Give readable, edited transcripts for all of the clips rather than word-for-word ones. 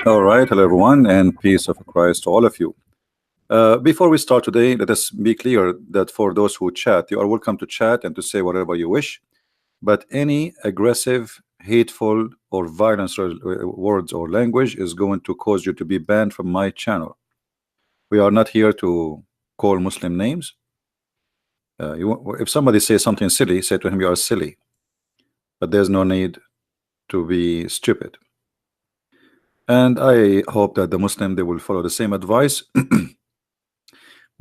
All right, hello everyone, and peace of Christ to all of you. Before we start today, let us be clear that for those who chat, you are welcome to chat and to say whatever you wish, but any aggressive, hateful, or violence words or language is going to cause you to be banned from my channel. We are not here to call Muslim names. If somebody says something silly, say to him, you are silly, but there's no need to be stupid. And I hope that the Muslim they will follow the same advice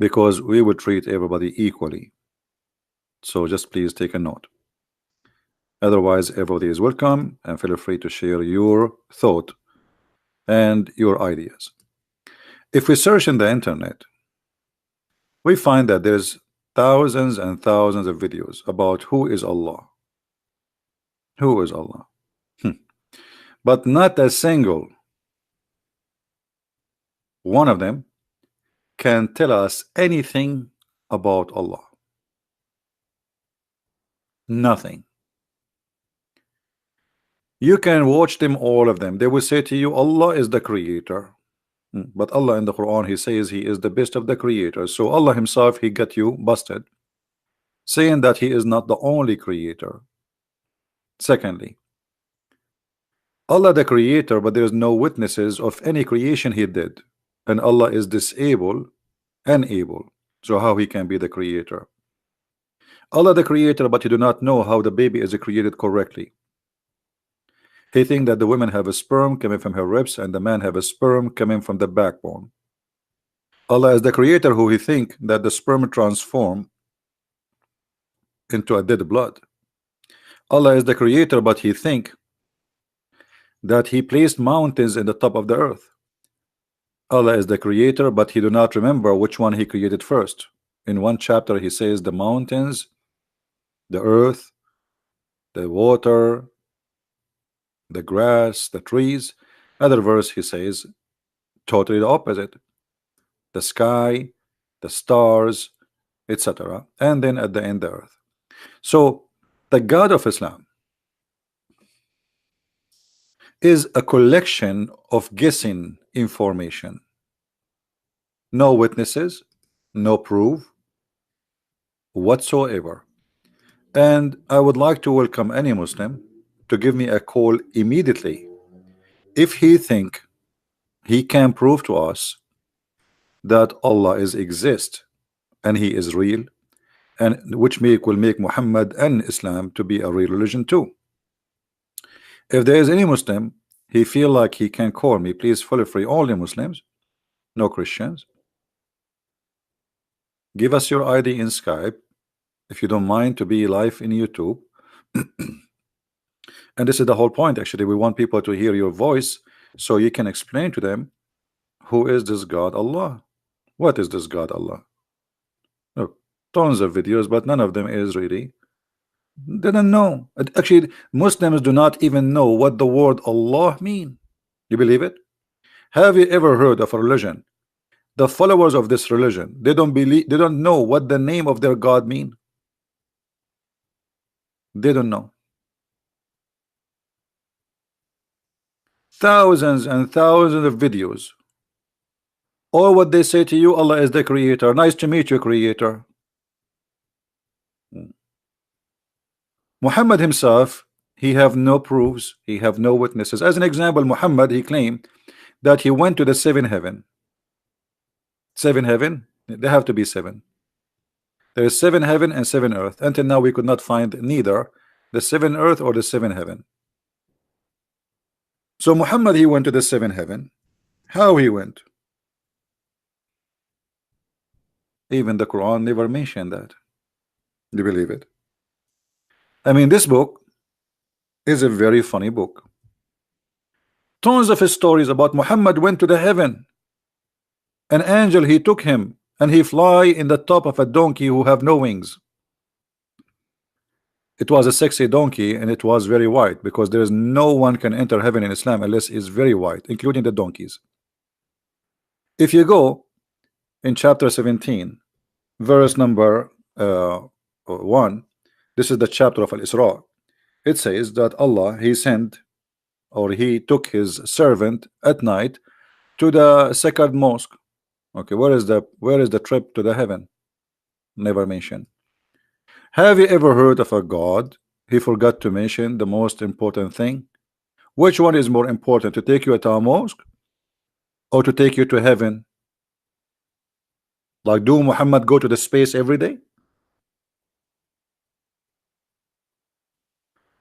because we will treat everybody equally. So just please take a note. Otherwise, everybody is welcome and feel free to share your thought and your ideas. If we search in the internet, we find that there's thousands and thousands of videos about who is Allah. Who is Allah? But not a single one of them can tell us anything about Allah. Nothing. You can watch them, all of them. They will say to you, Allah is the creator. But Allah in the Quran, He says He is the best of the creators. So Allah Himself, He got you busted, saying that He is not the only creator. Secondly, Allah the creator, but there is no witnesses of any creation He did. And Allah is disabled and able. So how He can be the creator? Allah the creator, but you do not know how the baby is created correctly. He think that the woman have a sperm coming from her ribs and the man have a sperm coming from the backbone. Allah is the creator who He think that the sperm transform into a dead blood. Allah is the creator, but He think that He placed mountains in the top of the earth. Allah is the creator, but He do not remember which one He created first. In one chapter He says the mountains, the earth, the water, the grass, the trees. Other verse He says totally the opposite: the sky, the stars, etc. And then at the end the earth. So the God of Islam is a collection of guessing information. No witnesses, no proof whatsoever. And I would like to welcome any Muslim to give me a call immediately if he think he can prove to us that Allah is exist and He is real, and which will make Muhammad and Islam to be a real religion too. If there is any Muslim he feel like he can call me, please feel free. Only Muslims, no Christians. Give us your ID in Skype if you don't mind to be live in YouTube. And this is the whole point. Actually, we want people to hear your voice so you can explain to them who is this God Allah. What is this God Allah? Look, tons of videos, but none of them is really. They don't know. Actually, Muslims do not even know what the word Allah mean. You believe it? Have you ever heard of a religion? The followers of this religion, they don't know what the name of their God mean. They don't know. Thousands and thousands of videos. Or what they say to you, Allah is the creator. Nice to meet you, creator. Muhammad himself, he have no proofs, he have no witnesses. As an example, Muhammad, he claimed that he went to the seven heaven. Seven heaven, they have to be seven. There is seven heaven and seven earth. Until now we could not find neither the seven earth or the seven heaven. So Muhammad, he went to the seven heaven. How he went? Even the Quran never mentioned that. Do you believe it? I mean, this book is a very funny book. Tons of stories about Muhammad went to the heaven. An angel, he took him and he fly in the top of a donkey who have no wings. It was a sexy donkey and it was very white, because there is no one can enter heaven in Islam unless it's very white, including the donkeys. If you go in chapter 17 verse number 1, this is the chapter of Al-Isra. It says that Allah, he sent or he took his servant at night to the second mosque. Okay, where is the trip to the heaven? Never mentioned. Have you ever heard of a God? He forgot to mention the most important thing. Which one is more important, to take you to a mosque or to take you to heaven? Like, do Muhammad go to the space every day?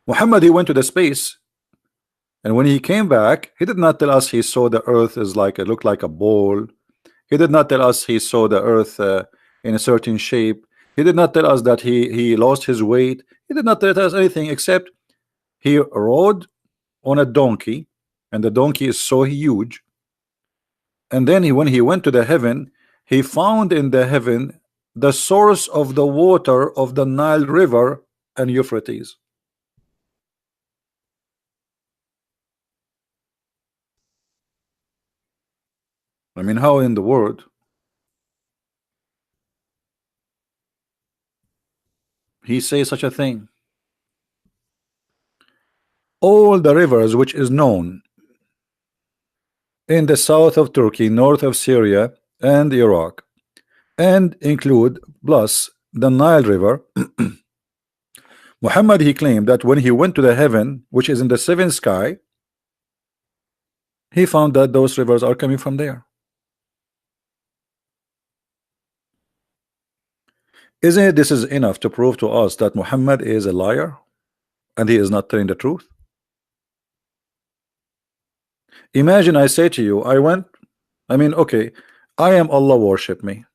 Muhammad, he went to the space, and when he came back, he did not tell us he saw the earth is like, it looked like a ball. He did not tell us he saw the earth in a certain shape. He did not tell us that he lost his weight. He did not tell us anything except he rode on a donkey, and the donkey is so huge. And then when he went to the heaven, he found in the heaven the source of the water of the Nile River and Euphrates. I mean, how in the world he says such a thing? All the rivers which is known in the south of Turkey, north of Syria and Iraq, and include plus the Nile River. Muhammad, he claimed that when he went to the heaven, which is in the seventh sky, he found that those rivers are coming from there. Isn't it this is enough to prove to us that Muhammad is a liar and he is not telling the truth? Imagine I say to you, okay, I am Allah, worship me.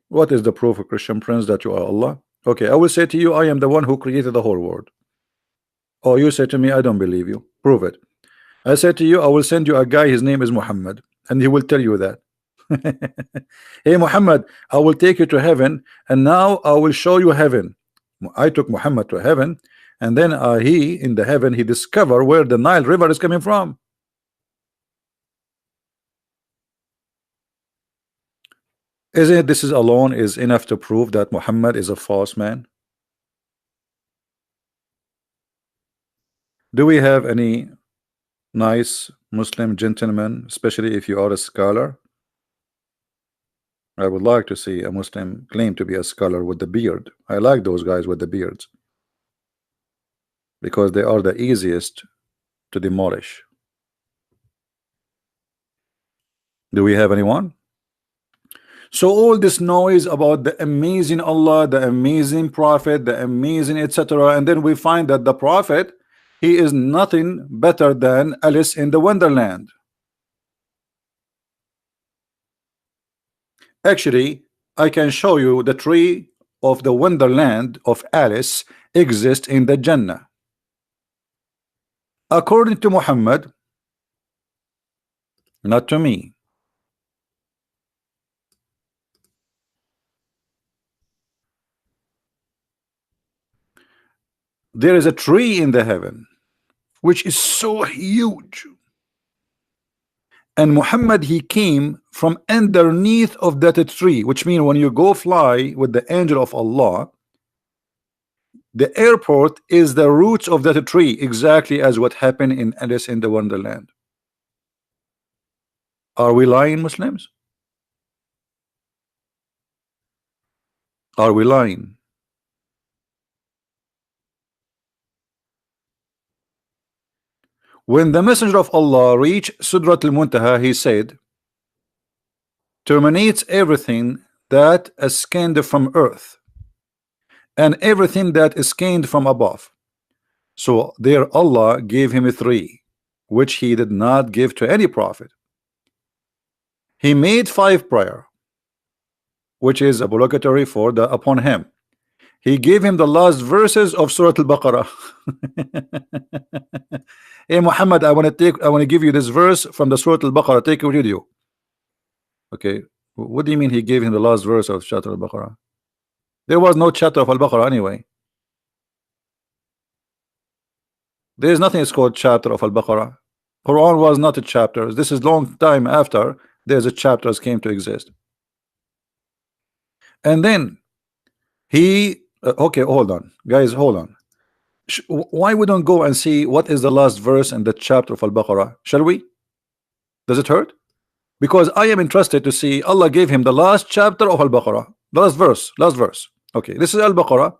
What is the proof of Christian Prince that you are Allah? Okay, I will say to you, I am the one who created the whole world. Or you say to me, I don't believe you. Prove it. I say to you, I will send you a guy, his name is Muhammad, and he will tell you that. Hey Muhammad, I will take you to heaven, and now I will show you heaven. I took Muhammad to heaven, and then he in the heaven he discovered where the Nile River is coming from. Isn't it this is alone is enough to prove that Muhammad is a false man? Do we have any nice Muslim gentlemen, especially if you are a scholar? I would like to see a Muslim claim to be a scholar with the beard. I like those guys with the beards because they are the easiest to demolish. Do we have anyone? So all this noise about the amazing Allah, the amazing Prophet, the amazing etc., and then we find that the Prophet, he is nothing better than Alice in the Wonderland. Actually, I can show you the tree of the Wonderland of Alice exists in the Jannah. According to Muhammad, not to me. There is a tree in the heaven which is so huge, and Muhammad, he came from underneath of that tree, which means when you go fly with the angel of Allah, the airport is the roots of that tree, exactly as what happened in Alice in the Wonderland. Are we lying, Muslims? Are we lying? When the messenger of Allah reached Sidrat al-Muntaha, he said, terminates everything that is scanned from earth and everything that is scanned from above. So there Allah gave him 3, which he did not give to any prophet. He made 5 prayer, which is obligatory for the upon him. He gave him the last verses of Surah Al-Baqarah. Hey Muhammad, I want to give you this verse from the Surah Al-Baqarah. Take it with you. Okay, what do you mean he gave him the last verse of Surah Al-Baqarah? There was no chapter of Al-Baqarah anyway. There is nothing called chapter of Al-Baqarah. Quran was not a chapter. This is long time after there's a chapters came to exist. And then he okay, hold on guys, hold on. Why we don't go and see what is the last verse in the chapter of Al-Baqarah? Shall we? Does it hurt? Because I am interested to see. Allah gave him the last chapter of Al-Baqarah, the last verse, last verse. Okay, this is Al-Baqarah.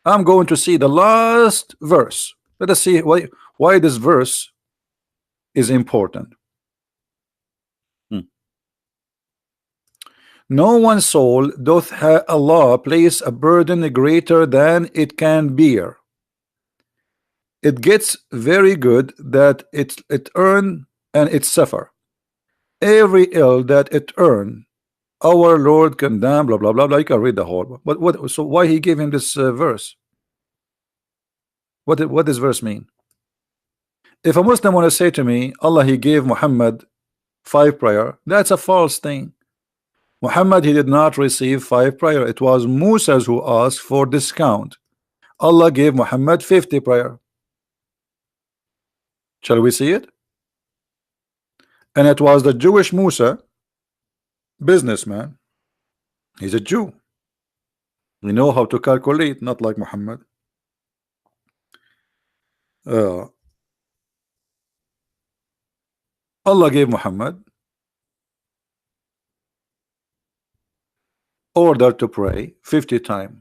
I'm going to see the last verse. Let us see why this verse is important. No one's soul doth Allah place a burden greater than it can bear. It gets very good that it earn and it suffer. Every ill that it earn, our Lord condemn, blah blah blah blah. You can read the whole. But what? So why he gave him this verse? What does verse mean? If a Muslim want to say to me, Allah he gave Muhammad 5 prayer, that's a false thing. Muhammad he did not receive 5 prayer. It was Musa who asked for discount. Allah gave Muhammad 50 prayer. Shall we see it? And it was the Jewish Musa, businessman. He's a Jew. We know how to calculate, not like Muhammad. Allah gave Muhammad order to pray 50 times.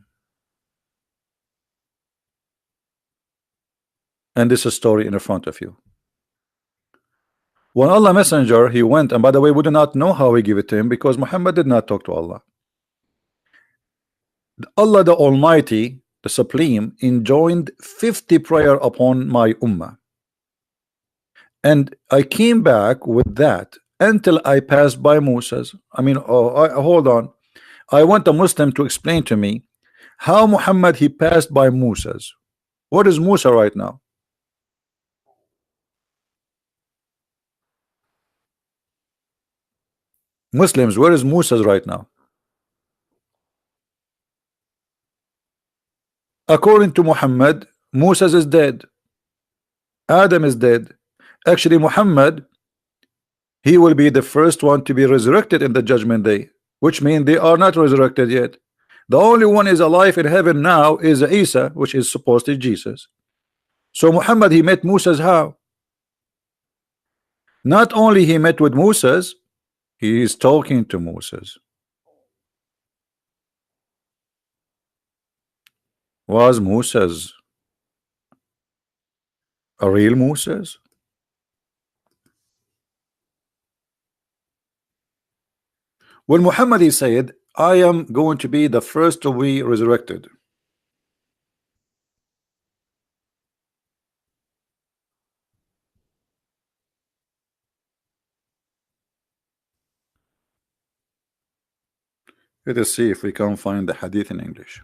And this is a story in front of you. When Allah messenger he went, and by the way we do not know how he gave it to him because Muhammad did not talk to Allah. Allah the Almighty, the Supreme, enjoined 50 prayer upon my ummah, and I came back with that until I passed by Moses. I mean, hold on, I want a Muslim to explain to me how Muhammad he passed by Moses. What is Musa right now? Muslims, where is Musa right now? According to Muhammad, Moses is dead. Adam is dead. Actually, Muhammad, he will be the first one to be resurrected in the judgment day, which means they are not resurrected yet. The only one is alive in heaven now is Isa, which is supposedly Jesus. So Muhammad he met Moses how? Not only he met with Moses, he is talking to Moses. Was Moses a real Moses? When Muhammad he said, I am going to be the first to be resurrected, let us see if we can find the hadith in English.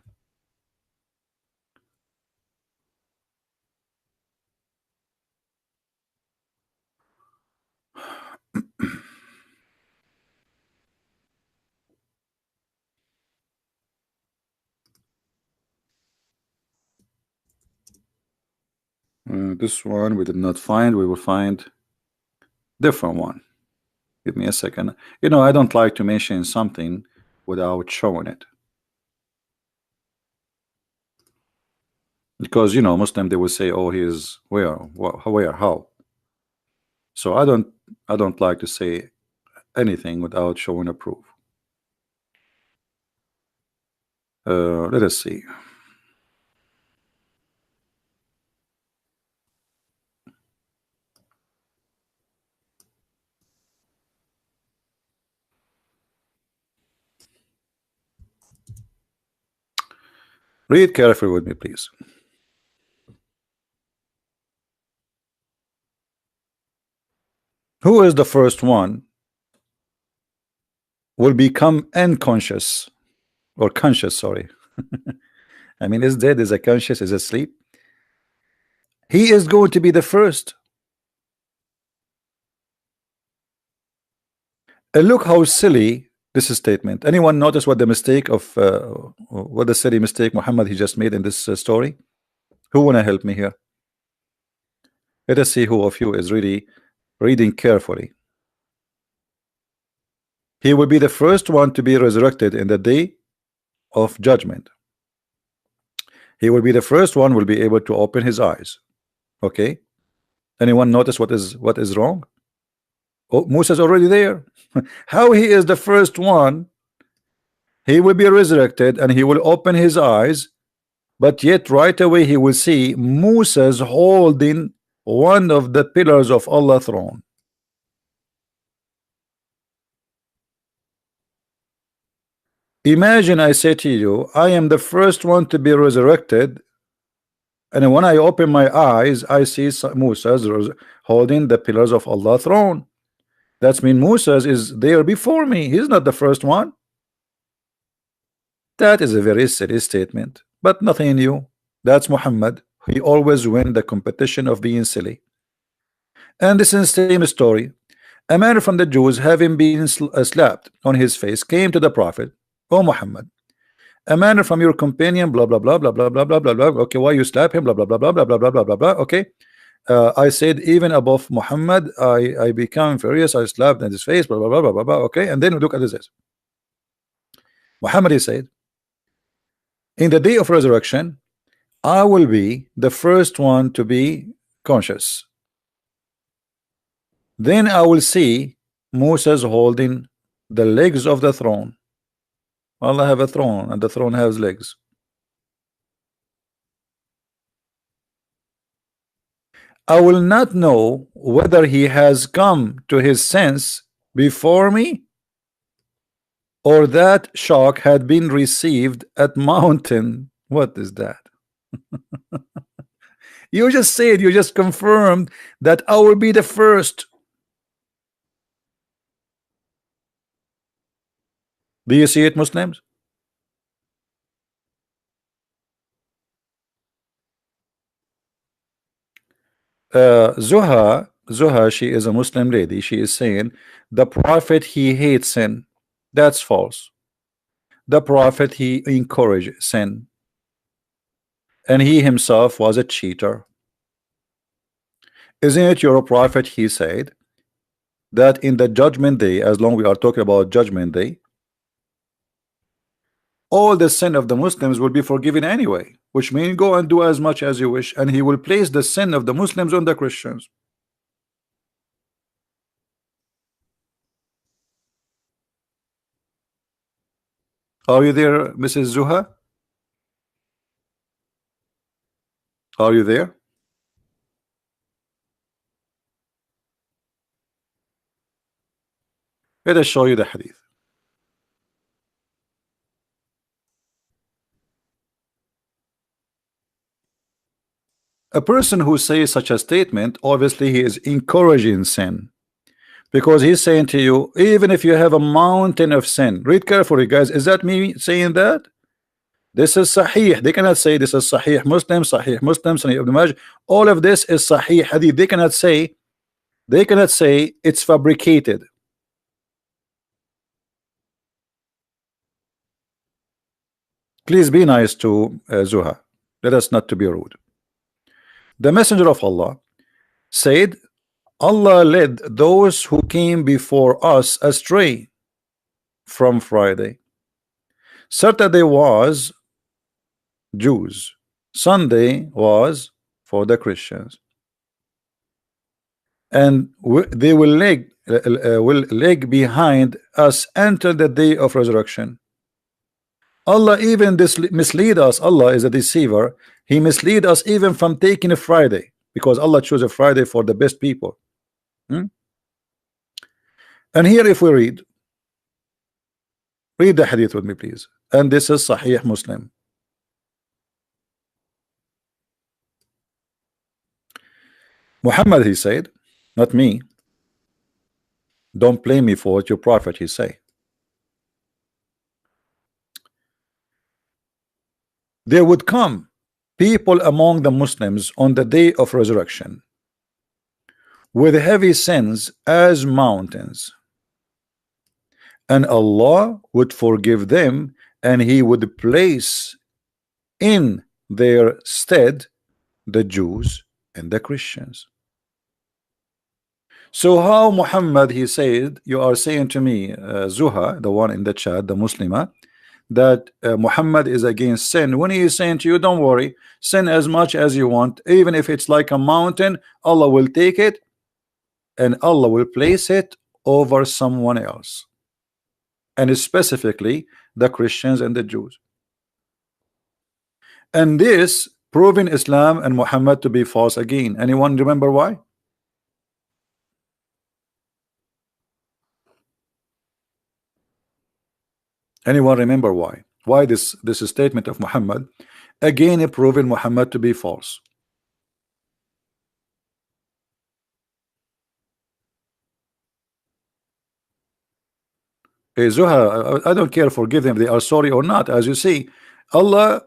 This one we did not find. We will find different one. Give me a second. You know, I don't like to mention something without showing it, because you know Muslim they will say, oh, he is where how. So I don't like to say anything without showing a proof. Let us see. Read carefully with me, please. Who is the first one will become unconscious or conscious? Sorry. I mean, is dead, is a conscious, is asleep. He is going to be the first. And look how silly this is statement. Anyone notice what the mistake of what the silly mistake Muhammad he just made in this story? Who wanna help me here? Let us see who of you is really reading carefully. He will be the first one to be resurrected in the day of judgment. He will be the first one will be able to open his eyes. Okay, anyone notice what is wrong? Oh, Musa's already there. How he is the first one? He will be resurrected and he will open his eyes, but yet right away he will see Musa's holding one of the pillars of Allah throne. Imagine I say to you, I am the first one to be resurrected, and when I open my eyes, I see Musa's holding the pillars of Allah throne. That means Musa's is there before me. He's not the first one. That is a very silly statement, but nothing new. That's Muhammad. He always win the competition of being silly. And this is the same story. A man from the Jews, having been slapped on his face, came to the Prophet. Oh Muhammad, a man from your companion, blah blah blah blah blah blah blah blah blah. Okay, why you slap him? Blah blah blah blah blah blah blah blah blah blah. Okay, I said even above Muhammad, I become furious. I slapped in his face. Blah blah blah blah blah blah. Okay, and then look at this. Muhammad, he said, in the day of resurrection, I will be the first one to be conscious. Then I will see Moses holding the legs of the throne. Allah have a throne and the throne has legs. I will not know whether he has come to his sense before me or that shock had been received at mountain. What is that? You just said, you just confirmed that I will be the first. Do you see it, Muslims? Zuha, she is a Muslim lady. She is saying the Prophet, he hates sin. That's false. The Prophet, he encouraged sin, and he himself was a cheater. Isn't it your Prophet? He said that in the judgment day, as long we are talking about judgment day, all the sin of the Muslims will be forgiven anyway, which means go and do as much as you wish, and he will place the sin of the Muslims on the Christians. Are you there, Mrs. Zuha? Are you there? Let us show you the hadith. A person who says such a statement, obviously he is encouraging sin, because he's saying to you, even if you have a mountain of sin, read carefully, guys. Is that me saying that? This is Sahih. They cannot say this is Sahih Muslim, Sahih Ibn Majah. All of this is Sahih Hadith. They cannot say it's fabricated. Please be nice to Zuha. Let us not to be rude. The Messenger of Allah said, Allah led those who came before us astray from Friday. Saturday was Jews. Sunday was for the Christians. And they will lag behind us until the day of resurrection. Allah even mislead us. Allah is a deceiver. He mislead us even from taking a Friday, because Allah chose a Friday for the best people. And here, if we read the hadith with me, please. And this is Sahih Muslim. Muhammad, he said, not me. Don't blame me for what your prophet he say. There would come people among the Muslims on the day of resurrection with heavy sins as mountains, and Allah would forgive them, and he would place in their stead the Jews and the Christians. So how Muhammad, he said, you are saying to me, Zuha, the one in the chat, the Muslima, that Muhammad is against sin, when he is saying to you, don't worry, sin as much as you want, even if it's like a mountain, Allah will take it and Allah will place it over someone else, and specifically the Christians and the Jews. And this proving Islam and Muhammad to be false again. Anyone remember why? Anyone remember why? Why this statement of Muhammad again proving Muhammad to be false? Zuha, I don't care, forgive them, they are sorry or not. As you see, Allah,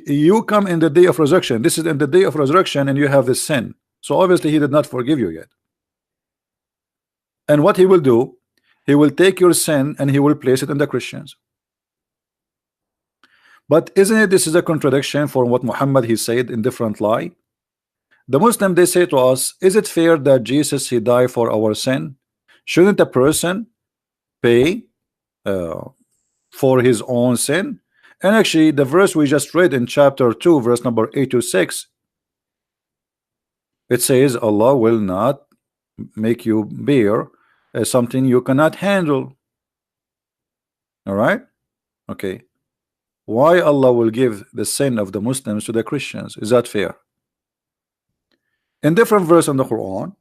you come in the day of resurrection. This is in the day of resurrection, and you have this sin. So obviously, He did not forgive you yet. And what He will do, He will take your sin and He will place it in the Christians. But isn't it this is a contradiction for what Muhammad he said in different lie? The Muslim, they say to us, is it fair that Jesus he died for our sin? Shouldn't a person pay for his own sin? And actually the verse we just read in chapter 2 verse number 8 to 6, it says Allah will not make you bear something you cannot handle. All right, okay. Why Allah will give the sin of the Muslims to the Christians? Is that fair? In different verse in the Quran,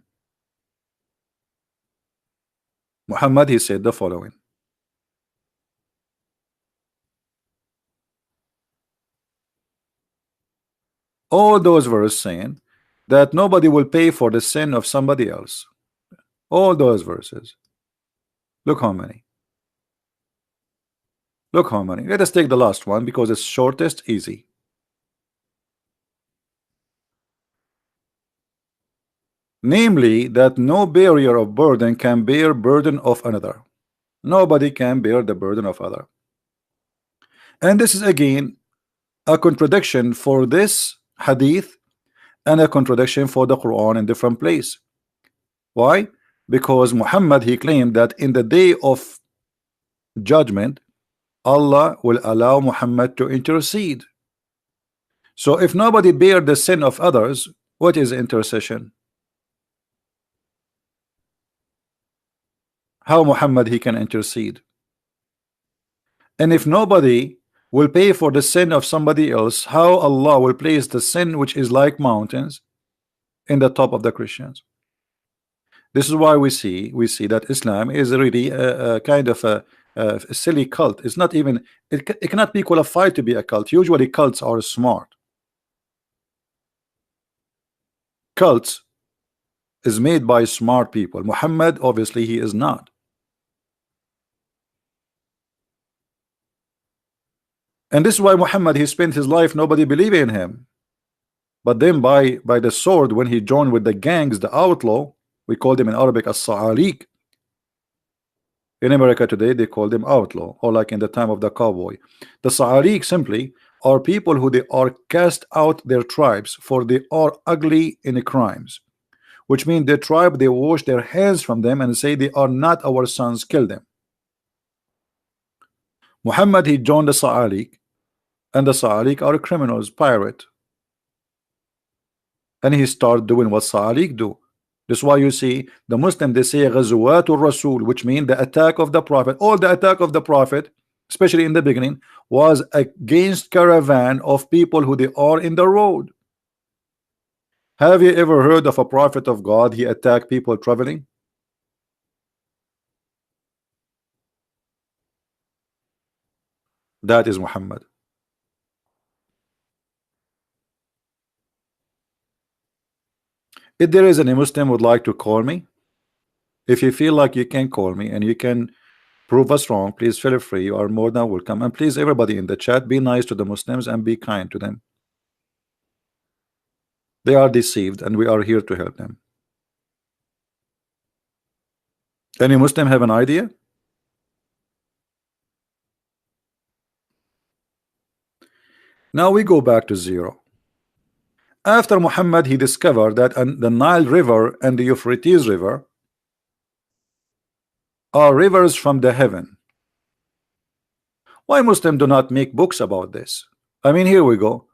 Muhammad he said the following: all those verses saying that nobody will pay for the sin of somebody else. All those verses. Look how many. Look how many. Let us take the last one because it's shortest, easy. Namely, that no barrier of burden can bear burden of another. Nobody can bear the burden of other. And this is again a contradiction for this hadith and a contradiction for the Quran in different place. Why? Because Muhammad he claimed that in the day of judgment Allah will allow Muhammad to intercede. So if nobody bear the sin of others, what is intercession? How Muhammad he can intercede? And if nobody will pay for the sin of somebody else, how Allah will place the sin which is like mountains in the top of the Christians? This is why we see that Islam is really a kind of a silly cult. It's not even, it cannot be qualified to be a cult. Usually cults are smart. Cults is made by smart people. Muhammad obviously he is not. And this is why Muhammad he spent his life nobody believed in him. But then by the sword, when he joined with the gangs, the outlaw, we call them in Arabic as-Sa'alik. In America today they call them outlaw, or like in the time of the cowboy. The Sa'alik simply are people who they are cast out their tribes for they are ugly in crimes, which means their tribe they wash their hands from them and say they are not our sons, kill them. Muhammad he joined the Sa'alik, and the Sa'alik are criminals, pirate, and he started doing what Sa'alik do. That's why you see the Muslim they say Ghazwatul Rasul, which means the attack of the Prophet. All the attack of the Prophet, especially in the beginning, was against caravan of people who they are in the road. Have you ever heard of a prophet of God he attacked people traveling? That is Muhammad. If there is any Muslim would like to call me, if you feel like you can call me and you can prove us wrong, please feel free. You are more than welcome. And please, everybody in the chat, be nice to the Muslims and be kind to them. They are deceived and we are here to help them. Any Muslim have an idea? Now we go back to zero. After Muhammad he discovered that the Nile River and the Euphrates River are rivers from the heaven. Why Muslims do not make books about this? I mean, here we go.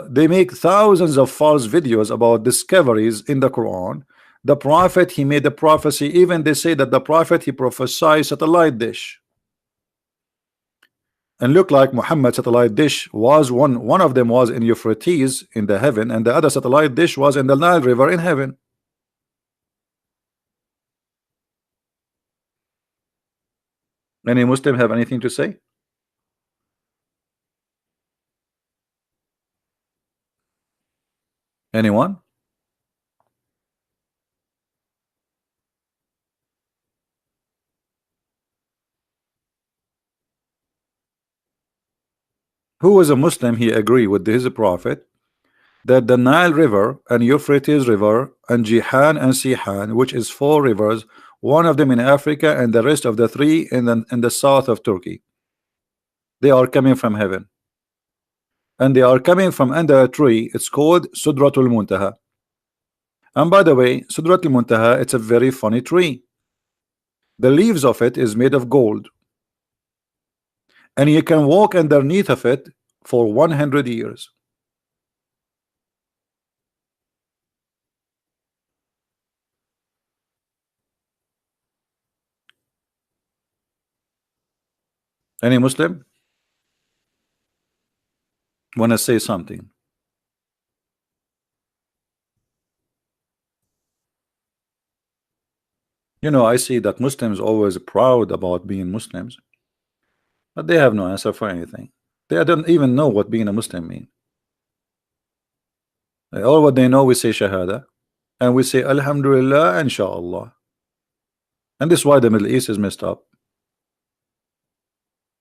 They make thousands of false videos about discoveries in the Quran. The prophet, he made a prophecy. Even they say that the prophet, he prophesied satellite dish. And look like Muhammad satellite dish was one of them was in Euphrates in the heaven, and the other satellite dish was in the Nile River in heaven. Any Muslim have anything to say? Anyone? Who was a Muslim, he agreed with his prophet that the Nile River and Euphrates River and Jihan and Sihan, which is 4 rivers, one of them in Africa and the rest of the 3 in the south of Turkey, they are coming from heaven, and they are coming from under a tree. It's called Sudratul Muntaha. And by the way, Sudratul Muntaha, it's a very funny tree. The leaves of it is made of gold, and you can walk underneath of it for 100 years. Any Muslim want to say something? You know, I see that Muslims always proud about being Muslims, but they have no answer for anything. They don't even know what being a Muslim means. All what they know, we say Shahada, and we say Alhamdulillah, Inshallah. And this is why the Middle East is messed up,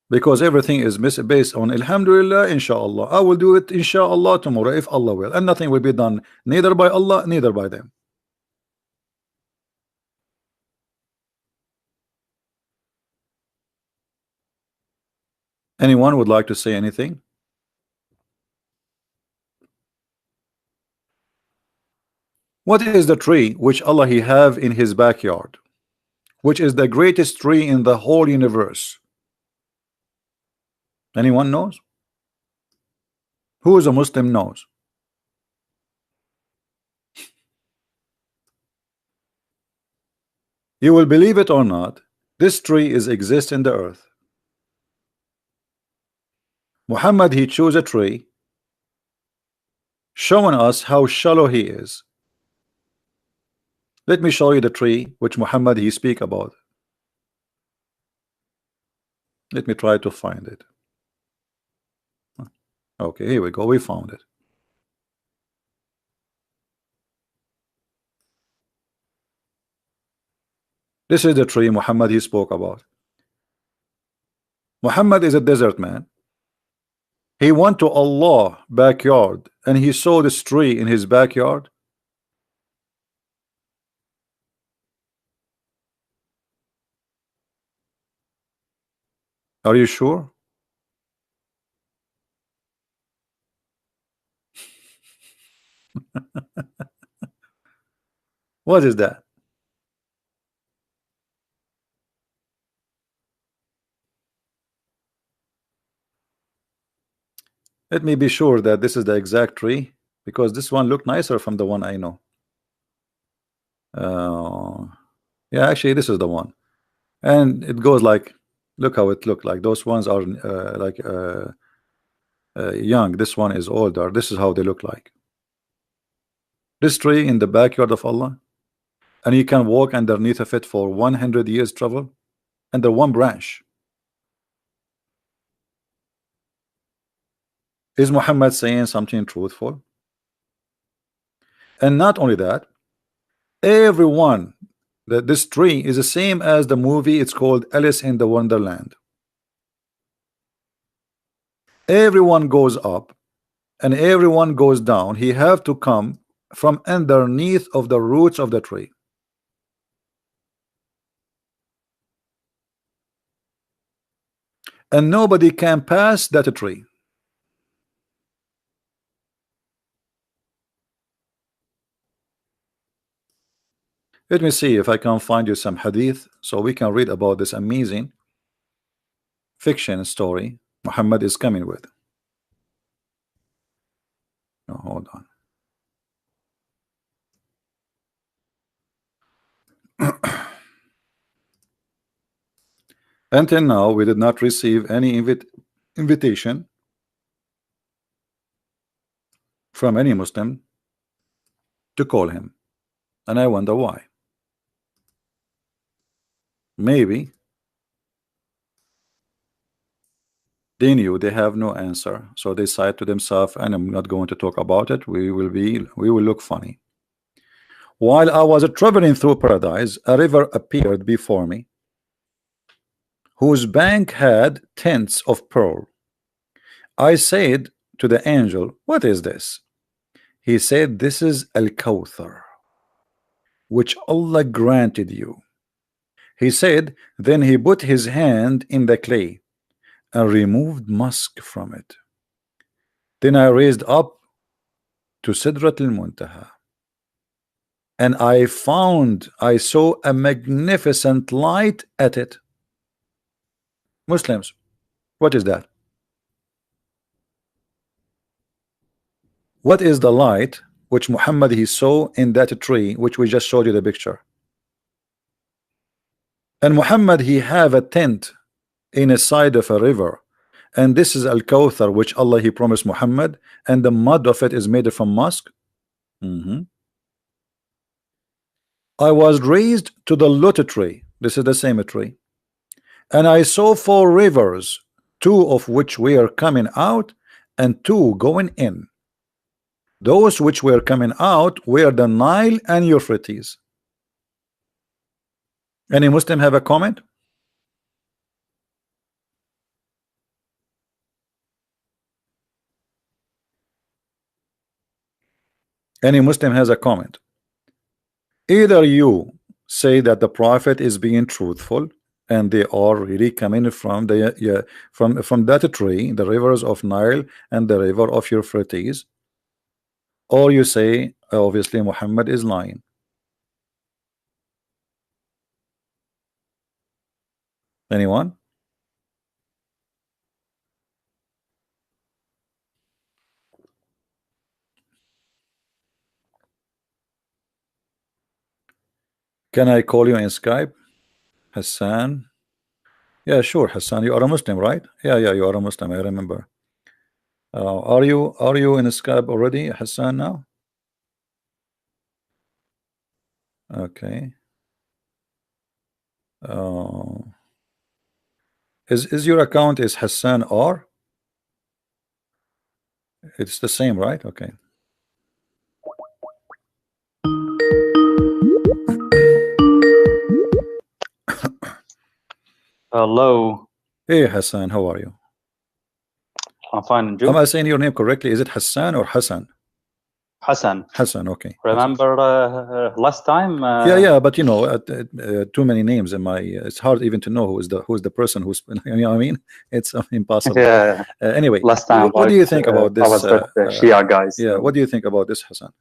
because everything is based on Alhamdulillah, Inshallah. I will do it Inshallah tomorrow if Allah will, and nothing will be done neither by Allah neither by them. Anyone would like to say anything? What is the tree which Allah he have in his backyard, which is the greatest tree in the whole universe? Anyone knows? Who is a Muslim knows? You will believe it or not, this tree is exist in the earth. Muhammad, he chose a tree, showing us how shallow he is. Let me show you the tree which Muhammad he speak about. Let me try to find it. Okay, here we go. We found it. This is the tree Muhammad he spoke about. Muhammad is a desert man. He went to Allah backyard and he saw this tree in his backyard. Are you sure? What is that? Let me be sure that this is the exact tree, because this one looked nicer from the one I know. Yeah, actually this is the one, and it goes like, look how it looked like. Those ones are young. This one is older. This is how they look like. This tree in the backyard of Allah, and you can walk underneath of it for 100 years travel under one branch. Is Muhammad saying something truthful? And not only that, everyone, that this tree is the same as the movie. It's called Alice in the Wonderland. Everyone goes up and everyone goes down. He have to come from underneath of the roots of the tree. And nobody can pass that tree. Let me see if I can find you some hadith so we can read about this amazing. fiction story Muhammad is coming with. Oh, hold on. Until now, we did not receive any invitation from any Muslim to call him, and I wonder why. Maybe they knew they have no answer, so they said to themselves, and I'm not going to talk about it. We will look funny. While I was traveling through paradise, a river appeared before me, whose bank had tints of pearl. I said to the angel, what is this? He said, this is Al-Kawthar, which Allah granted you. He said, then he put his hand in the clay and removed musk from it. Then I raised up to Sidrat al-Muntaha, and I saw a magnificent light at it. Muslims, what is that? What is the light which Muhammad he saw in that tree which we just showed you the picture? And Muhammad he have a tent in a side of a river, and this is Al-Kawthar which Allah he promised Muhammad, and the mud of it is made from musk. I was raised to the lotus tree. This is the same tree, and I saw 4 rivers, 2 of which were coming out and 2 going in. Those which were coming out were the Nile and Euphrates. Any Muslim have a comment? Any Muslim has a comment? Either you say that the prophet is being truthful and they are really coming from the from that tree, the rivers of Nile and the river of Euphrates, or you say obviously Muhammad is lying. Anyone? Can I call you in Skype? Hassan? Yeah, sure, Hassan. You are a Muslim, right? Yeah, you are a Muslim. I remember. Are you in Skype already, Hassan? Now? Okay. Is your account is Hassan R? It's the same, right? Okay. Hello. Hey Hassan, how are you? I'm fine. And you? Am I saying your name correctly? Is it Hassan or Hassan? Hassan. Hassan, okay. Remember last time? Yeah, but you know, too many names in my. It's hard even to know who's the person who's. You know what I mean? It's impossible. Yeah. Anyway, last time. What do you think about this? I was with the Shia guys. Yeah. What do you think about this, Hassan?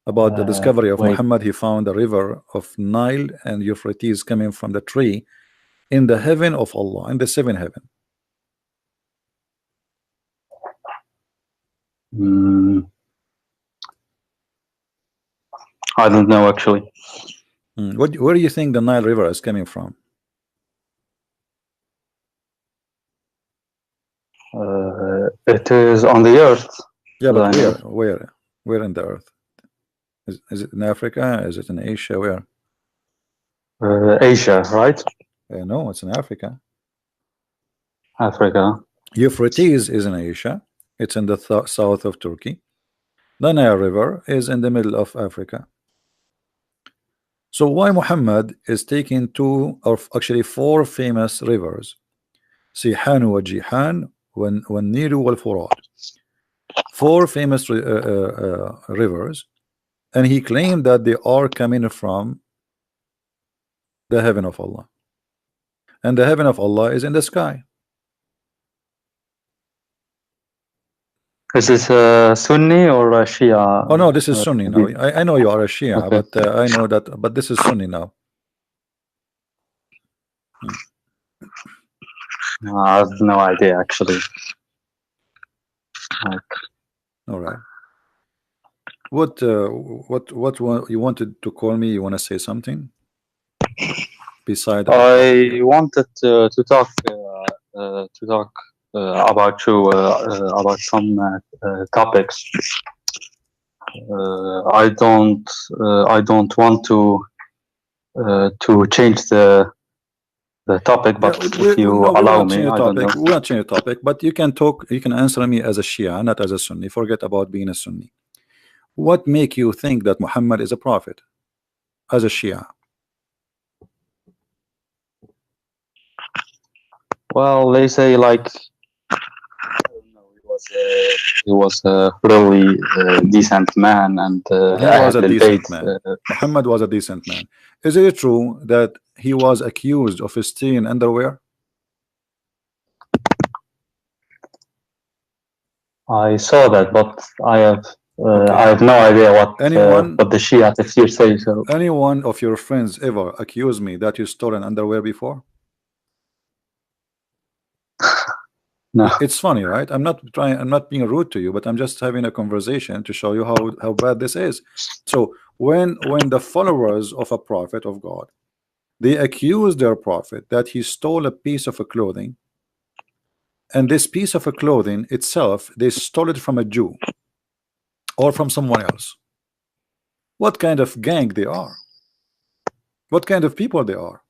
About the discovery of Muhammad, he found a river of Nile and Euphrates coming from the tree in the heaven of Allah, in the 7th heaven. I don't know actually. Where do you think the Nile River is coming from? It is on the earth. Yeah, but where in the earth? Is it in Africa? Is it in Asia? Where? Asia, right? No, it's in Africa. Africa. Euphrates is in Asia. It's in the south of Turkey. The Nile River is in the middle of Africa. So why Muhammad is taking 2 or actually 4 famous rivers, Sihan wa Jihan wa Nilu wal Furat, 4 famous rivers, and he claimed that they are coming from the heaven of Allah, and the heaven of Allah is in the sky. Is this Sunni or a Shia? Oh no, this is Sunni now. I know you are a Shia, okay. But I know that. But this is Sunni now. I have no idea actually. Like, All right. What you wanted to call me? You want to say something beside our topic? I wanted to talk about you about some topics. I don't want to change the topic, but if you No, we will allow not me, change the I don't topic. know. We will not change the topic, but you can talk. You can answer me as a Shia, not as a Sunni. Forget about being a Sunni. What make you think that Muhammad is a prophet as a Shia? Well, they say like he was a really decent man, and He was a أهل البيت. decent man. Muhammad was a decent man. Is it true that he was accused of stealing underwear? I saw that, but I have Okay. I have no idea what Anyone the Shia tafsir say. So any one of your friends ever accused me that you stole an underwear before? no. It's funny, right? I'm not being rude to you, but I'm just having a conversation to show you how bad this is. So when the followers of a prophet of God, they accuse their prophet that he stole a piece of a clothing, and this piece of a clothing itself, they stole it from a Jew or from someone else. What kind of gang they are? What kind of people they are?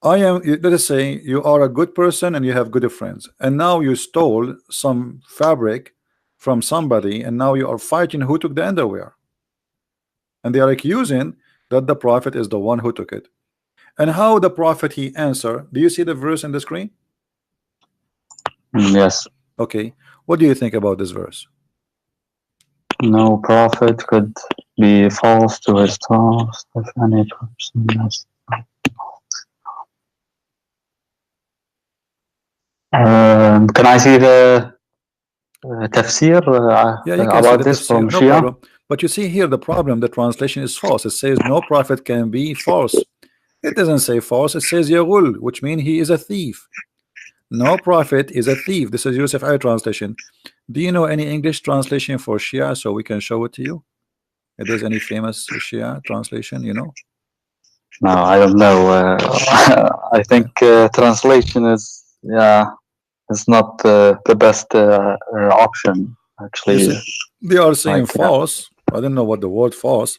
Let us say you are a good person and you have good friends, and now you stole some fabric from somebody, and now you are fighting who took the underwear, and they are accusing that the prophet is the one who took it. And how the prophet he answer? Do you see the verse in the screen? Yes. Okay, what do you think about this verse? No prophet could be false to his task if any person has. Can I see the tafsir Yeah, you can see about the this tafsir, from no Shia? problem. But you see here the problem, the translation is false. It says no prophet can be false. It doesn't say false, it says Yaghul, which means he is a thief. No prophet is a thief. This is Yusuf I translation. Do you know any English translation for Shia so we can show it to you? If there's any famous Shia translation, you know? No, I don't know. I think translation is not the best option You actually. see, they are saying Like, false. I don't know what the word false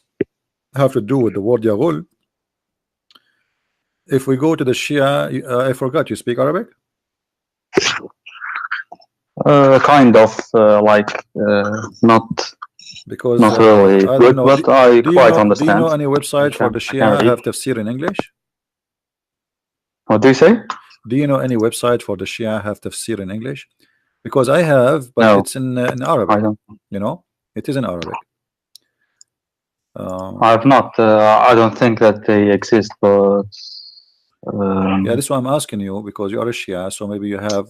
have to do with the word Yaghul. If we go to the Shia, I forgot you speak Arabic? kind of not Because really I don't good, know. but I Do quite you understand. know any website for the I can Shia read. have tafsir in English? What do you say? Do you know any website for the Shia have tafsir in English? Because I have, but No, it's in Arabic. I don't. You know, it is in Arabic. I have not. I don't think that they exist, but Yeah, this is why I'm asking you, because you are a Shia, so maybe you have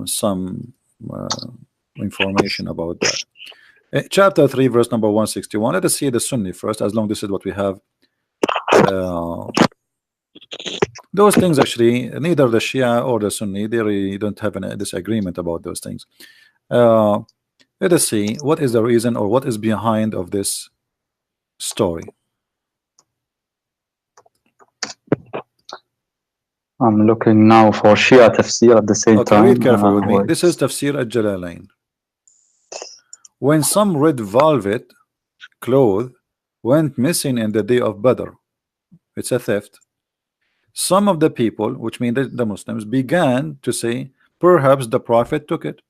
some information about that. Chapter 3, verse number 161. Let us see the Sunni first, as long as this is what we have. Those things actually, neither the Shia or the Sunni, they really don't have a disagreement about those things. Let us see what is the reason or what is behind of this story. I'm looking now for Shia tafsir at the same Okay, time. read carefully with me. Wait. This is Tafsir al-Jalalain. When some red velvet cloth went missing in the day of Badr, it's a theft. Some of the people, which mean the Muslims, began to say, perhaps the Prophet took it.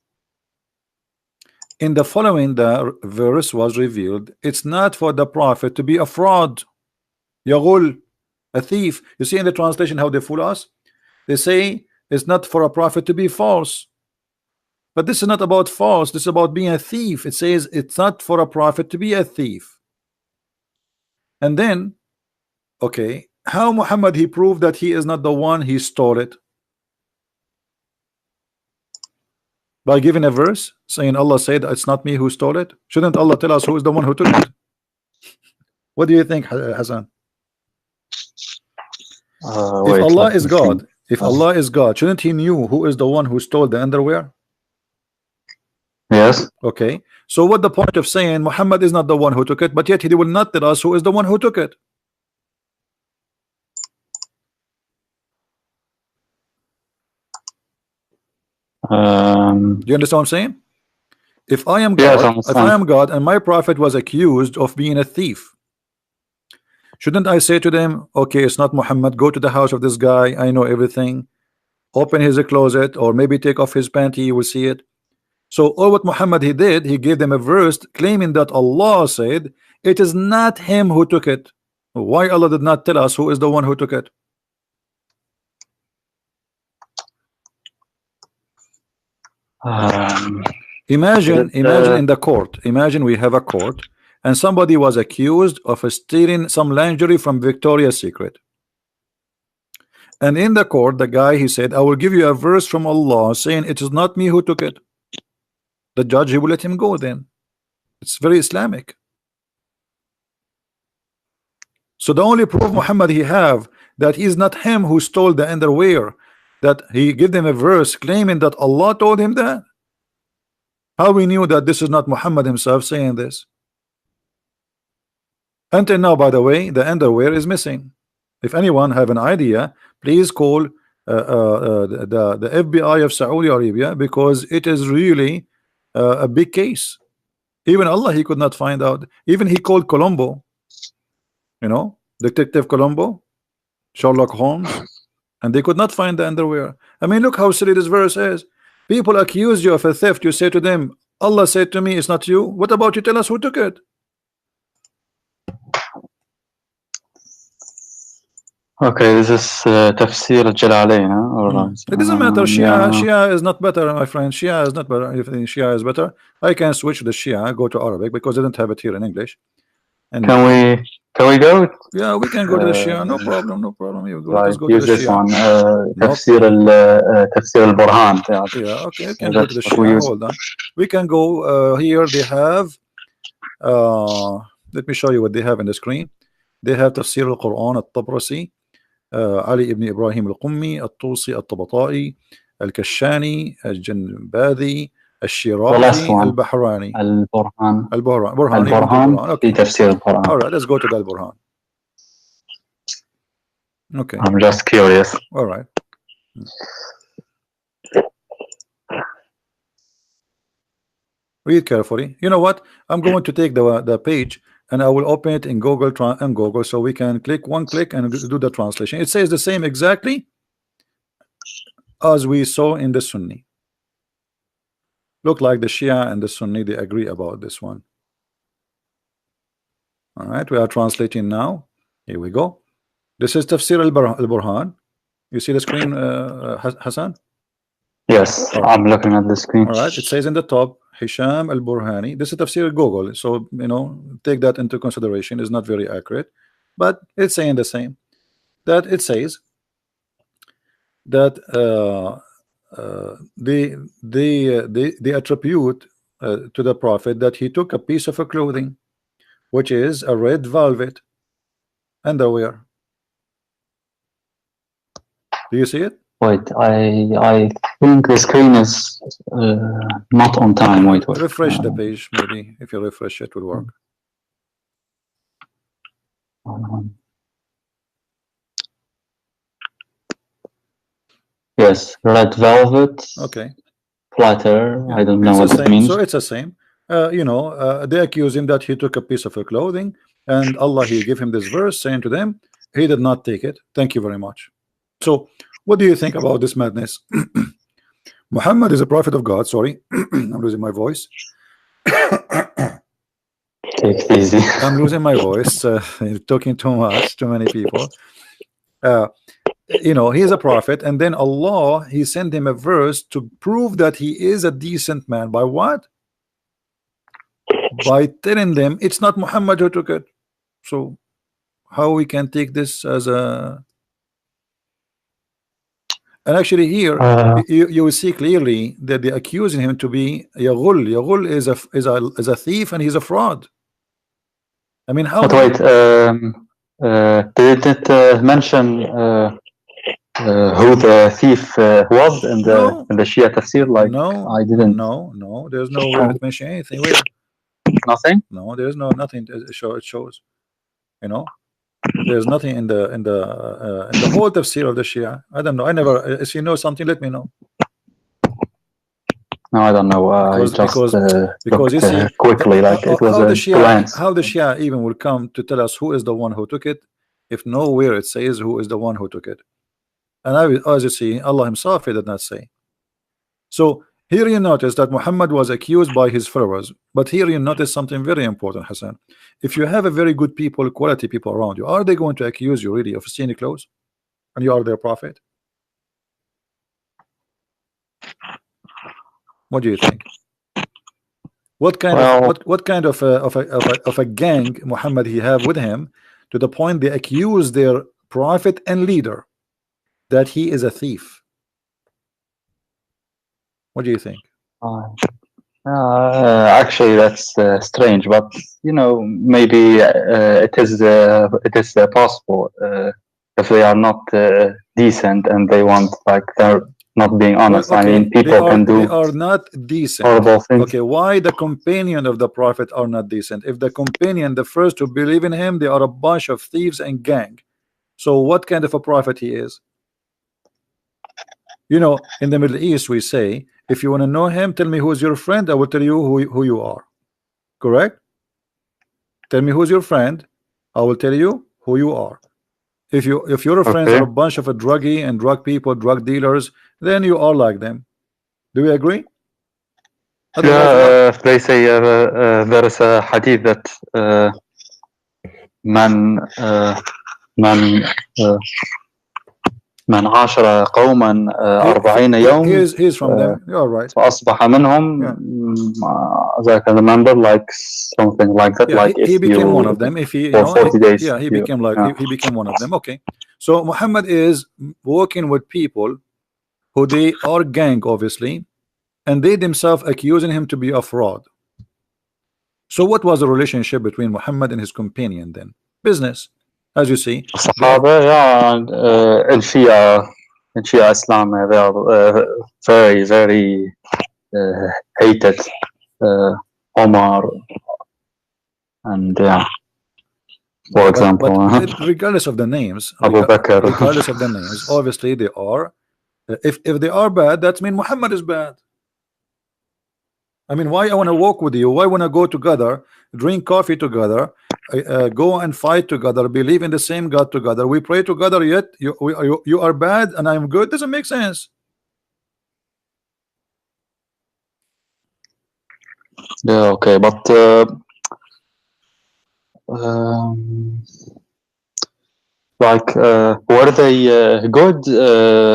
In the following, the verse was revealed. It's not for the Prophet to be a fraud, Yaghul, a thief. You see in the translation how they fool us? They say it's not for a prophet to be false. But this is not about false, this is about being a thief. It says it's not for a prophet to be a thief. And then, okay, how Muhammad he proved that he is not the one he stole it? By giving a verse saying Allah said it's not me who stole it. Shouldn't Allah tell us who is the one who took it? What do you think, Hassan? If Allah is God, If Allah is God, shouldn't he knew who is the one who stole the underwear? Yes. Okay, so what the point of saying Muhammad is not the one who took it, but yet he will not tell us who is the one who took it? Do you understand what I'm saying? If I am God, Yes, if I am God and my prophet was accused of being a thief, shouldn't I say to them, okay, it's not Muhammad, go to the house of this guy, I know everything, open his closet, or maybe take off his panty, you will see it. So all what Muhammad he did, he gave them a verse claiming that Allah said it is not him who took it. Why Allah did not tell us who is the one who took it? Imagine in the court, imagine we have a court and somebody was accused of stealing some lingerie from Victoria's Secret, and in the court the guy he said, I will give you a verse from Allah saying it is not me who took it. The judge he will let him go. Then it's very Islamic. So the only proof Muhammad he have that he is not him who stole the underwear, that he give them a verse claiming that Allah told him that. How we knew that this is not Muhammad himself saying this? Until now, by the way, the underwear is missing. If anyone have an idea, please call the FBI of Saudi Arabia, because it is really a big case. Even Allah he could not find out. Even he called Colombo, you know, Detective Colombo, Sherlock Holmes, and they could not find the underwear. I mean, look how silly this verse is. People accuse you of a theft, you say to them, Allah said to me it's not you. What about you tell us who took it? Okay, this is Tafsir al-Jalalain. It doesn't matter. Shia is not better, my friend. Shia is not better. If Shia is better, I can switch the Shia, go to Arabic, because I don't have it here in English. And can we go? Yeah, we can go to the Shia. No problem. No problem. You go. Like, Let's go to use the this Shia. one. Tafsir al-Burhan. Yeah. Okay. You can go to the Shia. Hold on. We can go here. They have. Let me show you what they have in the screen. They have Tafsir al-Quran al-Tabrasi, Ali ibn Ibrahim al-Qummi, al-Tusi al-Tabata'i, al-Kashani, al-Janbadi, al-Shirazi, al-Bahrani. Al-Burhan. Okay. Tafsir al-Burhan. All right, let's go to the Al-Burhan. Okay. I'm just curious. All right. Read carefully. You know what? I'm going to take the page and I will open it in Google, so we can click one click and do the translation. It says the same exactly as we saw in the Sunni. Look like the Shia and the Sunni, they agree about this one. All right, we are translating now. Here we go. This is Tafsir al-Burhan. You see the screen, Hassan? Yes, right. I'm looking at the screen. All right, it says in the top, Hisham al-Burhani. This is Tafsir al-Google, so you know, take that into consideration. It's not very accurate, but it's saying the same. That it says that they attribute to the Prophet that he took a piece of a clothing, which is a red velvet underwear. Do you see it? Wait, I think the screen is not on time. Wait. Refresh the page, maybe. If you refresh it will work. Yes, red velvet. Okay. Flatter. Yeah. I don't know what it means. So it's the same. You know, they accuse him that he took a piece of her clothing, and Allah he gave him this verse saying to them, he did not take it. Thank you very much. So what do you think about this madness? Muhammad is a prophet of God. Sorry, I'm losing my voice. Take it easy. I'm losing my voice. Talking too much, too many people. You know, he is a prophet, and then Allah he sent him a verse to prove that he is a decent man. By what? By telling them it's not Muhammad who took it. So how we can take this as a... And actually here you will see clearly that they're accusing him to be Yaghul. Yaghul is a thief, and he's a fraud. I mean, how? But wait, did it mention who the thief was in No, the Shia tafsir? Like no, I didn't. no. There's nowhere it mention anything. Where? Nothing. No, there's nothing. It shows. You know, there's nothing in the whole tafsir of the Shia. I don't know. I never. If you know something, let me know. No, I don't know. I just because looked you see quickly, like it was how the a glance. Shia even will come to tell us who is the one who took it, if nowhere it says who is the one who took it. And as you see, Allah Himself He did not say. So here you notice that Muhammad was accused by his followers, but here you notice something very important, Hassan. If you have a very good people, quality people around you, are they going to accuse you really of stealing clothes, and you are their prophet? What do you think? What kind of a gang Muhammad he have with him, to the point they accuse their prophet and leader that he is a thief? What do you think? Actually, that's strange, but you know, maybe it is possible if they are not decent and they want, like, they're not being honest. Well, okay, I mean, people can do. They are not decent. Horrible things. Okay, why the companion of the prophet are not decent? If the companion, the first to believe in him, they are a bunch of thieves and gang. So what kind of a prophet he is? You know, in the Middle East we say, if you want to know him, tell me who is your friend, I will tell you who you are. Correct? Tell me who's your friend, I will tell you who you are. If your friends are a bunch of a druggie and drug people, drug dealers, then you are like them. Do we agree? Yeah, they say there is a hadith that من عاشر قوما 40 يوم. He's from them. You're right. فأصبح منهم. As I can remember, like something like that. Yeah, like he became one of them. If he, for 40 days. Yeah, he became like he became one of them. Okay, so Muhammad is working with people who they are gang, obviously, and they themselves accusing him to be a fraud. So what was the relationship between Muhammad and his companion then? Business, as you see. الصحابة, yeah, in Shia Islam, they are very, very hated. Omar and for example, but regardless of the names, regardless of the names, obviously they are. If they are bad, that means Muhammad is bad. I mean, why I want to walk with you? Why want to go together, drink coffee together, go and fight together, believe in the same God together, we pray together, yet you are bad and I'm good? Doesn't make sense. Yeah, okay, but like were they good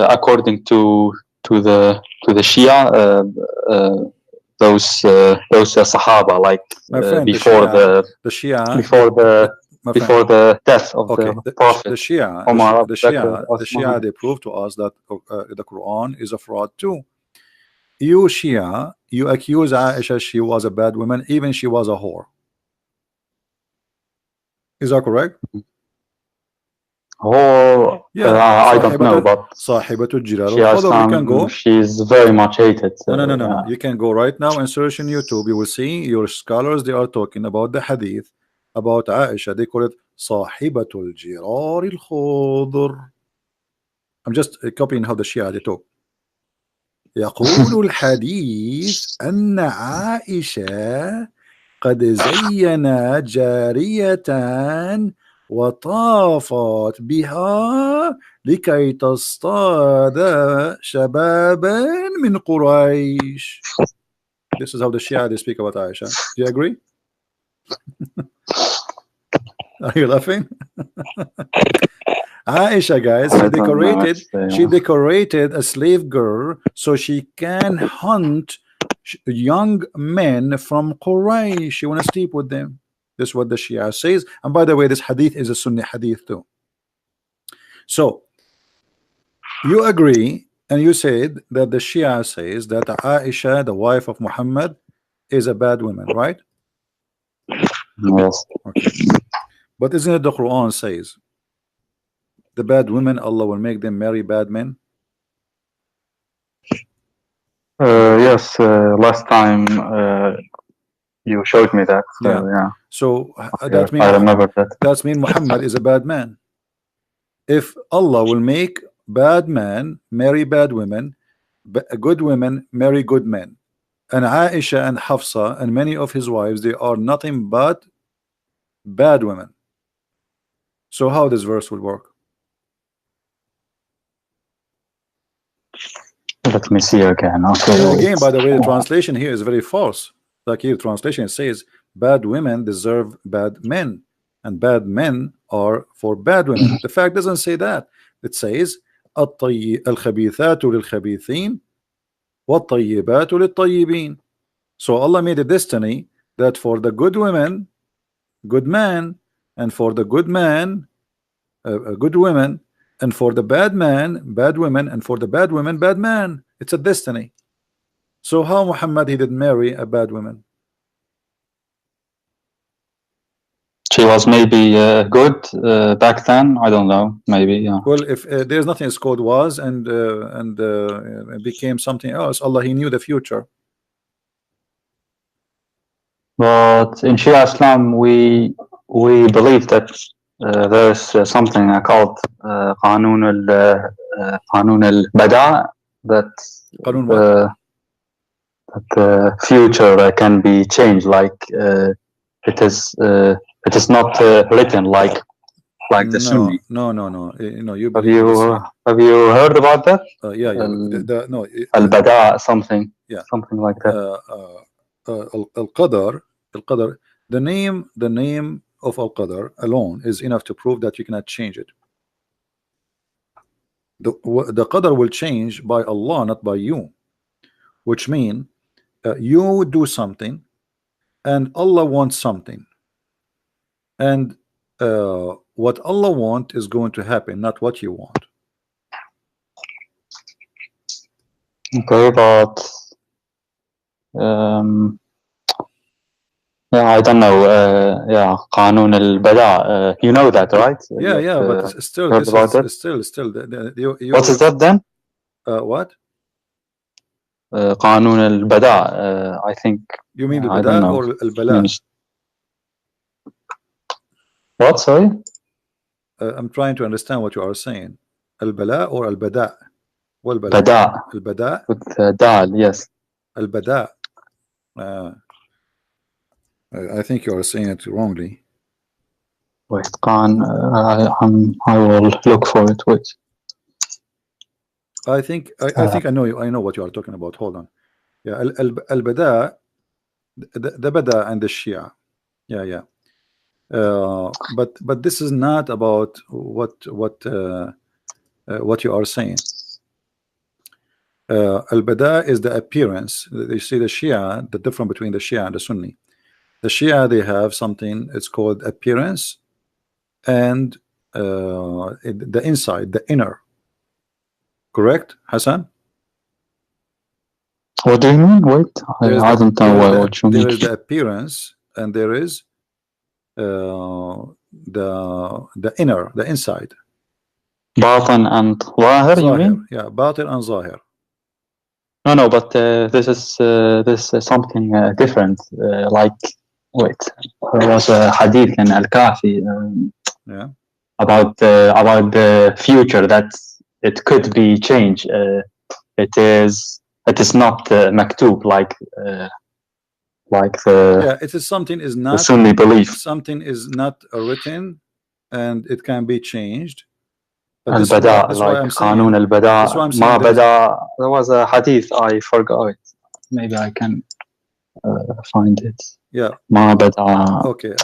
according to the Shia, those Sahaba, like before the Shia, before the death of the Prophet? The Shia, they prove to us that the Quran is a fraud too. You Shia, you accuse Aisha she was a bad woman, even she was a whore. Is that correct? Oh, yeah, I don't know, but Sahibatul Jirar, you can go. She's very much hated. No. You can go right now and search in YouTube. You will see your scholars, they are talking about the hadith about Aisha. They call it Sahibatul Jirar al-Khudr. I'm just copying how the Shia they talk. يقول الحديث أن عائشة قد زينا جارية وطافت بها لكي تصطاد شبابا من قريش. This is how the Shia they speak about Aisha. Do you agree? Are you laughing? Aisha, guys, she decorated a slave girl so she can hunt young men from Quraysh. She want to sleep with them. This is what the Shia says. And by the way, this hadith is a Sunni hadith too. So you agree, and you said that the Shia says that Aisha, the wife of Muhammad, is a bad woman, right? Yes. Okay. But isn't it the Quran says the bad women, Allah will make them marry bad men? Yes, last time you showed me that. So, yeah. So Okay, that means I remember that. that means Muhammad is a bad man. If Allah will make bad men marry bad women, good women marry good men, and Aisha and Hafsa and many of his wives, they are nothing but bad women. So how this verse will work? Let me see again. Okay. And again, by the way, the translation here is very false. Like here, translation says bad women deserve bad men, and bad men are for bad women. The fact doesn't say that. It says الخبيثات للخبيثين والطيبات للطيبين. So Allah made a destiny that for the good women, good man, and for the good man, good women, and for the bad man, bad women, and for the bad women, bad man. It's a destiny. So how Muhammad he did marry a bad woman? She was maybe good back then. I don't know. Maybe. Yeah. Well, if there's nothing is called was and became something else, Allah he knew the future. But in Shia Islam, we believe that there's something called Qanun al-Bada, that the future can be changed. Like it is not written like the Sunni. No. You have you heard about that? Yeah. Al-Bada, something. Yeah. Something like that. Al-Qadar. The name of Al-Qadar alone is enough to prove that you cannot change it. The Qadar will change by Allah, not by you, which means you do something and Allah wants something, and what Allah wants is going to happen, not what you want. Okay, but yeah, I don't know. Yeah, Qanun al-Bada. You know that, right? Yeah, but still, this is still. What is that then? What? Qanun al-Bada. I think. You mean al-Bada or al-Bala? What? Sorry. I'm trying to understand what you are saying. Al-Bala or al-Bada? Bada. Al-Bada. With dal, yes. Al-Bada. I think you are saying it wrongly. Wait, I will look for it. Wait. I think I know what you are talking about. Hold on. Yeah, al-Bada, the Bada and the Shia. Yeah. But this is not about what you are saying. Al-Bada is the appearance. You see the Shia, the difference between the Shia and the Sunni. The Shia, they have something, it's called appearance, and the inside, the inner. Correct, Hassan? What do you mean? Wait, I don't know what you mean. There is the appearance, and there is the inner, the inside. Batin and Zahir, you mean? Yeah, Batin and Zahir. No, but this is something different. Like, wait, there was a hadith in Al-Kafi about the future, that it could be changed. It is not maktub like the it is something is not the Sunni belief. Something is not written, and it can be changed. Al-Bada, like Qanun al-Bada, Ma Bada. There was a hadith, I forgot it. Maybe I can find it. Yeah. Ma Bada. Okay.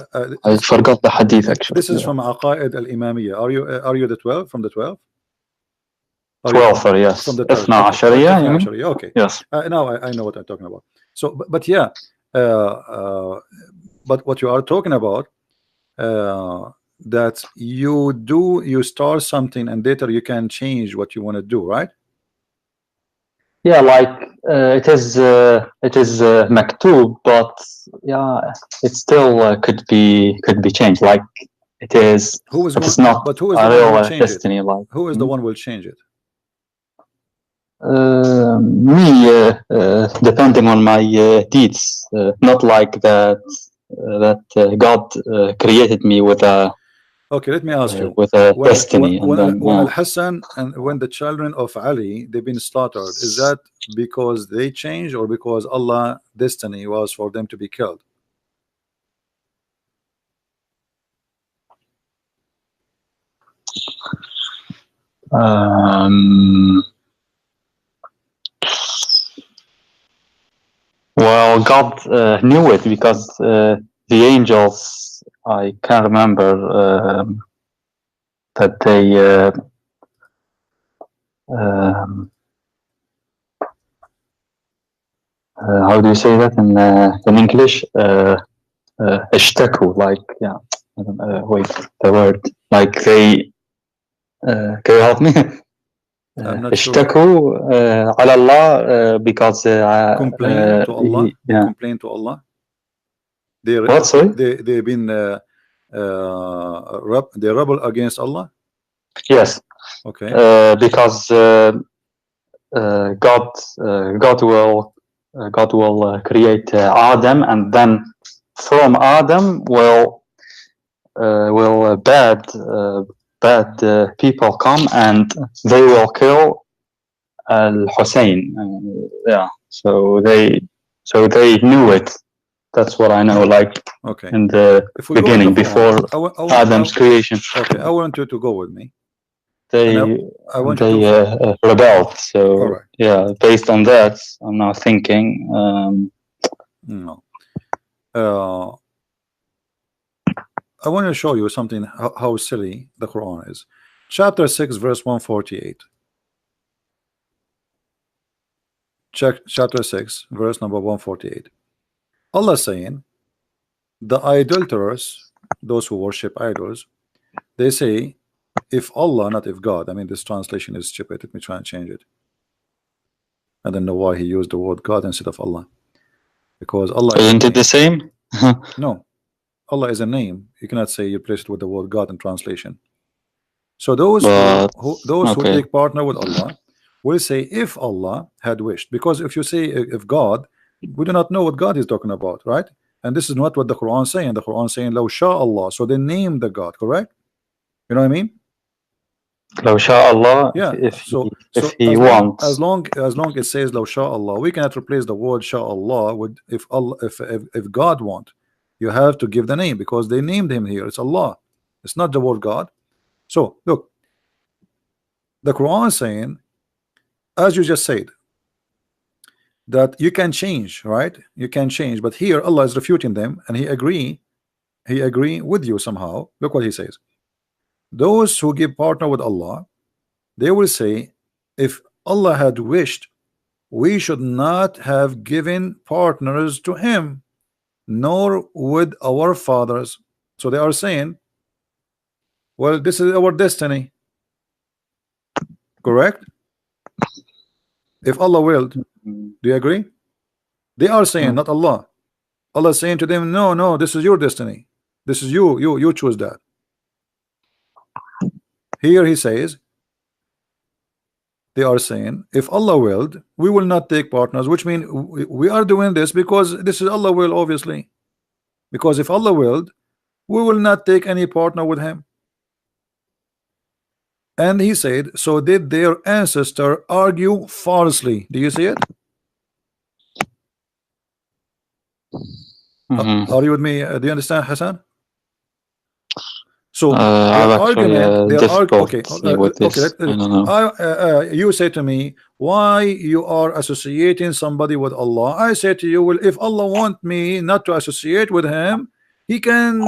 I forgot the hadith actually. This is from Aqaid al-Imamiyya. Are you the 12? From the 12? 12, yes. From the 12. Ifna Ashariya. Okay. Yes. Now I know what I'm talking about. So, but yeah, but what you are talking about, that you start something and later you can change what you want to do, right? Yeah, like it is maktub, but yeah, it still could be changed. Like it is. Who is It's going? not But who is a the one who will real change it? destiny. Like Who is the one who will change it? me, depending on my deeds, not like that. God created me with a Okay, let me ask you. with a When destiny, and then when Al Hassan and when the children of Ali they've been slaughtered, is that because they changed or because Allah destiny was for them to be killed? Well, God knew it because the angels, I can't remember that they how do you say that in English? اشتكوا, like, yeah, I don't wait, the word, like they can you help me? I'm not sure. اشتكوا على الله because Complain to Allah. They yeah. complain to Allah. They What, sorry? they've been they rebel against Allah. Yes. Okay. Because God will create Adam, and then from Adam will bad people come and they will kill Al-Hussein. Yeah, so they knew it. That's what I know. Like, okay, in the beginning, before Adam's creation. Okay, I want you to go with me. They rebelled. So right. yeah, based on that, I'm now thinking. No. I want to show you something how silly the Quran is. Chapter 6, verse 148. Check chapter 6, verse number 148. Allah saying, the idolaters, those who worship idols, they say, if Allah, not if God. I mean, this translation is stupid. Let me try and change it. I don't know why he used the word God instead of Allah. Because Allah isn't it the same? No. Allah is a name. You cannot say you place it with the word God in translation. So those who take partner with Allah will say if Allah had wished, because if you say if God, we do not know what God is talking about, right? And this is not what the Quran is saying. The Quran is saying Law Sha Allah. So they name the God, correct? You know what I mean? Law Sha Allah. Yeah. If he wants. As long it says Law Sha Allah, we cannot replace the word Sha Allah with if God want. You have to give the name because they named him here. It's Allah. It's not the word God. So look, the Quran is saying, as you just said, that you can change, right? You can change, but here Allah is refuting them, and He agree with you somehow. Look what He says: those who give partner with Allah, they will say, if Allah had wished, we should not have given partners to Him, nor would our fathers. So they are saying, well, this is our destiny, correct? If Allah willed. Do you agree? They are saying, not Allah. Allah is saying to them, no, this is your destiny. This is you choose that. Here He says, they are saying, if Allah willed, we will not take partners, which means we are doing this because this is Allah will, obviously. Because if Allah willed, we will not take any partner with Him. And He said, so did their ancestor argue falsely. Do you see it? Are you with me? Do you understand, Hassan? So their argument, you say to me, why you are associating somebody with Allah? I say to you, well, if Allah want me not to associate with Him, He can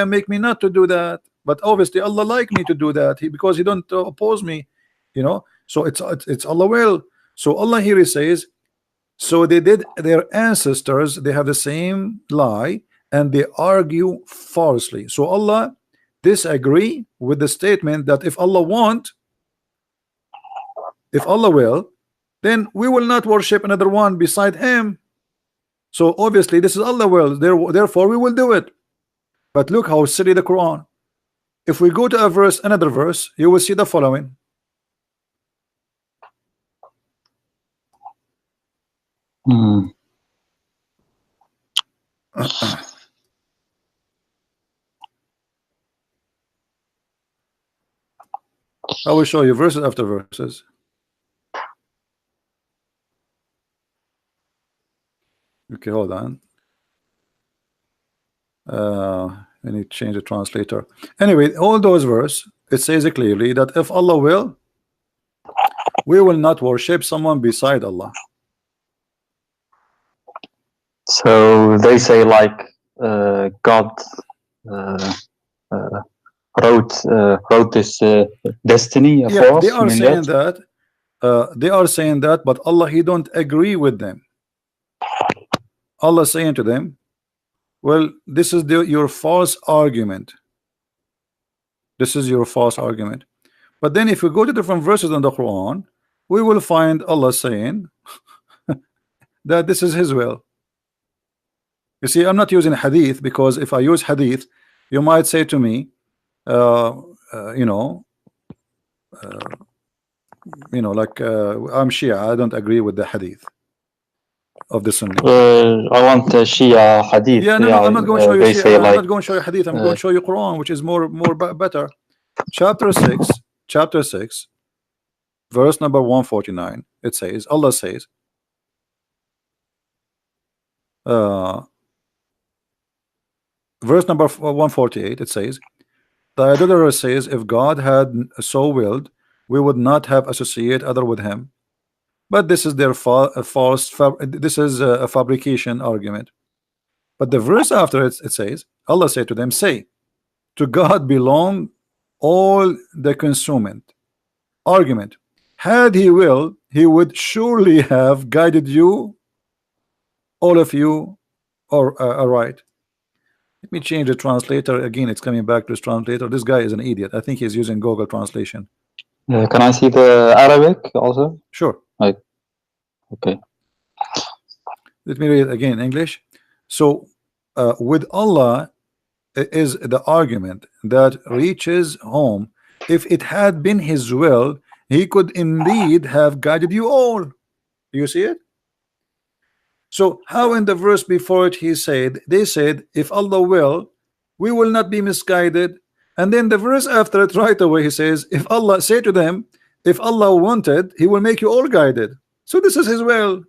make me not to do that. But obviously Allah like me to do that because He don't oppose me, you know. So it's Allah will. So Allah here He says, so they did their ancestors, they have the same lie and they argue falsely. So Allah disagree with the statement that if Allah want, if Allah will, then we will not worship another one beside Him. So obviously this is Allah will, therefore we will do it. But look how silly the Quran. If we go to a verse, another verse, you will see the following. I will show you verses after verses. Okay, hold on. I need to change the translator. Anyway, all those verses, it says clearly that if Allah will, we will not worship someone beside Allah. So they say like God wrote this destiny for us. They are saying that. They are saying that, but Allah, He don't agree with them. Allah saying to them, well, this is your false argument. This is your false argument. But then if we go to different verses in the Quran, we will find Allah saying that this is His will. You see, I'm not using hadith, because if I use hadith, you might say to me, you know, like I'm Shia, I don't agree with the hadith of the Sunni. I want Shia hadith. Yeah, no, I'm not going to show you Shia. I'm not going to show you hadith. I'm going to show you Quran, which is more better. Chapter 6, verse number 149. It says, Allah says, verse number 148, it says, the idolater says, if God had so willed, we would not have associated other with Him. But this is their this is a fabrication argument. But the verse after it says, Allah said to them, say, to God belong all the consumment. Argument. Had He will, He would surely have guided you, all of you, or right. Let me change the translator again. It's coming back to this translator. This guy is an idiot. I think he's using Google Translation. Can I see the Arabic also? Sure. Okay. Let me read it again in English. So with Allah is the argument that reaches home. If it had been His will, He could indeed have guided you all. You see it? So how in the verse before it they said, if Allah will, we will not be misguided. And then the verse after it right away He says, if Allah, say to them, if Allah wanted, He will make you all guided. So this is His will.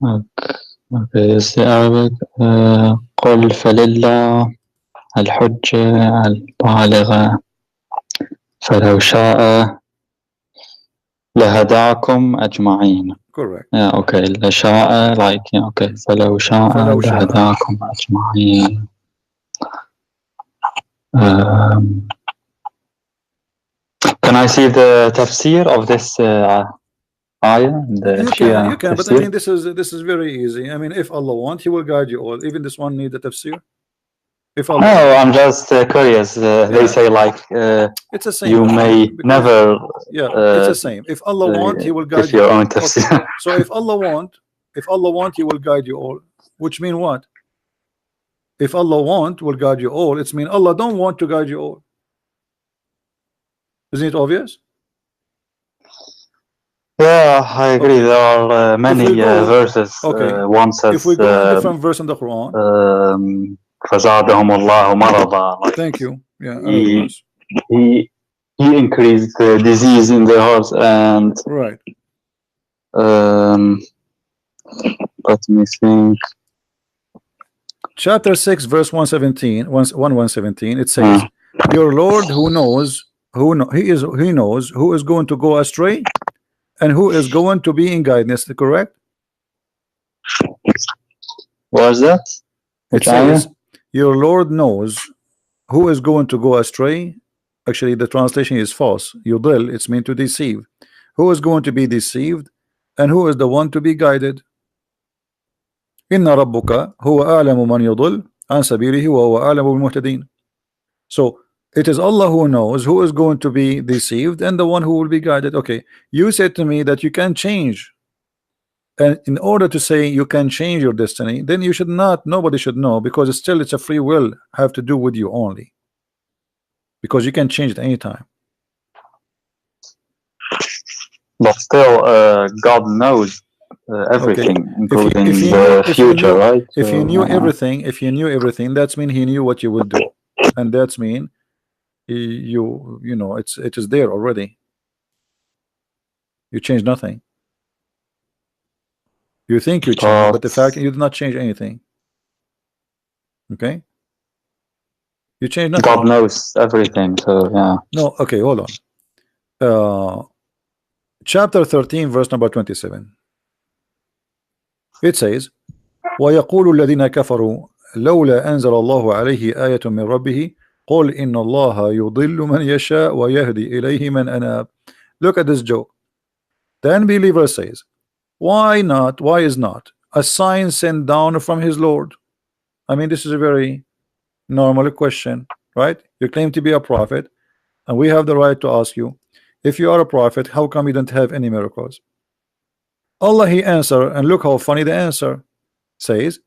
Okay, it's the Arabic. قل فلله الحجة البالغة فلو شاء لهداكم أجمعين. Correct. Yeah, okay. لشاء, like, yeah, okay. فلو شاء لهداكم أجمعين. Can I see the tafsir of this ayah? You can, but I mean this is very easy. I mean, if Allah wants, He will guide you all. Even this one need a tafsir. If Allah I'm just curious. They say like it's the same. You may never. Yeah, it's the same. If Allah wants, He will guide you. Your own tafsir. Okay. So if Allah wants, He will guide you all. Which mean what? If Allah wants, will guide you all. It's mean Allah don't want to guide you all. Isn't it obvious? Yeah, I agree. There are many verses. Okay. One says, if we go to a different verse in the Quran, فزادهم الله مرضا. Thank you. Yeah. He increased the disease in their hearts, and right. Let me think. Chapter 6, verse 117. It says, "Your Lord, who knows, He knows who is going to go astray, and who is going to be in guidance." Correct? What is that? It says, "Your Lord knows who is going to go astray." Actually, the translation is false. Yudil, it's meant to deceive. Who is going to be deceived, and who is the one to be guided? Inna rabbuka huwa a'lamu man yudil an sabilihi wa huwa a'lamu bil muhtadin. So it is Allah who knows who is going to be deceived and the one who will be guided. Okay, you said to me that you can change And in order to say you can change your destiny, then you should not, nobody should know, because it's a free will, have to do with you only, because you can change it anytime. But still, God knows everything, Okay. including if you the knew, future, right? if you So, knew everything, that's mean he knew what you will do, and that's mean you know it is there already. You change nothing. You think you change, but the fact you did not change anything. Okay. You change nothing. God knows everything, so yeah. No, okay, hold on. Chapter 13, verse number 27. It says, وَيَقُولُ الَّذِينَ كَفَرُوا لَوْلَا أَنزَلَ اللَّهُ عَلَيْهِ آيَةٌ مِّن رَبِّهِ قُلْ إِنَّ اللَّهَ يُضِلُّ مَنْ يَشَاءُ وَيَهْدِي إِلَيْهِ مَنْ أَنَابَ. Look at this joke. The unbeliever says, why not, why is not a sign sent down from his Lord? I mean, this is a very normal question, right? You claim to be a prophet, and we have the right to ask you, if you are a prophet, how come you don't have any miracles? Allah he answer, and look how funny the answer says,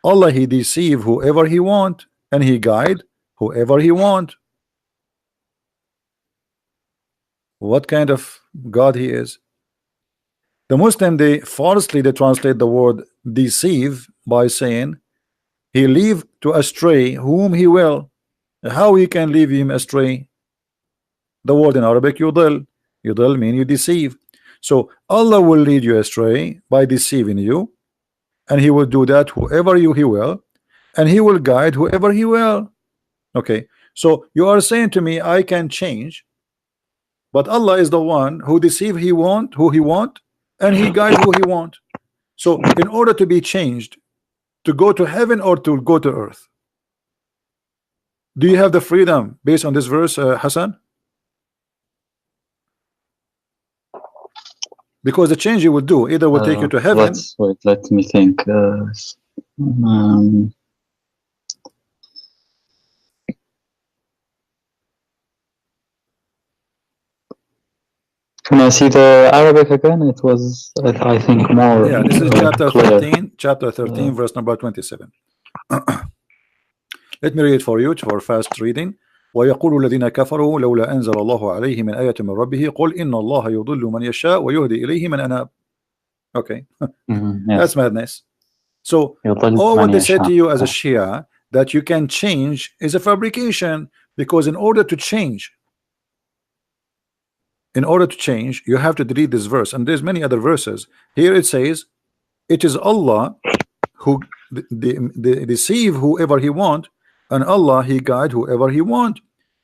Allah he deceive whoever he want, and he guide whoever he want. What kind of God he is? The Muslim, they falsely translate the word deceive by saying he leave to astray whom he will. How he can leave him astray? The word in Arabic yudil. Yudil mean you deceive. So Allah will lead you astray by deceiving you, and he will do that whoever he will, and he will guide whoever he will. Okay, so you are saying to me I can change, but Allah is the one who deceive who he want, and he guide who he want. So in order to be changed, to go to heaven or to go to earth, do you have the freedom based on this verse, Hassan? Because the change you will do either will take you to heaven. Let me think. Can I see the Arabic again? It was, I think, more. Yeah, this is chapter clear. 13, chapter 13, verse number 27. Let me read it for you for fast reading. ويقول الذين كفروا لولا أنزل الله عليه من آية من ربه قل إن الله يضل من يشاء ويهدي إليه من أناب. Okay. Yes. That's madness. So all what they said to you as a Shia that you can change is a fabrication, because in order to change, you have to delete this verse, and there's many other verses. Here it says it is Allah who deceive whoever he want, and Allah he guide whoever he want.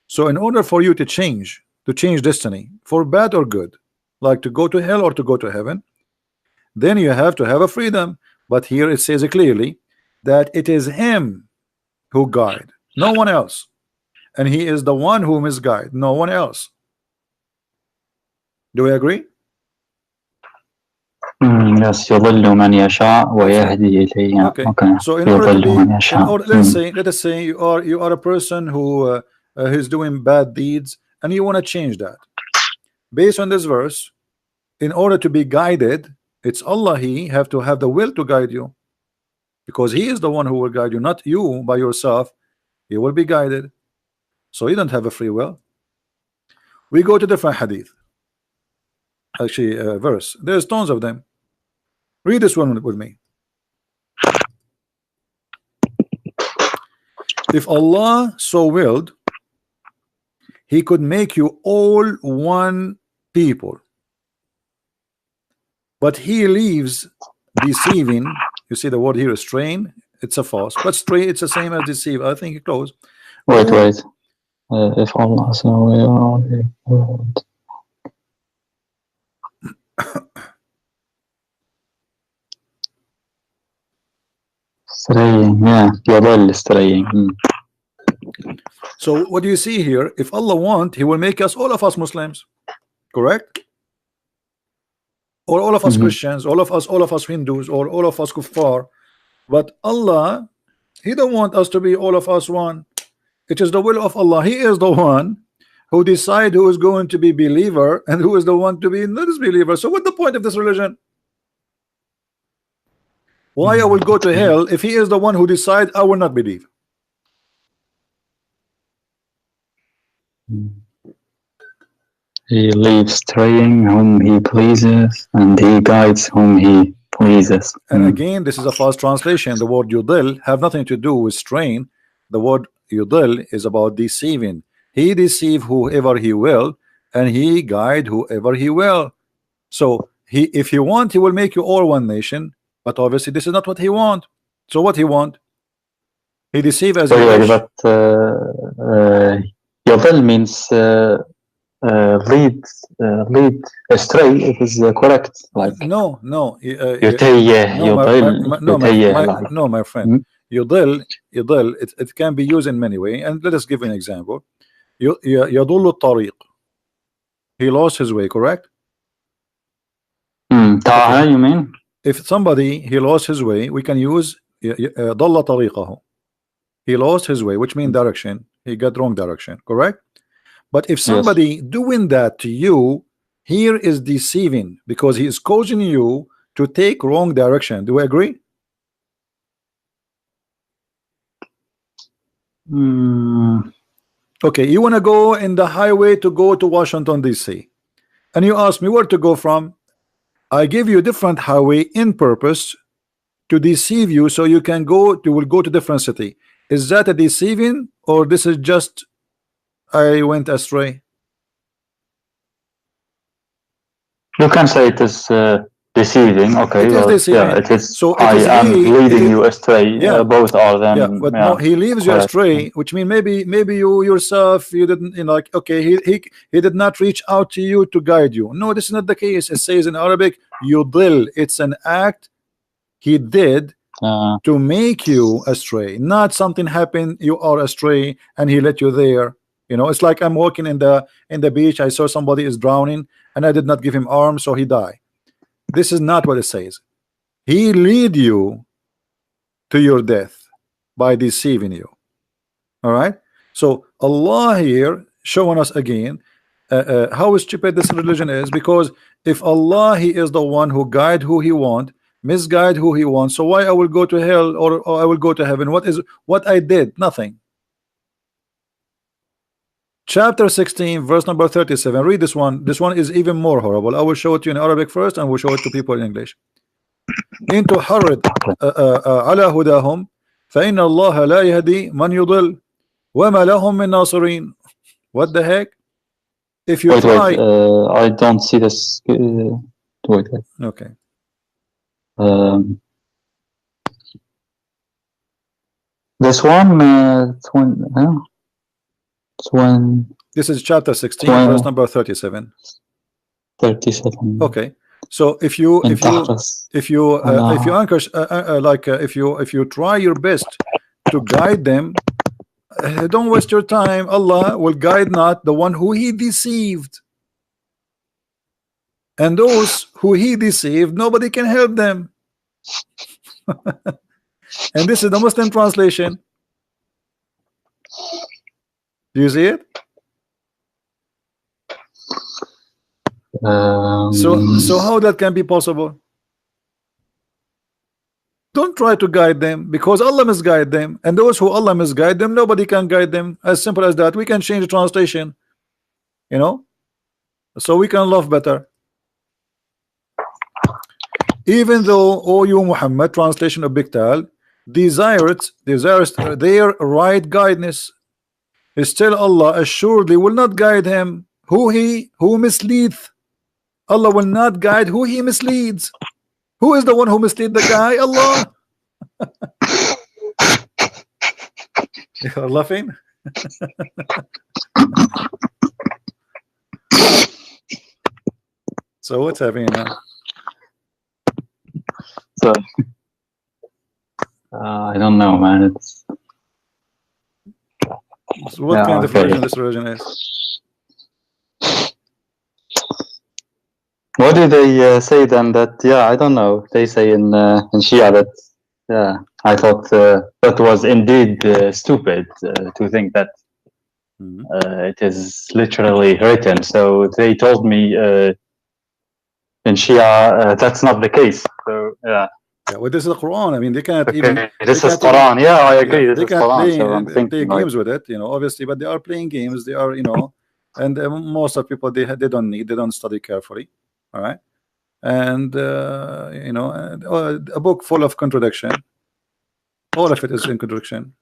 So in order for you to change destiny for bad or good, like to go to hell or to go to heaven, then you have to have a freedom. But here it says clearly that it is him who guide, no one else, and he is the one who misguide, no one else. Do we agree? Yes, يضل من يشاء ويهدي إليه. Okay. So in order to be, let us say you are a person who is doing bad deeds, and you want to change that. Based on this verse, in order to be guided, it's Allah he have to have the will to guide you, because he is the one who will guide you, not you by yourself. You will be guided. So you don't have a free will. We go to different hadith. Actually, verse. There's tons of them. Read this one with me. If Allah so willed, he could make you all one people, but he leaves deceiving. You see the word here is strain. It's a false, but strain it's the same as deceive. I think it close. Wait. If Allah so willed. Straying, yeah, يضل straying. So what do you see here? If Allah want, he will make us, all of us Muslims, correct? Or all of us Christians, all of us Hindus, or all of us kuffar. But Allah, he don't want us to be all of us one. It is the will of Allah. He is the one who decide who is going to be believer and who is the one to be not believer. So what's the point of this religion? Why I will go to hell if he is the one who decides I will not believe? He leaves straying whom he pleases, and he guides whom he pleases. Again, this is a false translation. The word yudil have nothing to do with strain. The word yudil is about deceiving. He deceive whoever he will, and he guide whoever he will. So if he want, he will make you all one nation. But obviously, this is not what he want. So what he want? He deceive as he wish. But yudil means lead astray. It is correct. Like no, my friend. Yudil, it can be used in many ways. And let us give an example. يضل الطريق. He lost his way, correct? Okay. You mean? If somebody he lost his way, we can use ضل طريقه. He lost his way, which means direction. He got wrong direction, correct? But if somebody doing that to you, here is deceiving because he is causing you to take wrong direction. Do we agree? Okay, you want to go in the highway to go to Washington DC, and you ask me where to go from. I give you a different highway in purpose to deceive you, so you can go. You will go to different city. Is that a deceiving, or this is just I went astray? You can say it is deceiving. Okay, it is deceiving. Yeah, it is. So I am leading you astray. Yeah, both are them. Yeah, but no, he leaves you astray, which means maybe you yourself, you didn't, like, okay, he did not reach out to you to guide you. No, this is not the case. It says in Arabic, yudil. It's an act he did to make you astray, not something happened, you are astray and he let you there. It's like I'm walking in the beach, I saw somebody is drowning and I did not give him arms, so he died. This is not what it says. He lead you to your death by deceiving you. All right, so Allah here showing us again how stupid this religion is, because if Allah, he is the one who guide who he want, misguide who he wants, so why I will go to hell or I will go to heaven? What I did? Nothing. Chapter 16 verse number 37. Read this one. This one is even more horrible. I will show it to you in Arabic first and we'll show it to people in English. إن تحرض على هداهم فإن الله لا يهدي من يضل وما لهم من ناصرين. What the heck? If you try, I don't see this. Wait. Okay. This one. This is chapter 16 verse number 37. 37. Okay, so if you anchor if you try your best to guide them, don't waste your time. Allah will guide not the one who he deceived, and those who he deceived, nobody can help them. And this is the Muslim translation. Do you see it? So how that can be possible? Don't try to guide them, because Allah misguide them, and those who Allah misguide them, nobody can guide them. As simple as that. We can change the translation, so we can love better. Even though, O you Muhammad, translation of Biktal, desires their right guidance, still Allah assuredly will not guide him who misleads. Allah will not guide who he misleads. Who is the one who mislead the guy? Allah. You're laughing? So what's happening now? So I don't know, man. So what kind of religion this religion is? What do they say then? That I don't know. They say in Shia that I thought that was indeed stupid to think that it is literally written. So they told me in Shia that's not the case. So Yeah, well, this is the Quran. I mean, they can't Okay, even. this They is can't even. Quran. Yeah, I agree. Yeah, This they is can't Quran. So I'm play thinking like, games with it, you know, obviously, but they are playing games. They are, you know, and most of people they don't need, they don't study carefully, all right, and you know, a book full of contradiction. All of it is in contradiction,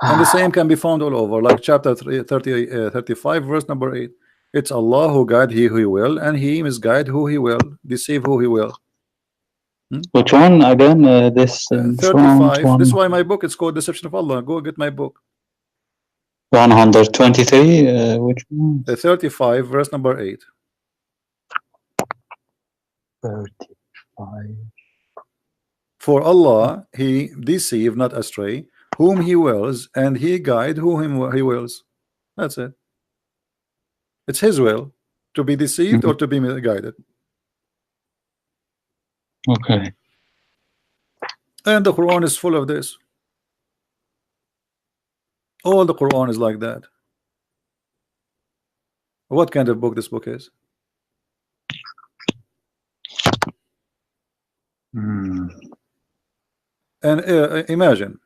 and the same can be found all over, like chapter 35, verse number 8. It's Allah who guide he who he will, and He misguide who He will, deceive who He will. which one again? This 35. This is why my book is called Deception of Allah. Go get my book. 123. Which one? 35, verse number 8. 35. For Allah, He deceive, not astray, whom He wills, and He guide whom He wills. That's it. It's His will to be deceived or to be guided. Okay. And the Quran is full of this. All the Quran is like that. What kind of book this book is? And imagine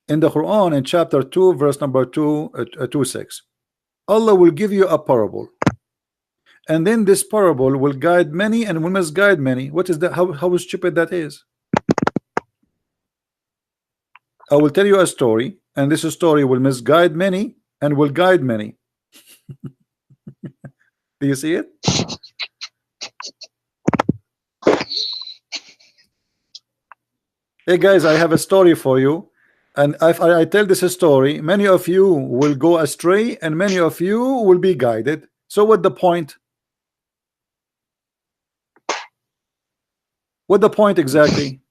in the Quran, in chapter 2, verse number 26, Allah will give you a parable, and then this parable will guide many and will misguide many. What is that? How stupid that is. I will tell you a story, and this story will misguide many and will guide many. Do you see it? Hey guys, I have a story for you, and if I tell this story, many of you will go astray and many of you will be guided. So what the point? What the point exactly?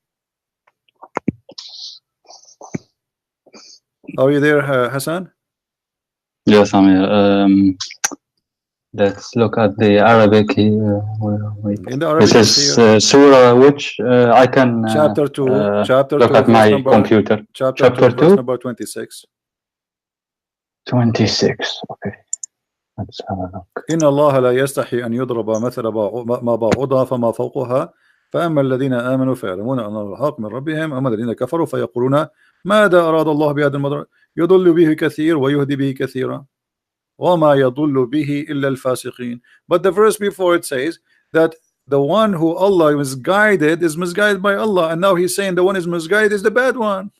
Are you there, Hassan? Yes, I'm here. Let's look at the Arabic here. In the Arabic, this is Surah which I can chapter 2, chapter look 2, at my computer. Chapter 2, verse number 26. 26. Okay. Let's have a look. إن الله لا يستحي أن يضرب مثل ما بعوضها فما فوقها فأما الذين آمنوا فيعلمون أنه الحق من ربهم أما الذين كفروا فيقولون ماذا أراد الله بهذا المضر يضل به كثير ويهدي به كثيرا وما يضل به إلا الفاسقين. But the verse before it says that the one who Allah misguided is misguided by Allah, and now he's saying the one is misguided is the bad one.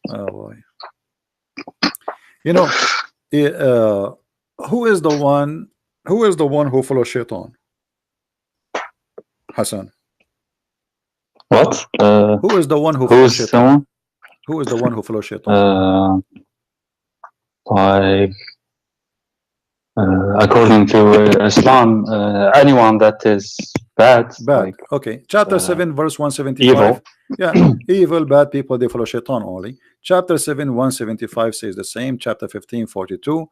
Oh boy. You know, who is the one who follows Shaitan? Hassan. What? Who is the one who follows Shaitan? Someone? Who is the one who follows Shaitan? According to Islam, anyone that is bad. Like, okay. Chapter 7, verse 175. Evil. Yeah, evil, bad people, they follow Shaitan only. Chapter 7, 175 says the same. Chapter 15, 42.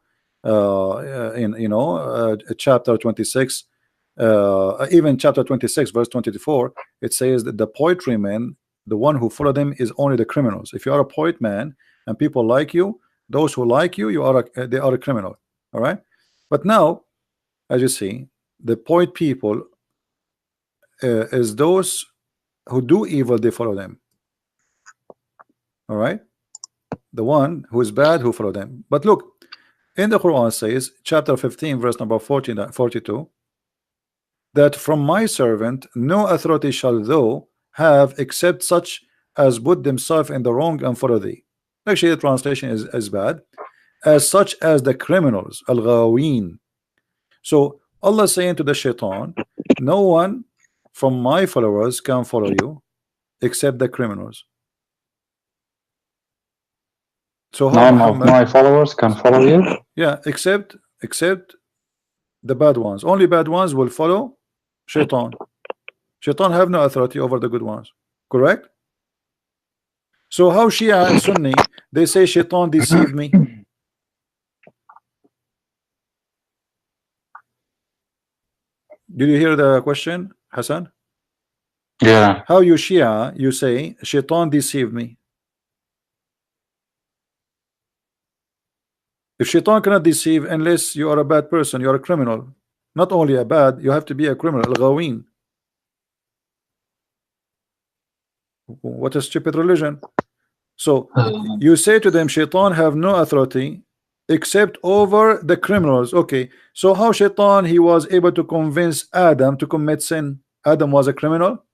Chapter 26. Even chapter 26, verse 24, it says that the poetry men, the one who follow them is only the criminals. If you are a poet man and people like you, those who like you, they are a criminal. All right. But now, as you see, the poet people is those who do evil, they follow them. All right. The one who is bad, who follow them. But look, in the Quran says, chapter 15, verse number 42, that from my servant no authority shall thou have except such as put themselves in the wrong and follow thee. Actually, the translation is bad. As such as the criminals, al-ghaween. So Allah saying to the Shaitan, no one from my followers can follow you except the criminals. So how none of my followers can follow you? Yeah, except the bad ones. Only bad ones will follow Shaitan. Shaitan have no authority over the good ones. Correct? So how Shia and Sunni, they say Shaitan deceived me. Did you hear the question, Hassan? Yeah. How you Shia, you say Shaitan deceived me. If Shaitan cannot deceive unless you are a bad person, you are a criminal. Not only a bad, you have to be a criminal. Al-Ghawin. What a stupid religion. So you say to them, Shaitan have no authority except over the criminals. Okay, so how Shaitan he was able to convince Adam to commit sin? Adam was a criminal.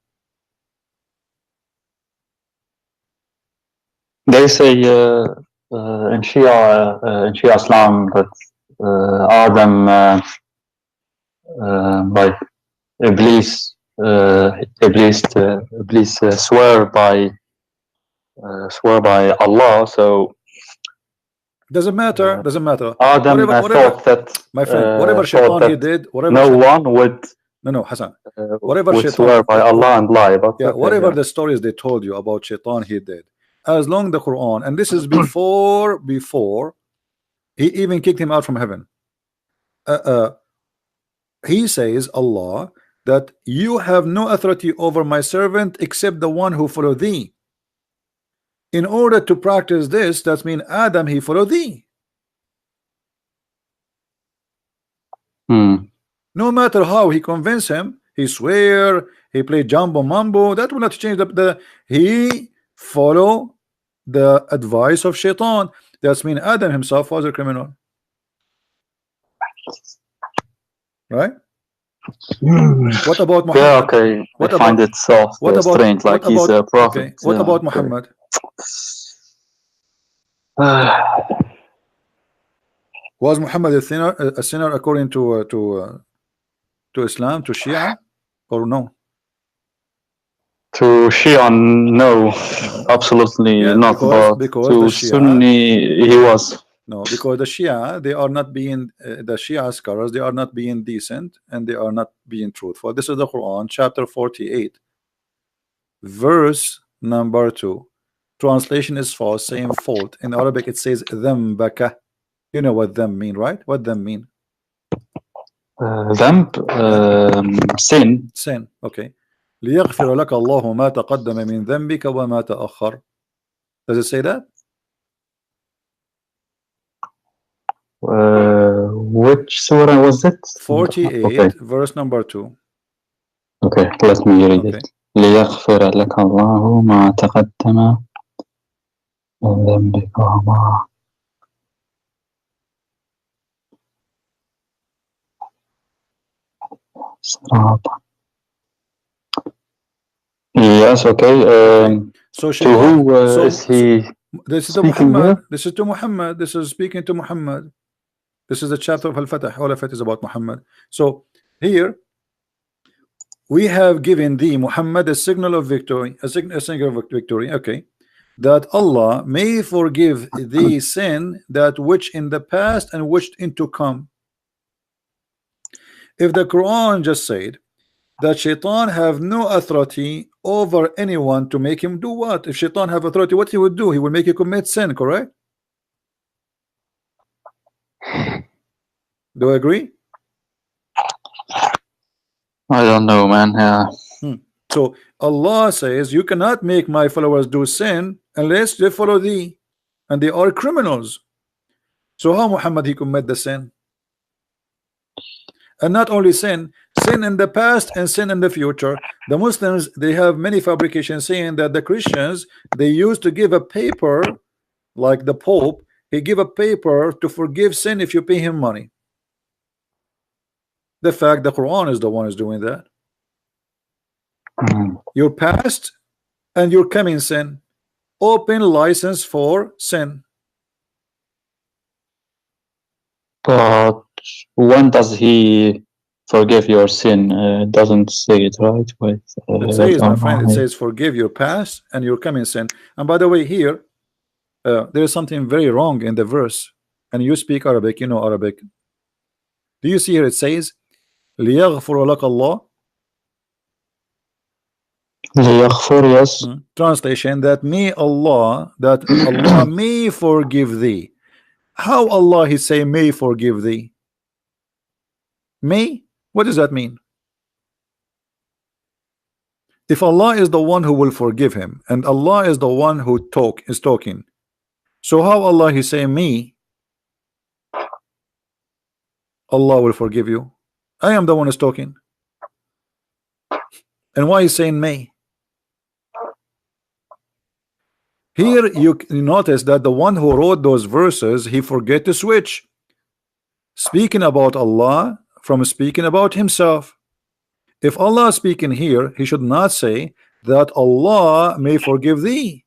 They say in Shia Islam that Adam like Iblis swear by Allah. So doesn't matter. Doesn't matter. Adam thought that my friend, whatever Shaitan he did, whatever no one would. No, Hassan. Whatever would Shaitan swear by Allah and lie. But yeah, whatever the stories they told you about Shaitan he did, as long the Quran, and this is before he even kicked him out from heaven. He says, Allah, that you have no authority over my servant except the one who follow thee. In order to practice this, that means Adam he follow thee. No matter how he convince him, he swear, he play jumbo mambo, that will not change he follow the advice of Shaitan. That means Adam himself was a criminal. Right? What about Muhammad? Yeah, okay. What I find it so strange, like he's a prophet. Okay. What about Muhammad? Was Muhammad a sinner according to Islam, to Shia, or no? To Shia, no, absolutely not. Because to Sunni, he was. No, because the Shia, they are not being the Shia scholars, they are not being decent and they are not being truthful. This is the Quran, chapter 48, verse number 2. Translation is false, same fault. In Arabic, it says dhambaka. You know what them mean, right? What them mean? Sin. Sin. Okay. ليغفر لك الله ما تقدم من ذنبك وما تأخر. Does it say that? Which surah was it? 48, okay. Verse number 2. Okay, let me read it. ليغفر لك الله ما تقدم من ذنبك وما Yes, okay. So to who is he? This is to Muhammad. This is to Muhammad. This is speaking to Muhammad. This is the chapter of Al-Fatah. All of it is about Muhammad. So here we have given thee, Muhammad, a signal of victory, a signal of victory. Okay, that Allah may forgive thee sin that which in the past and which in to come. If the Quran just said that Shaitan have no authority over anyone to make him do what? If Shaitan have authority, what he would do? He will make you commit sin, correct? Do you agree? I don't know, man. Yeah. So Allah says you cannot make my followers do sin unless they follow thee, and they are criminals. So how Muhammad he commit the sin? And not only sin in the past and sin in the future. The Muslims, they have many fabrications saying that the Christians, they used to give a paper, like the Pope, he give a paper to forgive sin if you pay him money. The fact the Quran is the one who's doing that. Your past and your coming sin, open license for sin. But when does he forgive your sin? Doesn't say it, right? Wait, it says, my friend, it says forgive your past and your coming sin. And by the way, here there is something very wrong in the verse. And you speak Arabic, you know Arabic. Do you see here it says لِيَغْفُرَ لَكَ اللَّهُ? Yes. Translation, that may Allah, that Allah may forgive thee. How Allah he say may forgive thee? May? What does that mean? If Allah is the one who will forgive him, and Allah is the one who is talking, so how Allah he say me Allah will forgive you? I am the one who's talking. And why is saying may? Here you notice that the one who wrote those verses, he forget to switch speaking about Allah from speaking about himself. If Allah is speaking here, he should not say that Allah may forgive thee.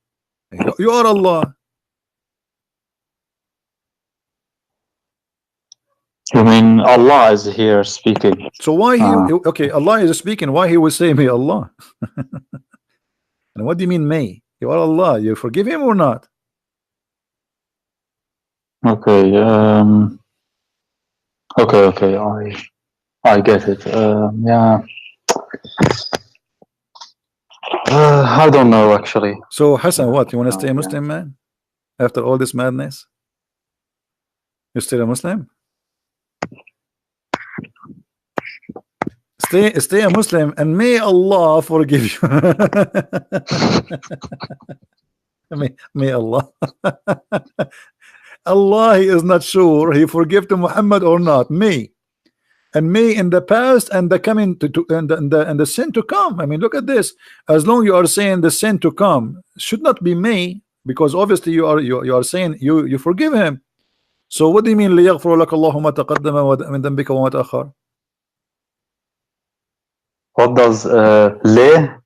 You are Allah. You mean Allah is here speaking? So why he okay, Allah is speaking, why he would say may Allah? And what do you mean may? You are Allah, you forgive him or not? Okay, okay, I get it. Yeah. I don't know actually. So Hassan, what, you want to stay a Muslim, man? After all this madness? You're still a Muslim? Stay a Muslim and may Allah forgive you. may Allah. Allah, he is not sure he forgive to Muhammad or not. May. And may in the past and the coming and the sin to come. I mean, look at this. As long you are saying the sin to come should not be may, because obviously you are saying you forgive him. So what do you mean ليغفر لك الله ما تقدم من ذنبك وما تأخر? What does le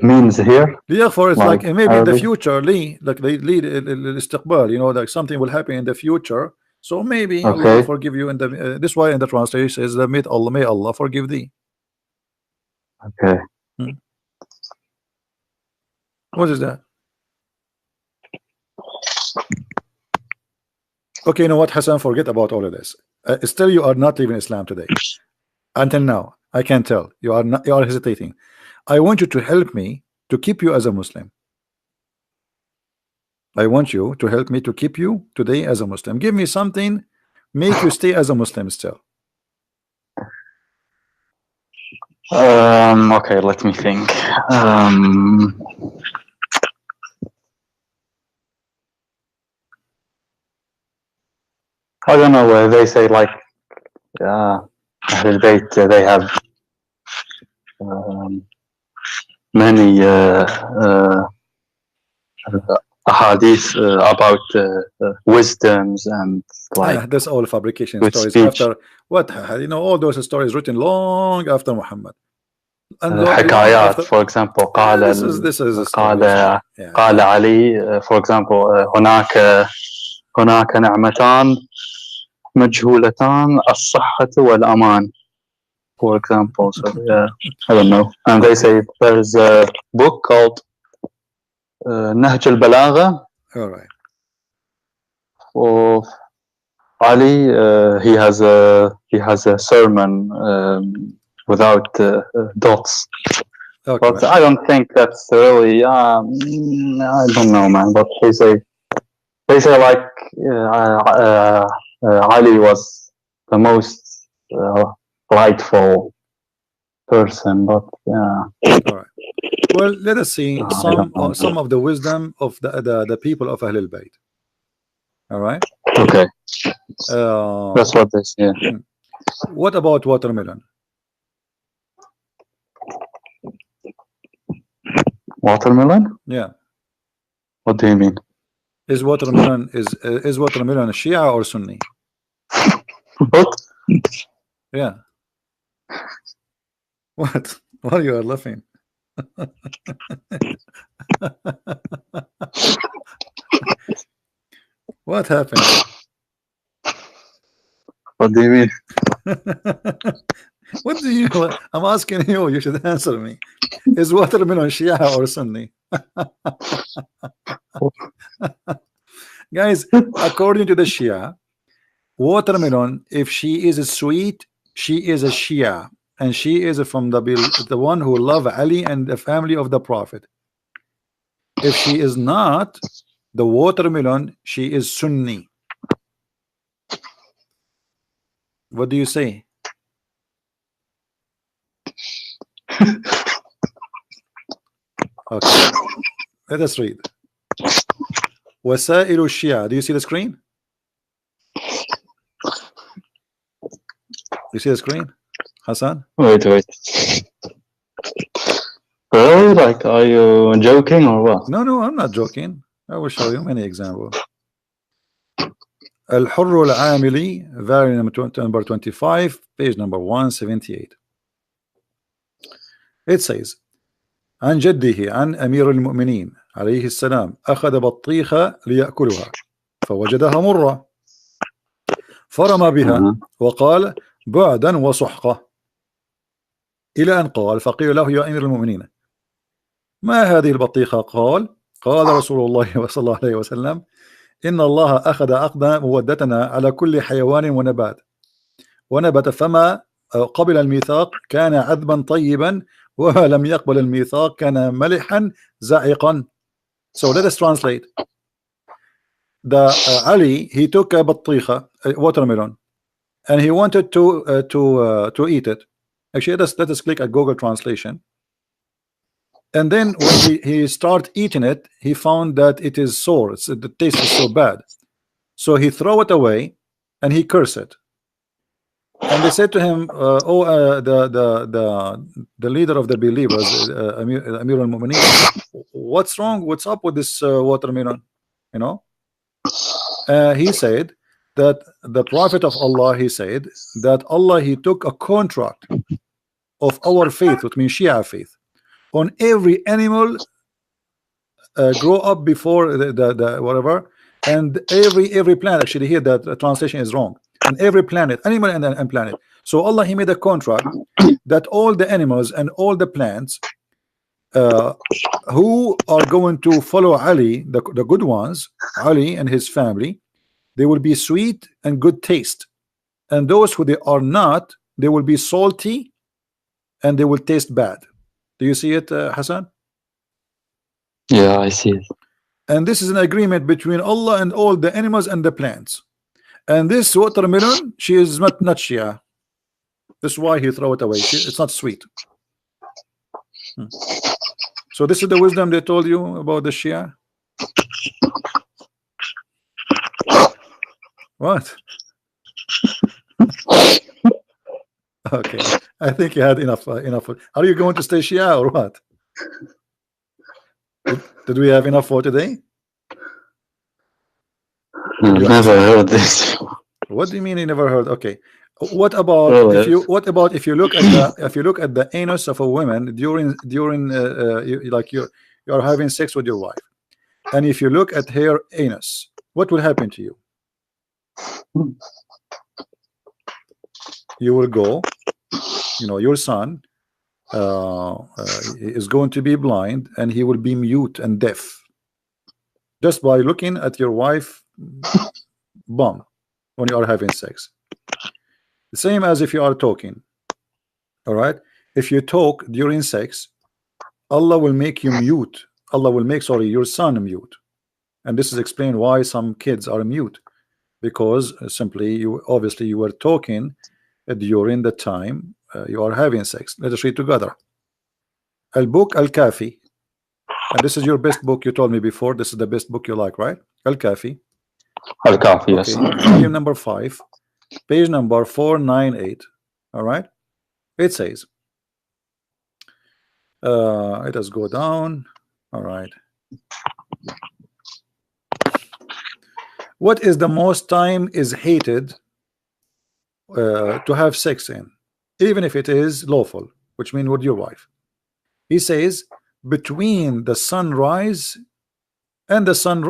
means here? ليغفر, it's like maybe in the Arabic? future, like they lead الاستقبال, you know, like something will happen in the future. So maybe Allah Okay. will forgive you in the this why in the translation is that may Allah forgive thee. Okay. What is that? Okay, you know what, Hassan, forget about all of this. Still you are not leaving Islam today. Until now, I can tell you are not, you are hesitating. I want you to help me to keep you as a Muslim. I want you to help me to keep you today as a Muslim. Give me something, make you stay as a Muslim still. Okay, let me think. I don't know. They say like, they have many hadith about wisdoms and like That's all fabrication with stories. speech. After what, you know, all those stories written long after Muhammad. And حكايات, for example, قال this is a قال story. Yeah. قال علي, for example, هناك نعمتان مجهولتان الصحة والأمان, for example. So yeah, I don't know. And they say there's a book called نهج البلاغة All right. of Ali. He has a sermon without dots. Okay. But I don't think that's really. I don't know, man. But they say like Ali was the most rightful person. But yeah. All right. Well, let us see some of the wisdom of the people of Ahlul Bayt. All right. Okay. That's what they say. What about watermelon? Watermelon? Yeah. What do you mean? Is watermelon a Shia or Sunni? What? Yeah. What? Why you are laughing? What happened? What do you mean? What do you? I'm asking you. You should answer me. Is watermelon Shia or Sunni? Guys, according to the Shia, watermelon, if she is sweet, she is a Shia, and she is from the one who love Ali and the family of the Prophet. If she is not the watermelon, she is Sunni. What do you say? Okay, let us read. Wasailu Shia. Do you see the screen? You see the screen? Hassan? Wait. Really? Like, are you joking or what? No, I'm not joking. I will show you many examples. الحر العاملي, variant number 25, page number 178. It says عن جده عن أمير المؤمنين عليه السلام أخذ بطيخة ليأكلها فوجدها مرة فرمى بها وقال بعدا وسحقة إلى أن قال فقيل له يا أمير المؤمنين ما هذه البطيخة؟ قال رسول الله صلى الله عليه وسلم إن الله أخذ عقد مودتنا على كل حيوان ونبت فما قبل الميثاق كان عذبا طيبا وما لم يقبل الميثاق كان ملحا زعقا. So let us translate. Ali, he took a بطيخة, a watermelon, and he wanted to eat it. Actually, let us click at Google Translation. And then when he started eating it, he found that it is sour. The taste is so bad. So he threw it away and he cursed it. And they said to him, the leader of the believers, Amir al-Mu'mineen, what's wrong? What's up with this watermelon? You know? He said that the Prophet of Allah, he said that Allah, he took a contract of our faith, which means Shia faith, on every animal grow up before the whatever, and every planet. Actually, here that translation is wrong. And every planet, animal and planet. So Allah, he made a contract that all the animals and all the plants who are going to follow Ali, the good ones, Ali and his family, they will be sweet and good taste, and those who they are not, they will be salty and they will taste bad. Do you see it, Hassan? Yeah, I see it. And this is an agreement between Allah and all the animals and the plants. And this watermelon, she is not Shia. That's why he throw it away. It's not sweet. So this is the wisdom they told you about the Shia. What? Okay, I think you had enough. Are you going to stay Shia or what? Did we have enough for today? Never heard this. What do you mean you never heard? Okay. What about if you look at the anus of a woman during like you're having sex with your wife, and if you look at her anus, what will happen to you? You will go, your son is going to be blind, and he will be mute and deaf just by looking at your wife bum when you are having sex. The same as if you are talking. All right, if you talk during sex, Allah will make you mute. Allah will make your son mute. And this is explained why some kids are mute, because simply you were talking during the time you are having sex. Let us read together. Al-Book Al-Kafi, and this is your best book. You told me before this is the best book you like, right? Al-Kafi. Al-Kafi, yes. Volume number 5, page number 498. All right, it says, let us go down. All right, what is the most time is hated to have sex in, even if it is lawful, which means with your wife? He says between the sunrise and the sun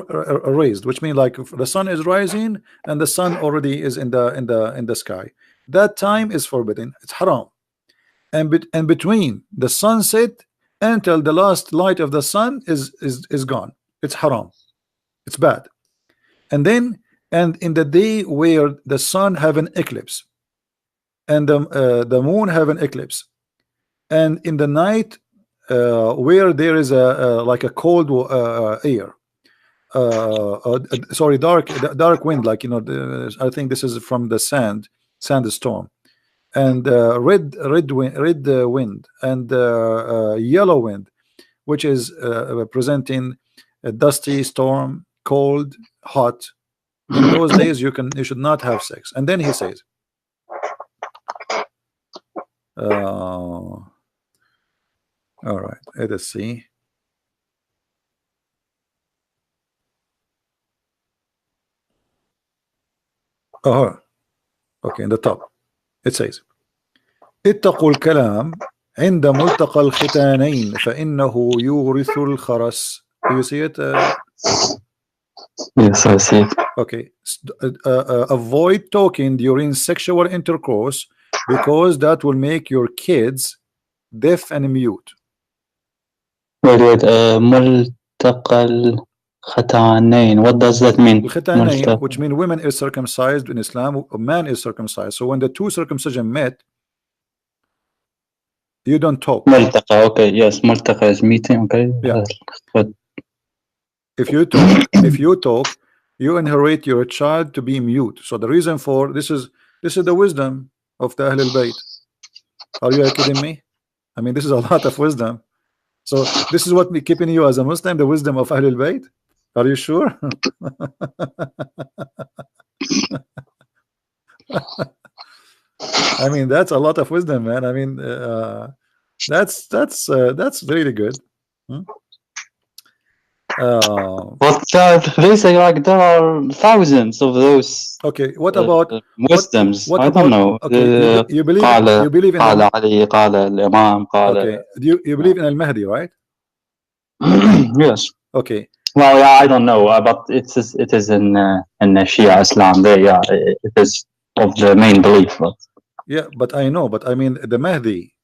raised, which means like the sun is rising and the sun already is in the sky. That time is forbidden. It's haram. And between the sunset until the last light of the sun is gone, it's haram. It's bad. And in the day where the sun have an eclipse and the moon have an eclipse, and in the night where there is like a cold air, sorry, dark wind, like I think this is from the sandstorm, and red wind and yellow wind, which is presenting a dusty storm, cold, hot. In those days you should not have sex. And then he says All right, let us see. Oh, okay, in the top it says اتقوا الكلام عند ملتقى الختانين فإنه يورث الخرس. Do you see it? Yes, I see. Okay. Avoid talking during sexual intercourse because that will make your kids deaf and mute. Wait. ملتقى الختانين. What does that mean? الختانين, which mean women is circumcised in Islam, a man is circumcised. So when the two circumcision met, you don't talk. ملتقى. Okay. Yes, ملتقى is meeting. Okay. Yeah. But if you talk, you inherit your child to be mute. So the reason for this is the wisdom of the Ahlul Bayt. Are you kidding me? I mean, this is a lot of wisdom. So this is what we keeping you as a Muslim, the wisdom of Ahlul Bayt. Are you sure? I mean, that's a lot of wisdom, man. I mean, that's really good. but they say like there are thousands of those. Okay, what about wisdoms? what I about, don't know. Okay, you believe in قال علي قال الإمام قال. Okay, you believe in Al-Mahdi, right? Yes. Okay. Well, yeah, I don't know, but it is in Shia Islam. There, yeah, it is of the main belief. But. Yeah, but I know. But I mean, the Mahdi,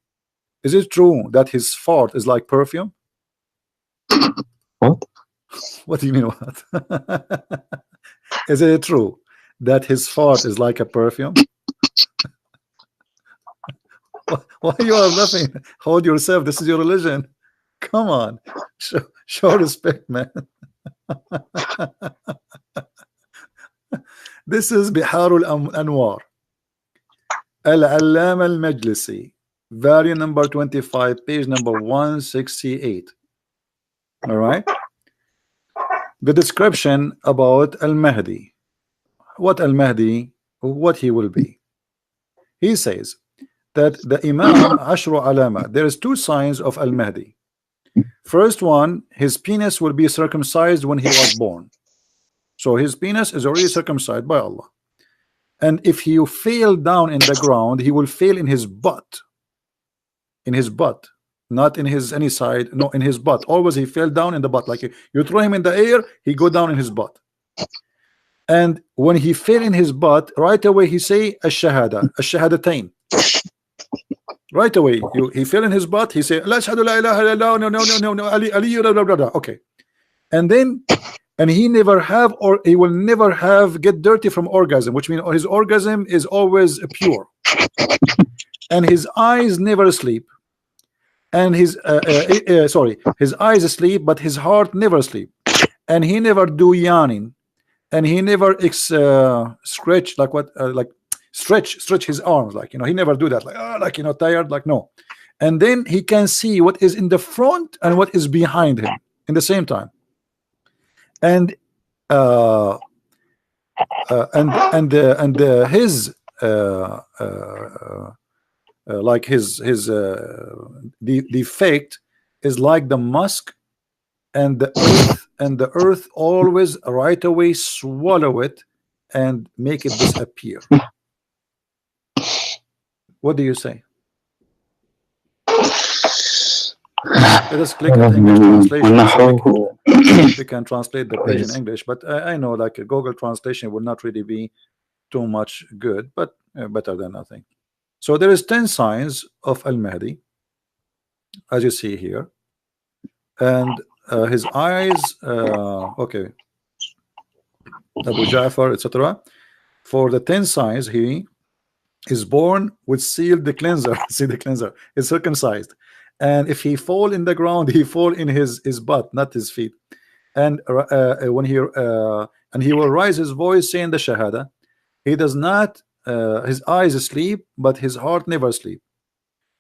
is it true that his fart is like perfume? What? What do you mean what? Is it true that his fart is like a perfume? Why you are laughing? Hold yourself. This is your religion. Come on, show respect, man. This is Biharul Anwar, Al-Allama Al-Majlisi, volume number 25, page number 168. All right. The description about Al-Mahdi. What Al-Mahdi, what he will be. He says that the Imam Ashru Alama, there is two signs of Al-Mahdi. First one, his penis will be circumcised when he was born. So his penis is already circumcised by Allah. And if he fell down in the ground, he will fail in his butt. In his butt. Not in his any side, no, in his butt. Always he fell down in the butt. Like you throw him in the air, he go down in his butt. And when he fell in his butt, right away he say Ash-Shahada, Ash-Shahadatain. Right away, he fell in his butt. He said, "La ashhadu la ilaha illallah, no, Ali, blah, blah, blah." Okay, and he never have, or he will never have get dirty from orgasm, which means his orgasm is always pure, and his eyes never sleep, and his his eyes sleep, but his heart never sleep, and he never do yawning, and he never scratch like what like. Stretch his arms, like, you know, he never do that, like, you know, tired, like, no. And then he can see what is in the front and what is behind him in the same time. And his like his defect is like the musk, and the earth always right away swallow it and make it disappear. What do you say? Let us click on English translation so we can translate the page in English. But I know like a Google translation will not really be too much good, but better than nothing. So there is 10 signs of Al-Mahdi, as you see here, and his eyes. Okay, Abu Ja'far, etc. For the 10 signs, he is born with sealed the cleanser. See, the cleanser is circumcised, and if he fall in the ground, he fall in his butt, not his feet. And when he will raise his voice saying the Shahada, he does not. His eyes sleep, but his heart never sleep.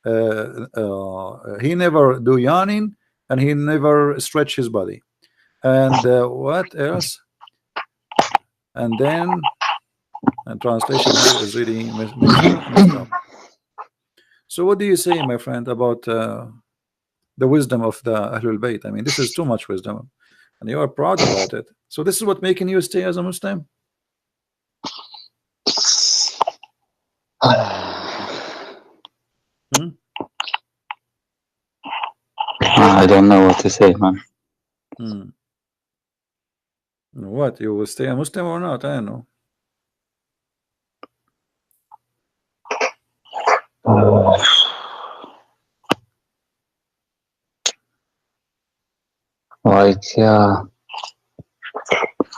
He never do yawning, and he never stretch his body. And what else? And then. And translation here is really messed up. So what do you say, my friend, about the wisdom of the Ahlul Bayt? I mean, this is too much wisdom, and you are proud about it. So this is what making you stay as a Muslim? I don't know what to say, man. What, you will stay a Muslim or not? I don't know. Like, yeah,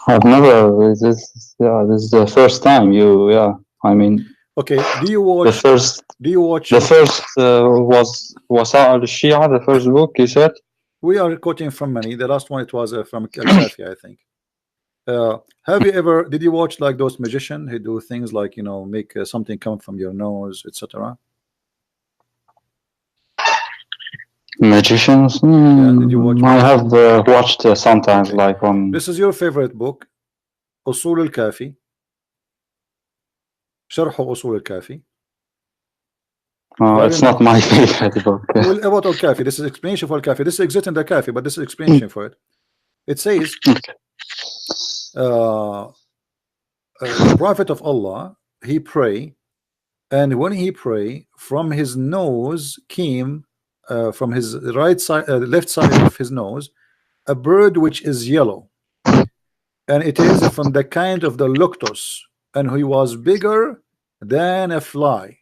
I've never. This is the first time you. Yeah, I mean. Okay. Do you watch? The first. Do you watch? The first was al-Shia. The first book you said. We are quoting from many. The last one it was from Al-Kafi, I think. Have you ever? Did you watch like those magicians who do things like, you know, make something come from your nose, etc.? Magicians? Yeah, did you watch? I have watched sometimes, okay. like on. This is your favorite book, Usul al-Kafi. Sharh Usul al-Kafi. It's not my favorite book. Well, about al-Kafi, this is explanation for al-Kafi. This exists in the Kafi, but this is explanation for it. It says, the Prophet of Allah, he pray, and when he pray, from his nose came, from his right side, left side of his nose, a bird which is yellow, and it is from the kind of the luctus, and he was bigger than a fly.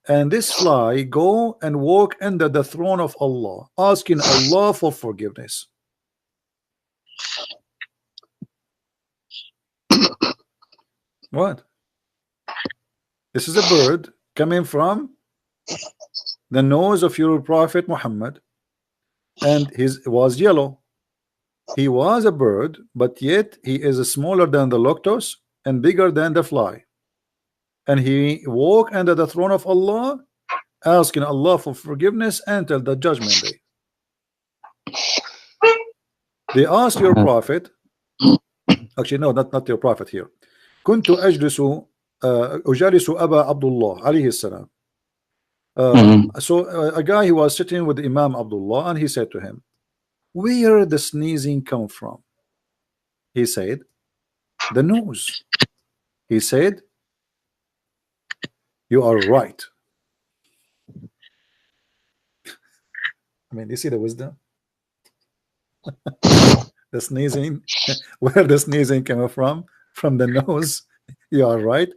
And this fly go and walk under the throne of Allah, asking Allah for forgiveness. What? This is a bird coming from the nose of your Prophet Muhammad, and his was yellow. He was a bird, but yet he is smaller than the luctus and bigger than the fly. And he walked under the throne of Allah, asking Allah for forgiveness until the judgment day. They asked your prophet, actually no, not your prophet here. كنت أجلس أجالس أبا عبد الله عليه السلام. So a guy, he was sitting with Imam Abdullah, and he said to him, where the sneezing come from? He said, the nose. He said, you are right. I mean, you see the wisdom? The sneezing, where the sneezing came from the nose. You are right.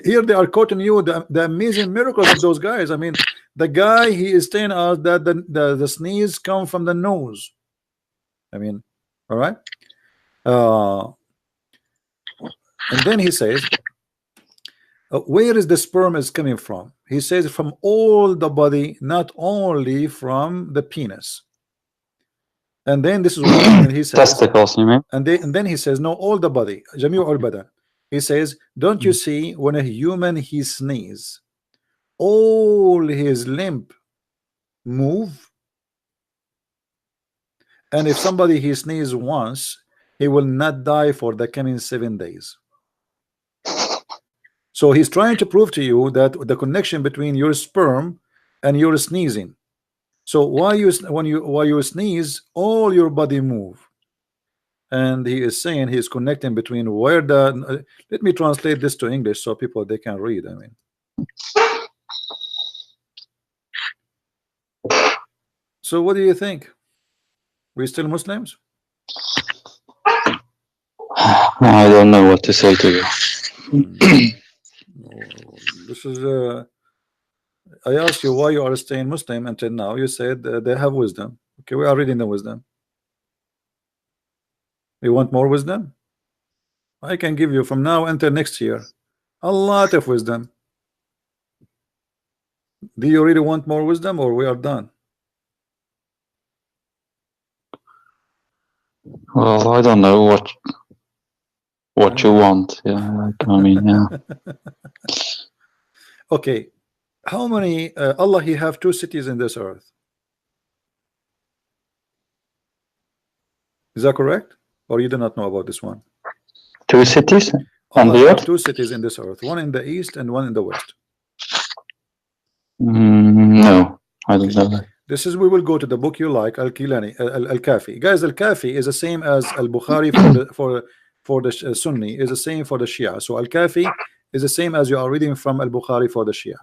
Here they are quoting you the amazing miracles of those guys. I mean, the guy, he is telling us that the sneeze come from the nose. I mean, all right. And then he says, where is the sperm is coming from? He says from all the body, not only from the penis. And then this is what and he says, testicles, you mean? And then he says, no, all the body, Jamiu al-Badan. He says, don't you see when a human he sneeze, all his limb move? And if somebody he sneeze once, he will not die for the coming 7 days. So he's trying to prove to you that the connection between your sperm and your sneezing. So while you sneeze, all your body move. And he is saying he is connecting between where the let me translate this to English so people they can read. I mean, so what do you think? We still Muslims? I don't know what to say to you. This is I asked you why you are staying Muslim until now. You said they have wisdom. Okay, we are reading the wisdom. You want more wisdom? I can give you from now until next year a lot of wisdom. Do you really want more wisdom, or we are done? Well, I don't know what you want. Yeah, I mean, yeah. Okay, how many Allah he have 2 cities in this earth? Is that correct, or you do not know about this one? 2 cities on Allah the have earth? 2 cities in this earth, one in the east and one in the west. No, I don't know that. This is, we will go to the book you like, Al-Kilani, Al-Kafi. Guys, Al-Kafi is the same as Al-Bukhari for the Sunni, is the same for the Shia. So Al-Kafi is the same as you are reading from Al-Bukhari for the Shia.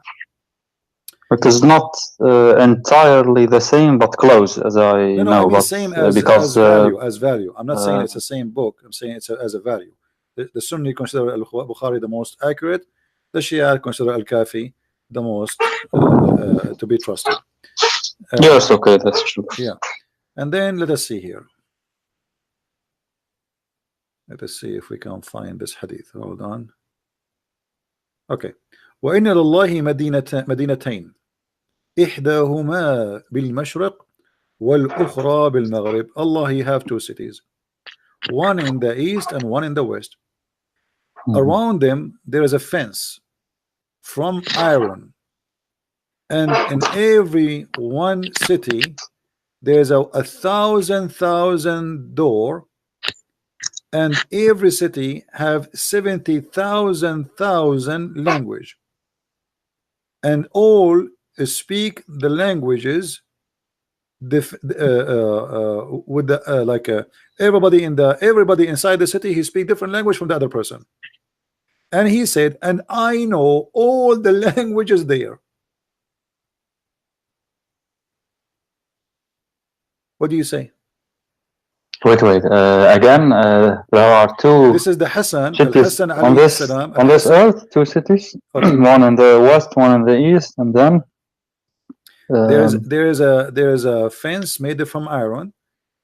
It is not entirely the same, but close, as I No, know. I mean but same as, because as value. I'm not saying it's the same book. I'm saying it's as a value. The Sunni consider Al-Bukhari the most accurate. The Shia consider Al-Kafi the most to be trusted. Yes, okay, that's true. Yeah, and then let us see here. Let us see if we can find this hadith. Hold on. Okay. وإن لله مدينتين إحداهما بالمشرق والأخرى بالمغرب. Allah, He have two cities, one in the east and one in the west. Around them there is a fence from iron, and in every one city there's a thousand door, and every city have 70,000 language, and all speak the languages with the everybody inside the city, he speak different language from the other person. And he said, and I know all the languages there. What do you say? Wait. Again, there are two. This is the Hassan. Hassan on this earth, two cities. Okay. One in the west, one in the east, and then there is a fence made from iron,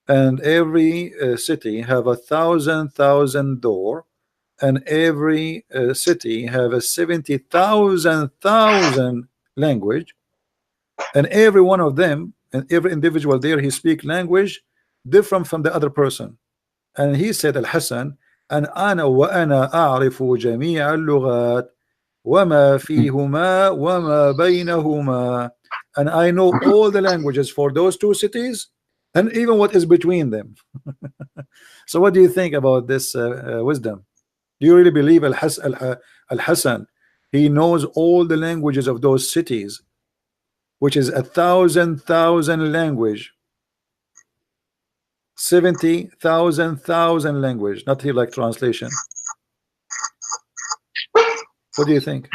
and every city have 1,000 door, and every city have a 70,000 language, and every one of them, and every individual there, he speak language different from the other person. And he said, Al-Hasan, and ana wa ana a'rifu jami'a al-lughat wa ma fihuma wa ma baynahuma, and I know all the languages for those two cities and even what is between them. So what do you think about this wisdom? Do you really believe Al-Hasan he knows all the languages of those cities, which is 1,000 language, 70,000 language, not here like translation? What do you think?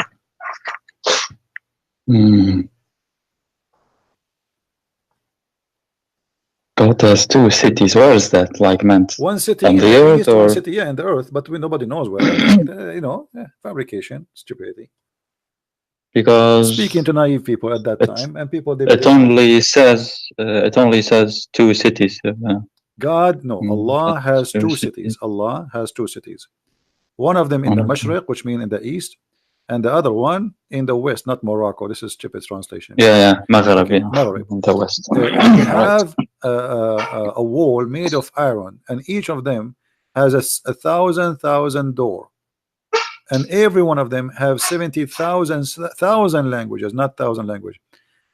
But there's two cities. Where is that? Like meant? One city on the earth, or? One city, yeah, in the earth, but nobody knows where. You know, fabrication, stupidity. Because speaking to naive people at that time, and people it only says two cities. God, no, Allah has two cities. Allah has two cities. One of them in the Mashriq, which means in the east, and the other one in the west, not Morocco. This is stupid translation. Yeah, Maghreb, okay. Maghreb in the west. They have a wall made of iron, and each of them has a thousand door, and every one of them have 70,000 languages, not thousand language.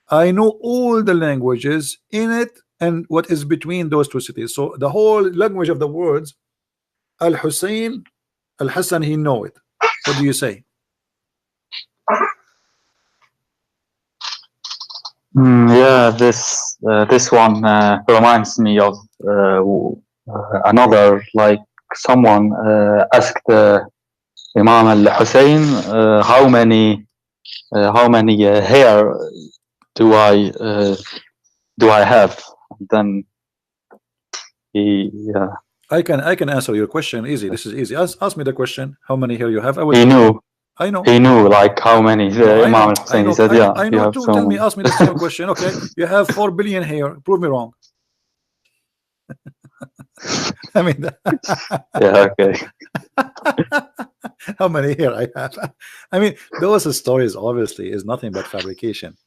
I know all the languages in it and what is between those two cities. So the whole language of the words, Al-Hussein, Al-Hassan, he know it. What do you say? Yeah, this one reminds me of another, like someone asked Imam Al-Hussein, how many hair do I have? Then he I can answer your question easy. This is easy. Ask me the question. How many hair you have? He knew. I know. He knew like how many. Imam Al-Hussein, he said, yeah. I know too. Tell me, ask me the same question. Okay, you have 4 billion hair. Prove me wrong. I mean, yeah, okay. How many hair I have? I mean, those stories obviously is nothing but fabrication.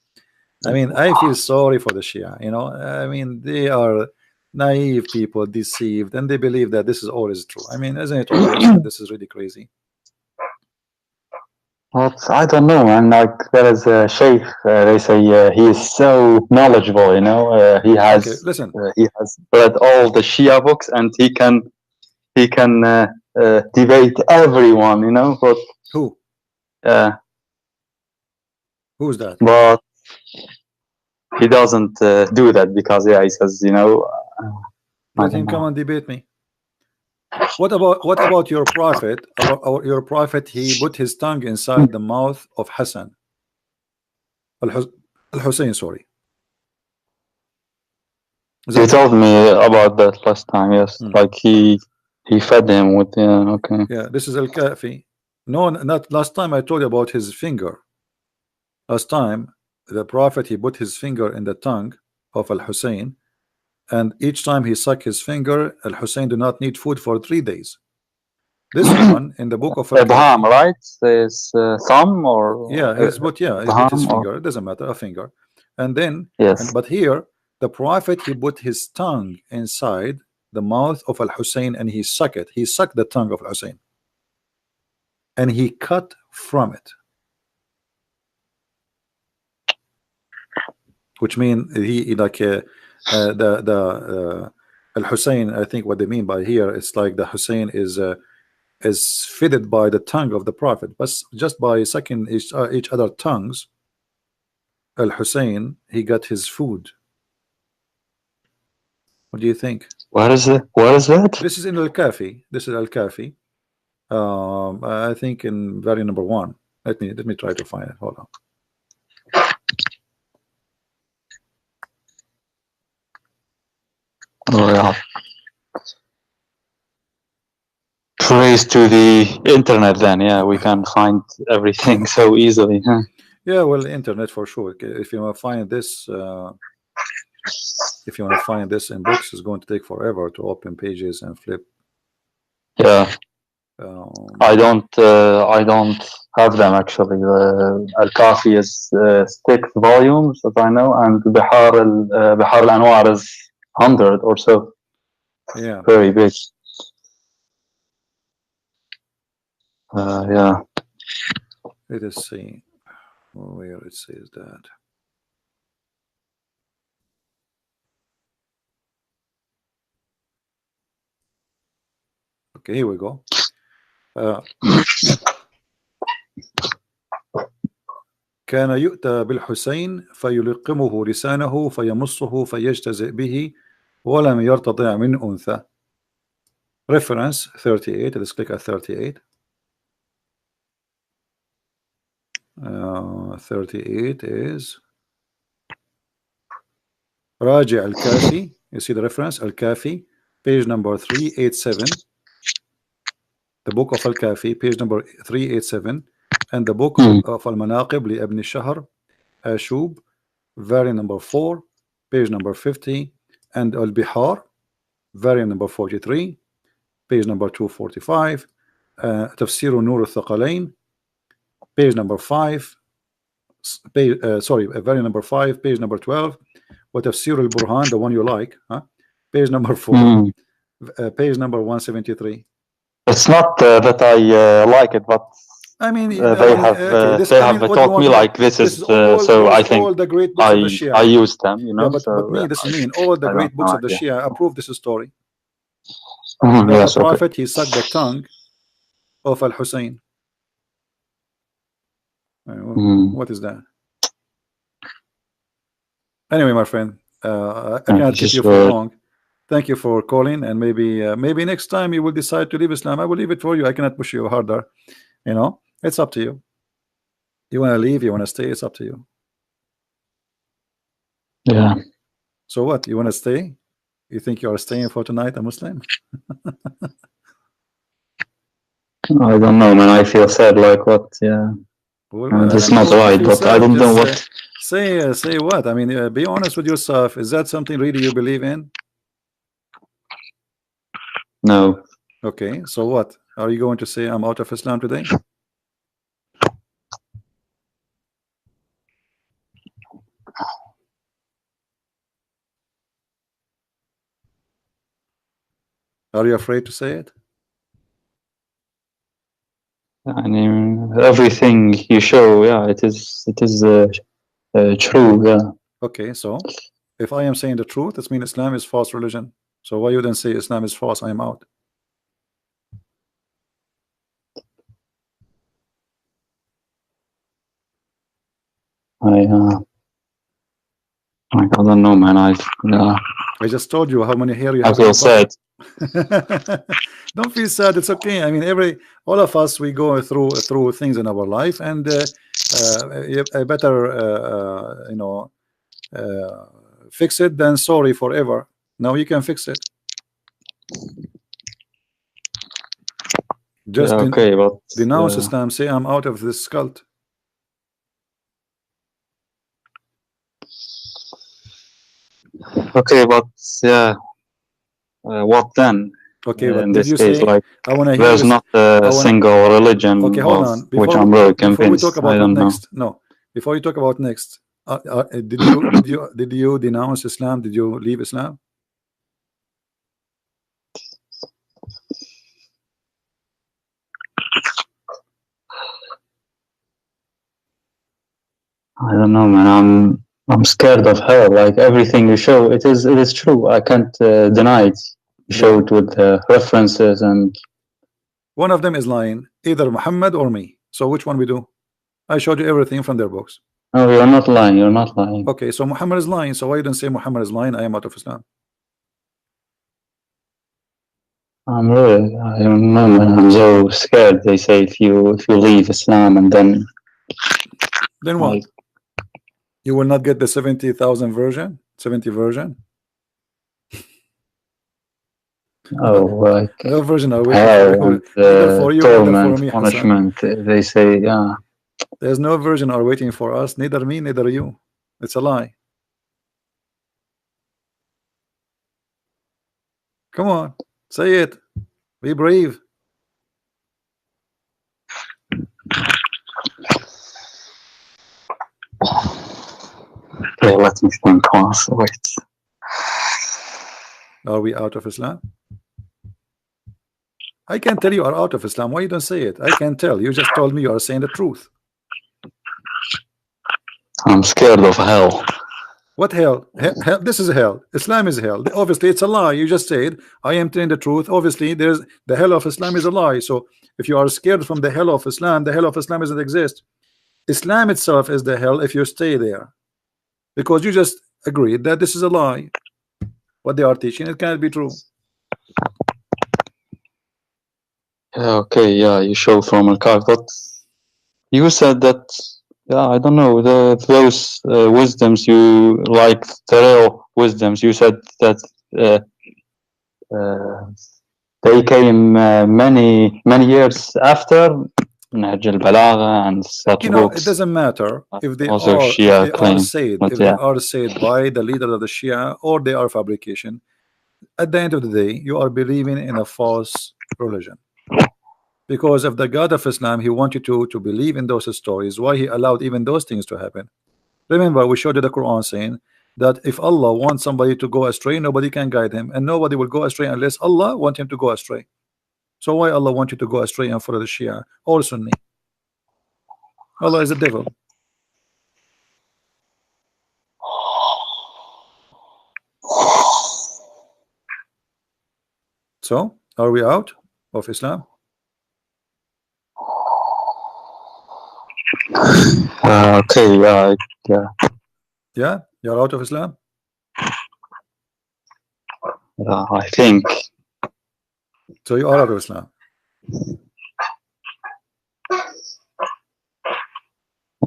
I mean, I feel sorry for the Shia. You know, I mean, they are naive people, deceived, and they believe that this is always true. I mean, isn't it obvious? This is really crazy. Well, I don't know, man. Like there is a sheikh. They say he is so knowledgeable. You know, he has. Okay, listen. He has read all the Shia books, and he can debate everyone. You know, but who? Who's that? But he doesn't do that because he says, you know, let him come and debate me. What about your prophet? Your prophet, he put his tongue inside the mouth of Hassan al-Hussein, sorry. You told me about that last time, yes. Like he fed him with, okay. Yeah, this is Al-Kafi. No, not last time I told you about his finger. Last time, the prophet, he put his finger in the tongue of Al-Hussein, and each time he sucked his finger, Al-Hussein do not need food for 3 days. This one in the book of Abraham, right? His thumb or yeah, his but yeah, he put his finger. It doesn't matter, a finger. And then, yes. But here the prophet, he put his tongue inside the mouth of Al-Hussein and he sucked it. He sucked the tongue of Al-Hussein and he cut from it, which means he like Al-Hussein. I think what they mean by here, it's like the Hussein is fitted by the tongue of the prophet, but just by sucking each other tongues, Al-Hussein, he got his food. What do you think? What is it? What is that? This is in Al-Kafi. This is Al-Kafi. I think in very number 1. Let me try to find it. Hold on. Oh yeah. Praise to the internet then, yeah, we can find everything so easily. Huh? Yeah, well, internet for sure. If you want to find this if you want to find this in books, it's going to take forever to open pages and flip. Yeah. I don't have them actually. Al-Kafi is 6 volumes, as I know, and Bihar al-Anwar is 100 or so. Yeah. Very big. Yeah. Let us see where it says that. Okay, here we go. كان يؤتى بالحسين فيلقمه لسانه فيمصه فيجتزئ به ولم يرتضع من أنثى. Reference 38. Let's click at 38. 38 is راجع Al-Kafi. You see the reference, Al-Kafi, page number 387. The book of Al-Kafi, page number 387, and the book of Al-Manaqib li Ibn Shahr Ashub, variant number 4, page number 50, and Al-Bihar, variant number 43, page number 245, Tafsir Nur al-Thaqalain, page number 5, variant number 5, page number 12, what Tafsir al-Burhan, the one you like, page number 4, page number 173. It's not that I like it, but I mean, they have taught me like this is so I think all the great books of the Shia. I use them, you know. Yeah, but this is mean. All the great books of the Shia approve this story. Yes, the prophet, he sucked the tongue of Al-Hussein. What is that? Anyway, my friend, I cannot keep you for long. Thank you for calling, and maybe next time you will decide to leave Islam. I will leave it for you. I cannot push you harder. You know, it's up to you. You want to leave, you want to stay, it's up to you. Yeah. So what? You want to stay? You think you are staying for tonight, a Muslim? I don't know, man. I feel sad. Like what? Yeah. Well, it's not right, but I don't know what. Say what? I mean, be honest with yourself. Is that something really you believe in? No. Okay, so what? Are you going to say I'm out of Islam today? Are you afraid to say it? I mean, everything you show, yeah, it is true, yeah. Okay, so if I am saying the truth, it means Islam is false religion. So why you then say Islam is false? I am out. Like, I don't know, man. I just told you how many hair you I have. feel sad. Don't feel sad. It's okay. I mean, all of us, we go through things in our life, and I better fix it than sorry forever. Now you can fix it. Just okay, but denounce Islam. Say, I'm out of this cult. okay, but yeah, what then? Okay, but In did this you case, say, like, I want to hear there's this? not a single religion Okay, hold of on. which I'm really Before we convinced. talk about I what don't know. next, no. Before you talk about next, did you denounce Islam? Did you leave Islam? I don't know, man. I'm scared of her. Like, everything you show, it is true. I can't deny it. You show it with references, and one of them is lying, either Muhammad or me. So which one we do? I showed you everything from their books. no, you're not lying. You're not lying. Okay, so Muhammad is lying. So why you don't say Muhammad is lying? I am out of Islam. I don't know, man. I'm so scared. They say if you leave Islam and then what? Like, you will not get the 70,000 version, 70 version. Oh, like no version are waiting for you, torment, for me, punishment. They say, yeah. There's no version are waiting for us. Neither me, neither you. It's a lie. Come on, say it. Be brave. Okay, let me think once. Wait. Are we out of Islam? I can tell you are out of Islam. Why you don't say it? I can tell. You just told me you are saying the truth. I'm scared of hell. What hell? Hell? This is hell. Islam is hell. Obviously, it's a lie. You just said I am telling the truth. Obviously, there's the hell of Islam is a lie. So if you are scared from the hell of Islam, the hell of Islam doesn't exist. Islam itself is the hell if you stay there, because you just agreed that this is a lie. What they are teaching, it cannot be true. Yeah, okay, yeah, you show from a card, but you said that, yeah, I don't know, those wisdoms you like, the real wisdoms, you said that they came many years after Nahj al-Balagha and such books. It doesn't matter if they also are Shia they are said by the leader of the Shia or they are fabrication. At the end of the day, you are believing in a false religion. Because if the God of Islam, he wanted you to believe in those stories, why he allowed even those things to happen? Remember, we showed you the Quran saying that if Allah wants somebody to go astray, nobody can guide him, and nobody will go astray unless Allah wants him to go astray. So why Allah want you to go astray and follow the Shia or Sunni? Allah is the devil. So are we out of Islam? Okay, yeah, you're out of Islam. I think so. You are out of Islam.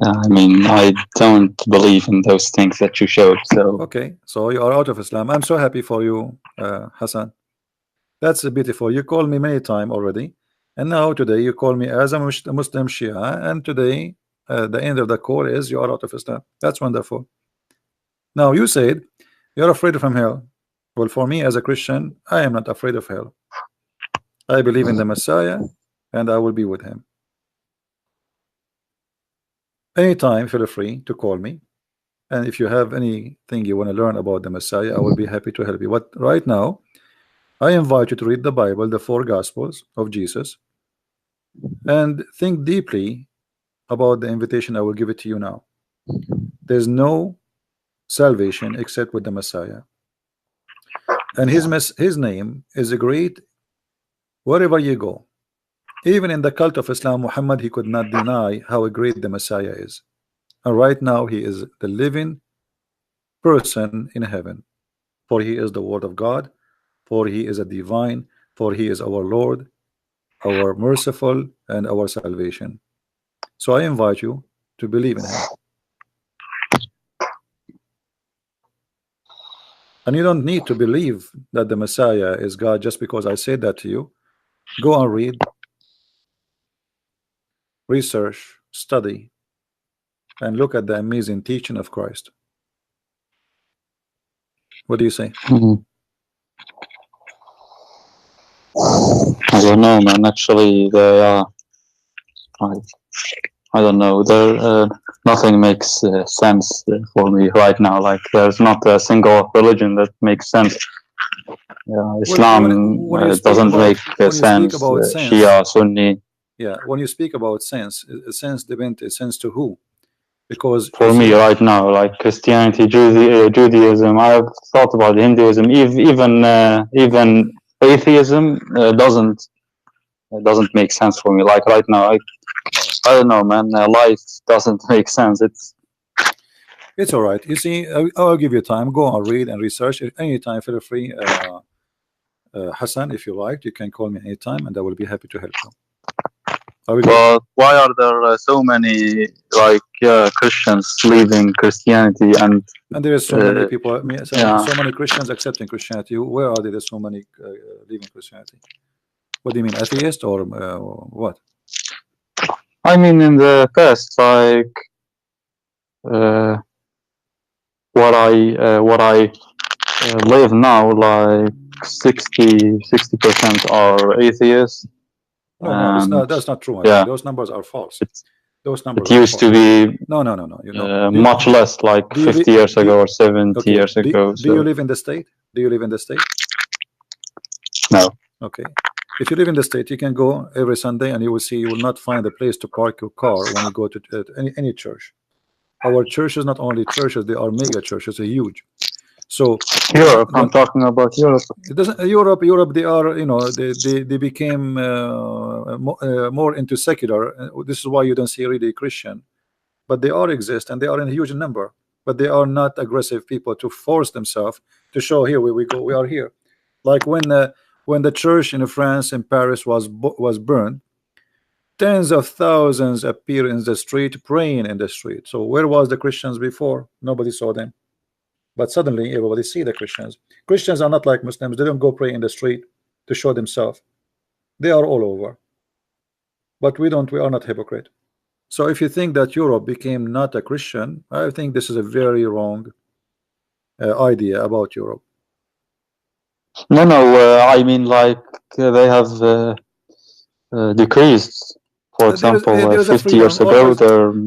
I mean, I don't believe in those things that you showed. So okay, so you are out of Islam. I'm so happy for you, Hassan. That's beautiful. You called me many times already, and now today you call me as a Muslim Shia, and today the end of the call is you are out of Islam. That's wonderful. Now you said you're afraid from hell. Well, for me as a Christian, I am not afraid of hell. I believe in the Messiah, and I will be with him. Anytime, feel free to call me, and if you have anything you want to learn about the Messiah, I will be happy to help you. But right now, I invite you to read the Bible, the 4 Gospels of Jesus, and think deeply about the invitation I will give it to you now. There's no salvation except with the Messiah, and his name is great wherever you go. Even in the cult of Islam, Muhammad, he could not deny how great the Messiah is, and right now he is the living person in heaven, for he is the word of God, for he is a divine, for he is our Lord, our merciful, and our salvation. So I invite you to believe in him. And you don't need to believe that the Messiah is God just because I said that to you. Go and read, research, study, and look at the amazing teaching of Christ. What do you say? I don't know, man. Actually, I don't know. Nothing makes sense for me right now. Like, there's not a single religion that makes sense. Islam doesn't make sense. Shia, Sunni. Yeah, when you speak about sense depends sense to who? Because for me right now, like Christianity, Judaism, I've thought about Hinduism, even atheism doesn't make sense for me. Like right now, I don't know, man. Life doesn't make sense. It's all right. You see, I'll give you time. Go and read and research it anytime. Feel free, Hassan, if you like, you can call me anytime, and I will be happy to help you. But why are there so many Christians leaving Christianity and there is so many people, so many Christians accepting Christianity? Where are there? There's so many leaving Christianity. What do you mean, atheist or what? I mean, in the past, like what I live now, like 60% are atheists. No, that's not true. Yeah. Those numbers are false. Those numbers. It used to be no. much less, like 50 years ago or 70 years ago. Do you live in the state? Do you live in the state? No. Okay. If you live in the state, you can go every Sunday, and you will see you will not find a place to park your car when you go to any church. Our churches, not only churches, they are mega churches. They're huge. So Europe, I'm talking about Europe. It doesn't. Europe. They are, they became more into secular. This is why you don't see really Christian, but they all exist, and they are in a huge number. But they are not aggressive people to force themselves to show here we go. We are here. Like when the church in France in Paris was burned, tens of thousands appear in the street praying in the street. So where was the Christians before? Nobody saw them. But suddenly everybody see the Christians. Christians are not like Muslims. They don't go pray in the street to show themselves. They are all over. But we don't. We are not hypocrite. So if you think that Europe became not a Christian, I think this is a very wrong idea about Europe. No. I mean, like they have decreased. For example, 50 years ago,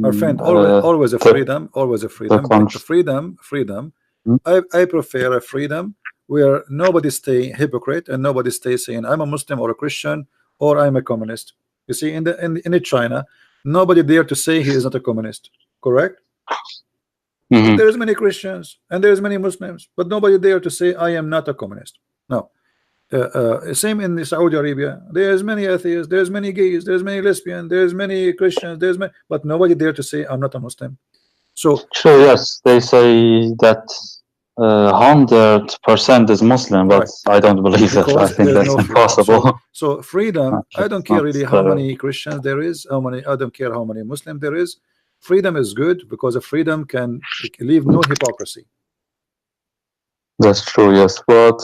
our friend, always a freedom, always a freedom. But freedom. I prefer a freedom where nobody stay hypocrite and nobody stay saying I'm a Muslim or a Christian or I'm a communist. You see, in China, nobody dare to say he is not a communist. Correct? There is many Christians and there is many Muslims, but nobody dare to say I am not a communist. No. Same in Saudi Arabia. There's many atheists, there's many gays, there's many lesbians, there's many Christians, but nobody dare to say I'm not a Muslim. So yes, they say that 100% is Muslim, but right. I don't believe that. I think that's impossible. So freedom, I don't care really how many Christians there is, I don't care how many Muslims there is. Freedom is good because a freedom can leave no hypocrisy. That's true, yes, but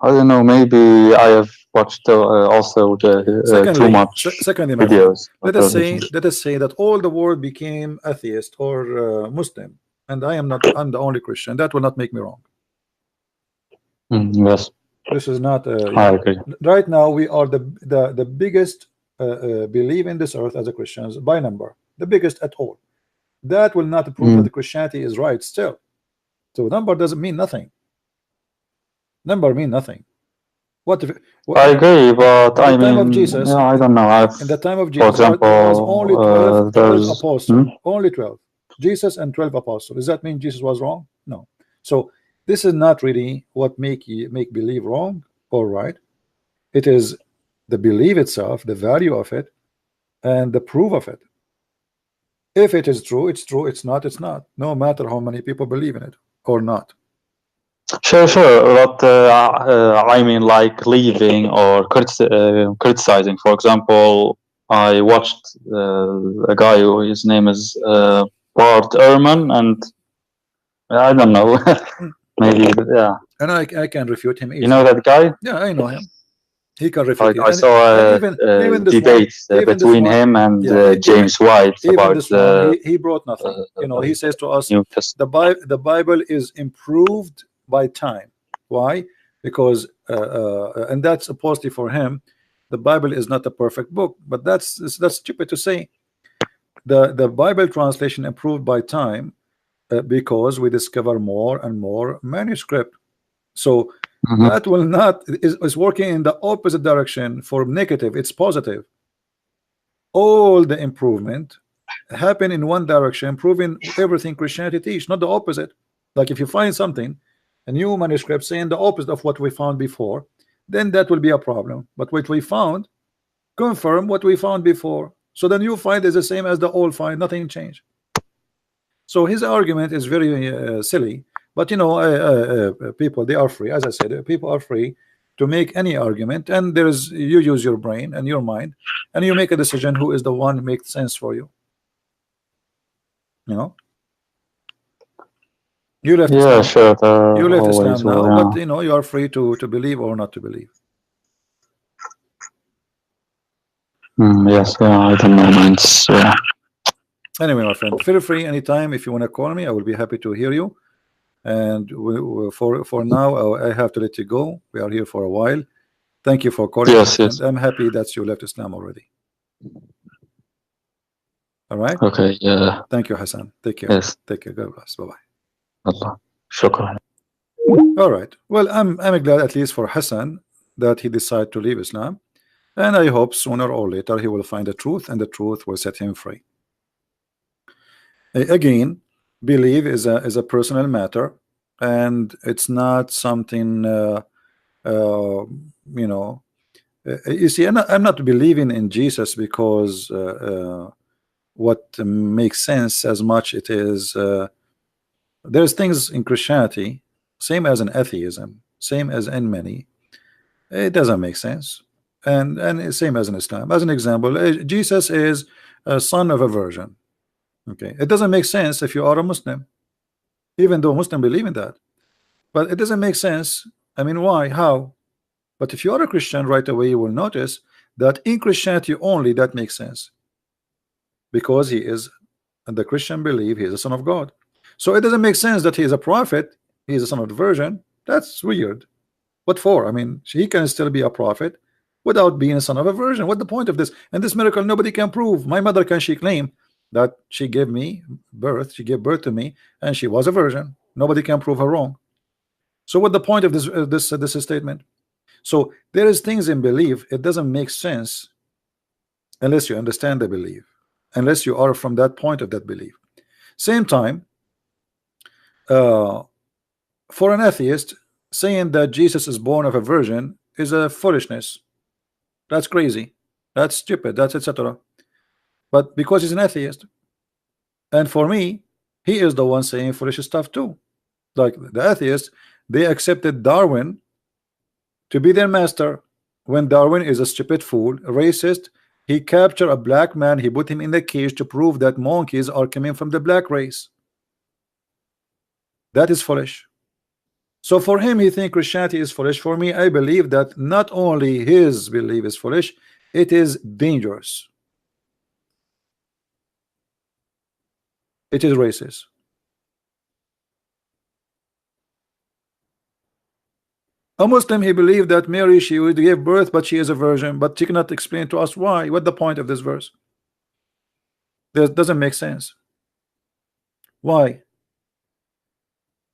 I don't know, maybe I have watched also too much videos. Let us say that all the world became atheist or Muslim, and I'm the only Christian. That will not make me wrong. Yes. This is not. I agree. Right now, we are the biggest believe in this earth as a Christians by number, the biggest at all. That will not prove that the Christianity is right still. So number doesn't mean nothing. Number mean nothing. What I agree, but I mean, of Jesus, I don't know. In the time of Jesus, for example, there was only 12 apostles. Only 12. Jesus and 12 apostles. Does that mean Jesus was wrong? No. So this is not really what make believe wrong or right. It is the belief itself, the value of it, and the proof of it. If it is true, it's true. It's not, it's not. No matter how many people believe in it. or not? Sure, but I mean, like leaving or criticizing. For example, I watched a guy who his name is Bart Ehrman, and I don't know, maybe yeah. And I can refute him easily. You know that guy? Yeah, I know him. He can refute Like it. I saw Even this debates one, even between this one, him and yeah, James White even about this one, he brought nothing. You know, he says to us, New Testament. the Bible is improved by time. Why? Because and that's supposedly for him. The Bible is not a perfect book, but that's stupid to say. The Bible translation improved by time because we discover more and more manuscript. So that will not is working in the opposite direction. For negative, it's positive. All the improvement happen in one direction, proving everything Christianity teach, not the opposite. Like if you find something, a new manuscript saying the opposite of what we found before, then that will be a problem. But what we found confirm what we found before. So the new find is the same as the old find, nothing changed. So his argument is very silly. But you know, people, they are free. As I said, people are free to make any argument, and there is, you use your brain and your mind, and you make a decision who is the one who makes sense for you. You know, you left Yeah, Islam. sure. You left Always Islam now, will, but you know you are free to believe or not to believe. yes, I don't know, man. Yeah. Anyway, my friend, feel free anytime if you want to call me. I will be happy to hear you. And for now, I have to let you go. We are here for a while. Thank you for calling. Yes. And I'm happy that you left Islam already. All right. Okay. Yeah. Thank you, Hassan. Take care. Yes. Take care. God bless. Bye bye. Allah. Shukran. All right. Well, I'm glad at least for Hassan that he decided to leave Islam, and I hope sooner or later he will find the truth, and the truth will set him free. Again, belief is a personal matter, and it's not something you know. You see, I'm not believing in Jesus because what makes sense as much it is. There's things in Christianity, same as in atheism, same as in many. It doesn't make sense, and same as in Islam. As an example, Jesus is a son of a virgin. Okay, it doesn't make sense if you are a Muslim, even though Muslims believe in that. But it doesn't make sense. I mean, why? How? But if you are a Christian, right away you will notice that in Christianity only that makes sense, because he is, and the Christian believe he is a son of God. So it doesn't make sense that he is a prophet, he is a son of the virgin. That's weird. What for? I mean, he can still be a prophet without being a son of a virgin. What the point of this? And this miracle nobody can prove. My mother, can she claim that she gave me birth, she gave birth to me, and she was a virgin? Nobody can prove her wrong. So what the point of this statement? So there is things in belief, it doesn't make sense unless you understand the belief, unless you are from that point of that belief. Same time, for an atheist, saying that Jesus is born of a virgin is a foolishness. That's crazy. That's stupid. That's etc. But because he's an atheist, and for me, he is the one saying foolish stuff too. Like the atheists, they accepted Darwin to be their master when Darwin is a stupid fool, a racist. He captured a black man, he put him in the cage to prove that monkeys are coming from the black race. That is foolish. So for him, he thinks Christianity is foolish. For me, I believe that not only his belief is foolish, it is dangerous. It is racist. A Muslim, he believed that Mary, she would give birth, but she is a virgin, but she cannot explain to us why. What the point of this verse? This doesn't make sense. Why?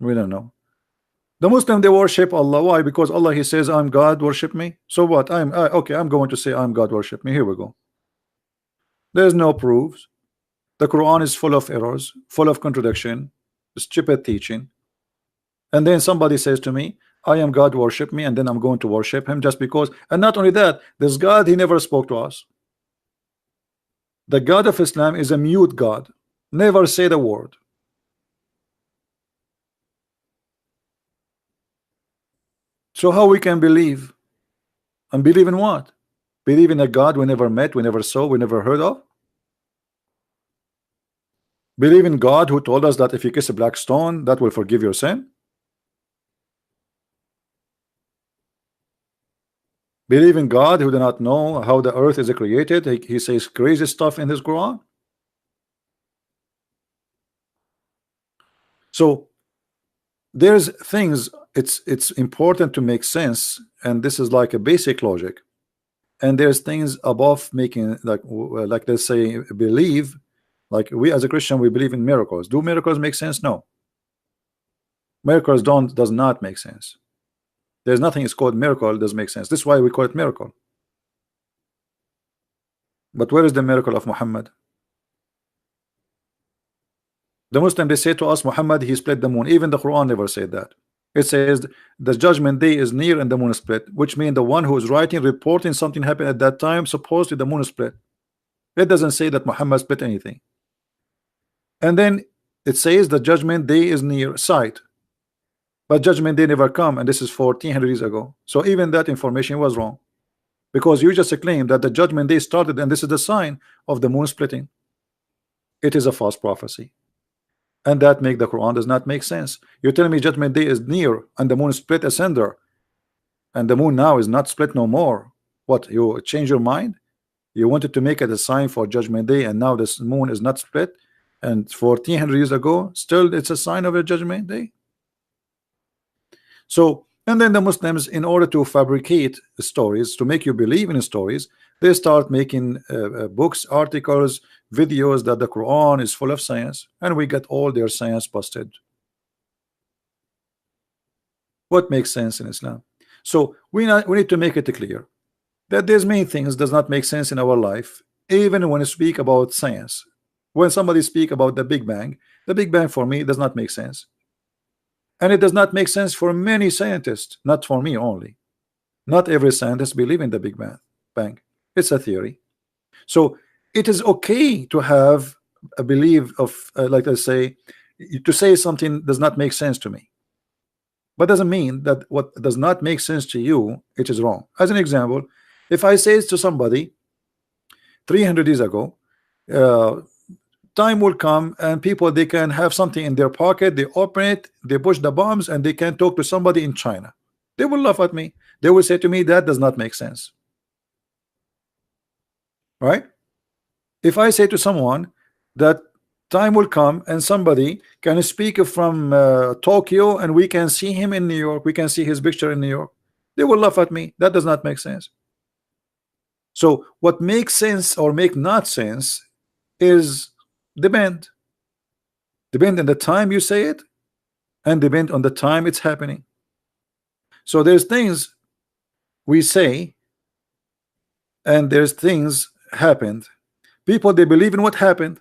We don't know. The Muslim, they worship Allah. Why? Because Allah, he says, I'm God, worship me. So what? Okay, I'm going to say I'm God, worship me. Here we go. There's no proofs. The Quran is full of errors, full of contradiction, stupid teaching. And then somebody says to me, I am God, worship me, and then I'm going to worship him just because. And not only that, this God, he never spoke to us. The God of Islam is a mute God, never said a word. So how we can believe? And believe in what? Believe in a God we never met, we never saw, we never heard of? Believe in God who told us that if you kiss a black stone, that will forgive your sin? Believe in God who do not know how the earth is created? He says crazy stuff in his Quran. So there's things, it's important to make sense, and this is like a basic logic. And there's things above making, like they say, believe. Like we as a Christian, we believe in miracles. Do miracles make sense? No. Miracles does not make sense. There's nothing is called miracle does make sense. This is why we call it miracle. But where is the miracle of Muhammad? The Muslim, they say to us, Muhammad, he split the moon. Even the Quran never said that. It says the judgment day is near and the moon is split, which means the one who is writing, reporting something happened at that time, supposedly the moon is split. It doesn't say that Muhammad split anything. And then it says the judgment day is near sight, but judgment day never come, and this is 1400 years ago. So even that information was wrong, because you just claimed that the judgment day started and this is the sign of the moon splitting. It is a false prophecy, and that make the Quran does not make sense. You're telling me judgment day is near and the moon split asunder, and the moon now is not split no more. What, you change your mind? You wanted to make it a sign for judgment day, and now this moon is not split, and 1400 years ago still it's a sign of a judgment day. So, and then the Muslims, in order to fabricate stories to make you believe in stories, they start making books, articles, videos that the Quran is full of science, and we get all their science busted. What makes sense in Islam? So we need to make it clear that there's many things does not make sense in our life, even when we speak about science. When somebody speak about the Big Bang for me does not make sense, and it does not make sense for many scientists, not for me only. Not every scientist believe in the Big Bang. It's a theory. So it is okay to have a belief of like I say, to say something does not make sense to me, but doesn't mean that what does not make sense to you it is wrong. As an example, if I say to somebody 300 years ago, time will come and people, they can have something in their pocket, they open it, they push the bombs, and they can talk to somebody in China, they will laugh at me. They will say to me that does not make sense, right? If I say to someone that time will come and somebody can speak from Tokyo and we can see him in New York, we can see his picture in New York, they will laugh at me. That does not make sense. So what makes sense or make not sense is depend on the time you say it, and depend on the time it's happening. So there's things we say and there's things happened. People, they believe in what happened,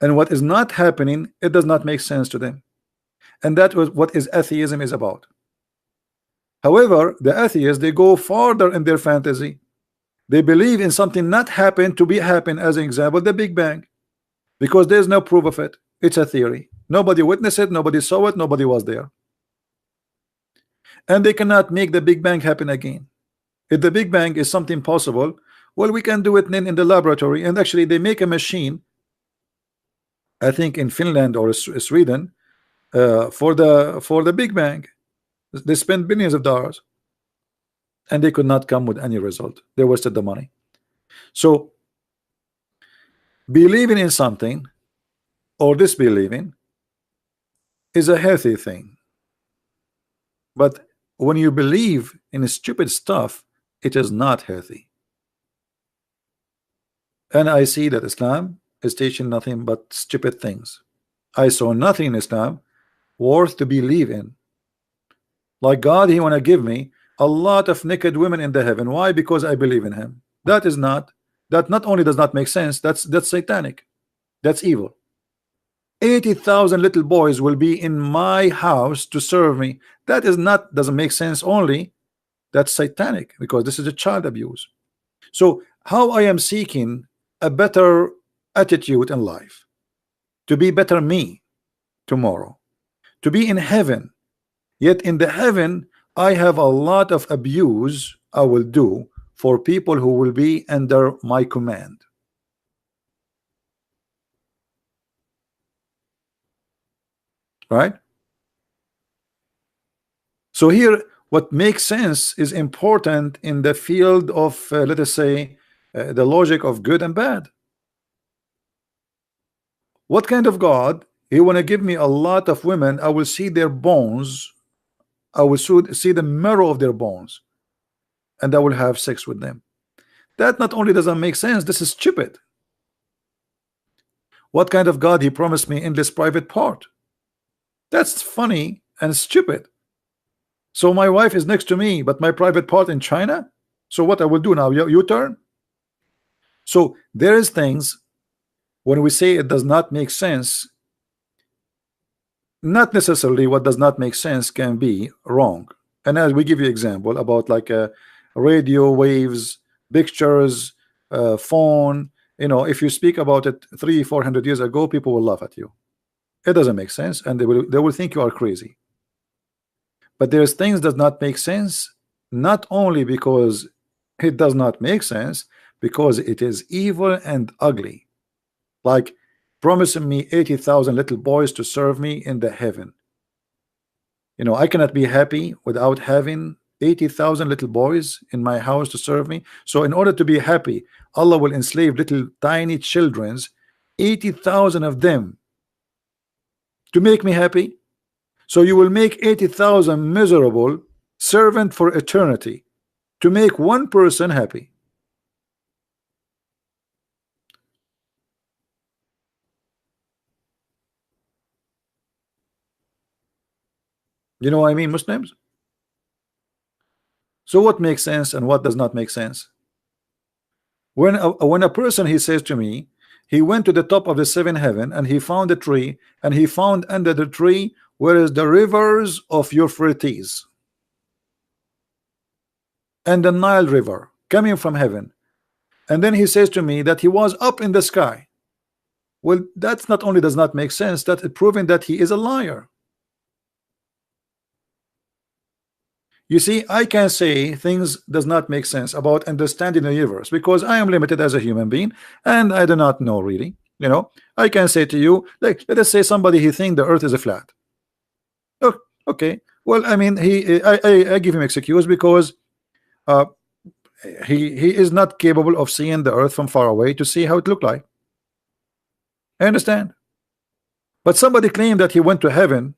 and what is not happening, it does not make sense to them. And that was what is atheism is about. However, the atheists, they go farther in their fantasy. They believe in something not happened to be happen. As an example, the Big Bang, because there's no proof of it. It's a theory. Nobody witnessed it, nobody saw it, nobody was there, and they cannot make the Big Bang happen again. If the Big Bang is something possible, well, we can do it in the laboratory. And actually they make a machine, I think in Finland or Sweden, for the Big Bang. They spend billions of dollars and they could not come with any result. They wasted the money. So believing in something or disbelieving is a healthy thing, but when you believe in stupid stuff, it is not healthy. And I see that Islam is teaching nothing but stupid things. I saw nothing in Islam worth to believe in. Like God, he want to give me a lot of naked women in the heaven. Why? Because I believe in him. That not only does not make sense, that's satanic, that's evil. 80,000 little boys will be in my house to serve me. That doesn't make sense. Only that's satanic, because this is a child abuse. So how I am seeking a better attitude in life, to be better me tomorrow, to be in heaven, yet in the heaven I have a lot of abuse I will do for people who will be under my command. Right? So here, what makes sense is important in the field of, let us say, the logic of good and bad. What kind of God? He want to give me a lot of women. I will see their bones. I will see the marrow of their bones, and I will have sex with them. That not only doesn't make sense, this is stupid. What kind of God? He promised me endless private part. That's funny and stupid. So my wife is next to me, but my private part in China. So what I will do now? You turn. So there is things when we say it does not make sense. Not necessarily what does not make sense can be wrong. And as we give you example about like radio waves, pictures, phone. You know, if you speak about it 300-400 years ago, people will laugh at you. It doesn't make sense, and they will think you are crazy. But there's things that not make sense, not only because it does not make sense, because it is evil and ugly. Like promising me 80,000 little boys to serve me in the heaven. You know, I cannot be happy without having 80,000 little boys in my house to serve me. So in order to be happy, Allah will enslave little tiny children's, 80,000 of them, to make me happy. So you will make 80,000 miserable servant for eternity to make one person happy. You know what I mean, Muslims? So what makes sense and what does not make sense? When a person, he says to me, he went to the top of the seventh heaven and he found a tree, and he found under the tree where is the rivers of Euphrates and the Nile River coming from heaven. And then he says to me that he was up in the sky. Well, that's not only does not make sense, that is proving that he is a liar. You see, I can say things does not make sense about understanding the universe because I am limited as a human being and I do not know really. You know, I can say to you, like, let us say somebody he think the earth is a flat. Oh, okay. Well, I mean, I give him excuse because he is not capable of seeing the earth from far away to see how it look like. I understand. But somebody claimed that he went to heaven,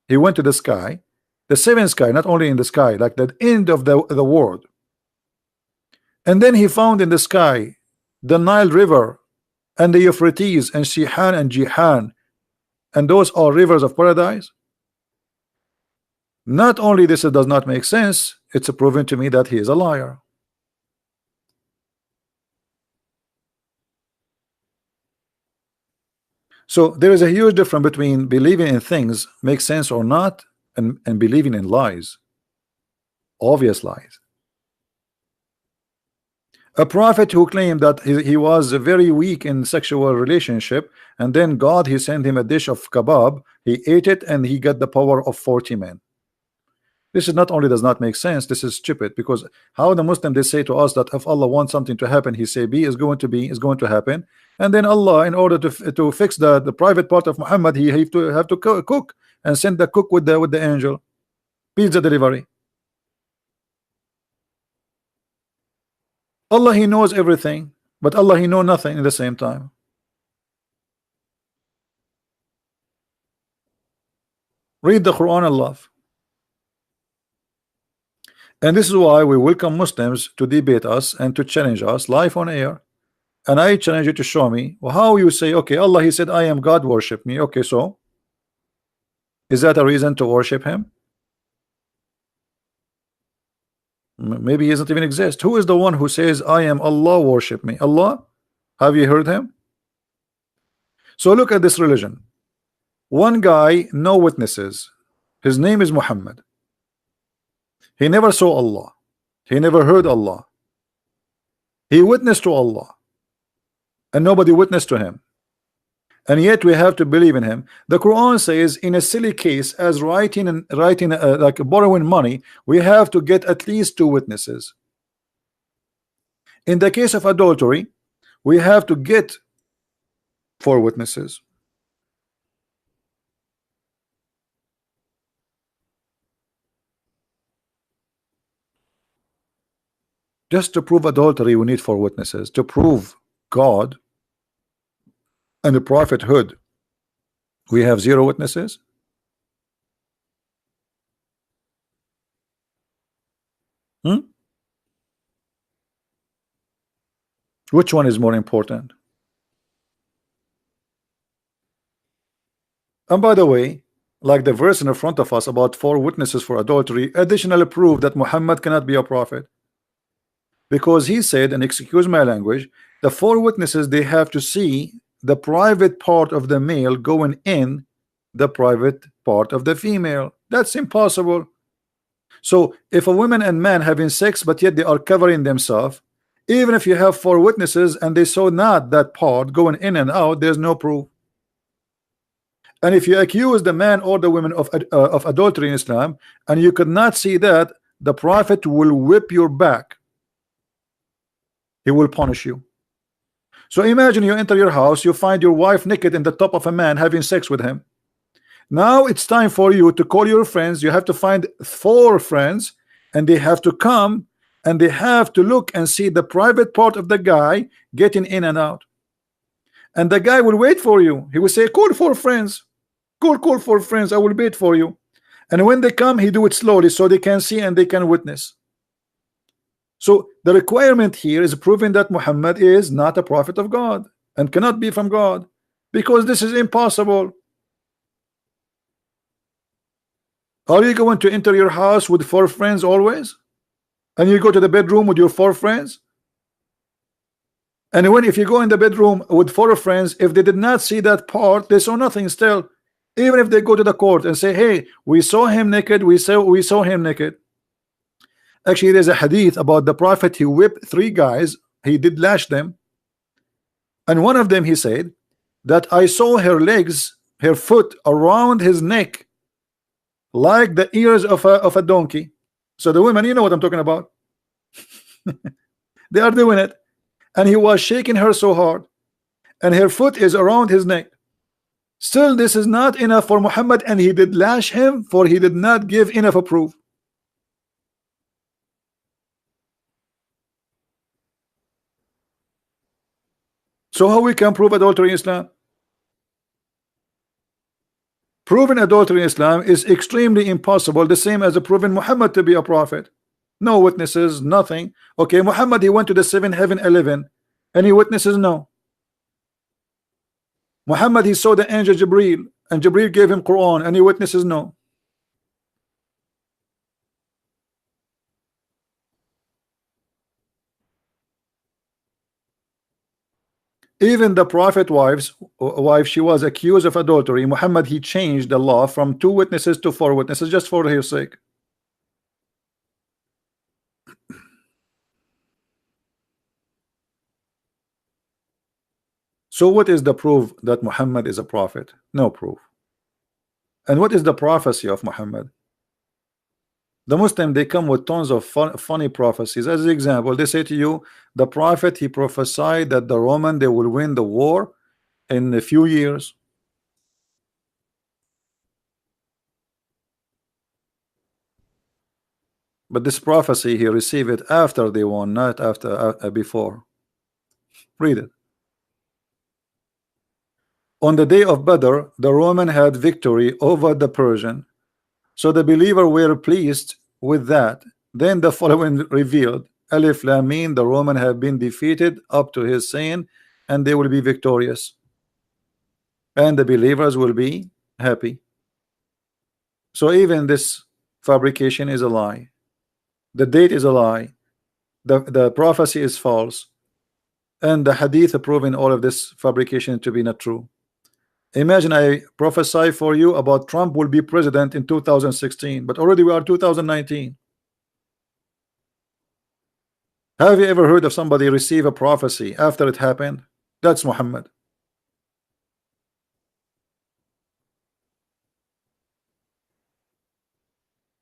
he went to the sky, the seventh sky, not only in the sky, like the end of the world. And then he found in the sky the Nile River and the Euphrates and Shihan and Jihan, and those are rivers of paradise. Not only this does not make sense, it's proven to me that he is a liar. So there is a huge difference between believing in things make sense or not and believing in lies, obvious lies. A prophet who claimed that he was very weak in sexual relationship, and then God he sent him a dish of kebab, he ate it and he got the power of 40 men. This is not only does not make sense, this is stupid, because how the Muslim they say to us that if Allah wants something to happen, he say be is going to happen, and then Allah, in order to fix the private part of Muhammad, he have to cook and send the cook with the angel, pizza delivery. Allah he knows everything, but Allah he know nothing in the same time. Read the Quran and love. And this is why we welcome Muslims to debate us and to challenge us live on air. And I challenge you to show me how you say, okay, Allah he said I am God, worship me. Okay, so is that a reason to worship him? Maybe he doesn't even exist. Who is the one who says I am Allah, worship me? Allah? Have you heard him? So look at this religion. One guy, no witnesses. His name is Muhammad. He never saw Allah. He never heard Allah. He witnessed to Allah, and nobody witnessed to him. and yet we have to believe in him. The Quran says in a silly case as writing like borrowing money, we have to get at least 2 witnesses. In the case of adultery, we have to get 4 witnesses. Just to prove adultery, we need 4 witnesses. To prove God and the prophethood, we have 0 witnesses. Which one is more important? And by the way, like the verse in front of us about 4 witnesses for adultery additionally prove that Muhammad cannot be a prophet, because he said, and excuse my language, the 4 witnesses, they have to see the private part of the male going in the private part of the female. That's impossible. So if a woman and man having sex but yet they are covering themselves, even if you have 4 witnesses and they saw not that part going in and out, there's no proof. And if you accuse the man or the woman of adultery in Islam and you could not see that, the prophet will whip your back. He will punish you. So imagine you enter your house, you find your wife naked in the top of a man having sex with him. Now it's time for you to call your friends. You have to find 4 friends, and they have to come and they have to look and see the private part of the guy getting in and out. And the guy will wait for you. He will say, call 4 friends. Call 4 friends. I will wait for you. And when they come, he do it slowly so they can see and they can witness. So the requirement here is proving that Muhammad is not a prophet of God and cannot be from God, because this is impossible. Are you going to enter your house with 4 friends always? And you go to the bedroom with your 4 friends? And if you go in the bedroom with 4 friends, if they did not see that part, they saw nothing still. Even if they go to the court and say, hey, we saw him naked, we saw him naked. Actually, there's a hadith about the prophet. He whipped 3 guys, he did lash them, and one of them, he said that I saw her legs, her foot around his neck like the ears of a donkey. So the women, you know what I'm talking about. They are doing it, and he was shaking her so hard, and her foot is around his neck. Still, this is not enough for Muhammad, and he did lash him, for he did not give enough of proof. So how we can prove adultery in Islam? Proving adultery in Islam is extremely impossible, the same as proving Muhammad to be a prophet. No witnesses, nothing. Okay, Muhammad, he went to the 7th heaven 11. Any witnesses? No. Muhammad, he saw the angel Jibreel, and Jibreel gave him Quran. Any witnesses? No. Even the prophet wife, she was accused of adultery. Muhammad, he changed the law from 2 witnesses to 4 witnesses just for her sake. So what is the proof that Muhammad is a prophet? No proof. And what is the prophecy of Muhammad? The Muslim, they come with tons of funny prophecies. As an example, they say to you, the prophet, he prophesied that the Roman, they will win the war in a few years. But this prophecy, he received it after they won, not after before. Read it. On the day of Badr, the Roman had victory over the Persian, so the believer were pleased with that. Then the following revealed, Alif Lam Mim, the Roman have been defeated up to his saying, and they will be victorious, and the believers will be happy. So even this fabrication is a lie. The date is a lie. The prophecy is false, and the hadith proving all of this fabrication to be not true. Imagine I prophesy for you about Trump will be president in 2016, but already we are 2019. Have you ever heard of somebody receive a prophecy after it happened? That's Muhammad.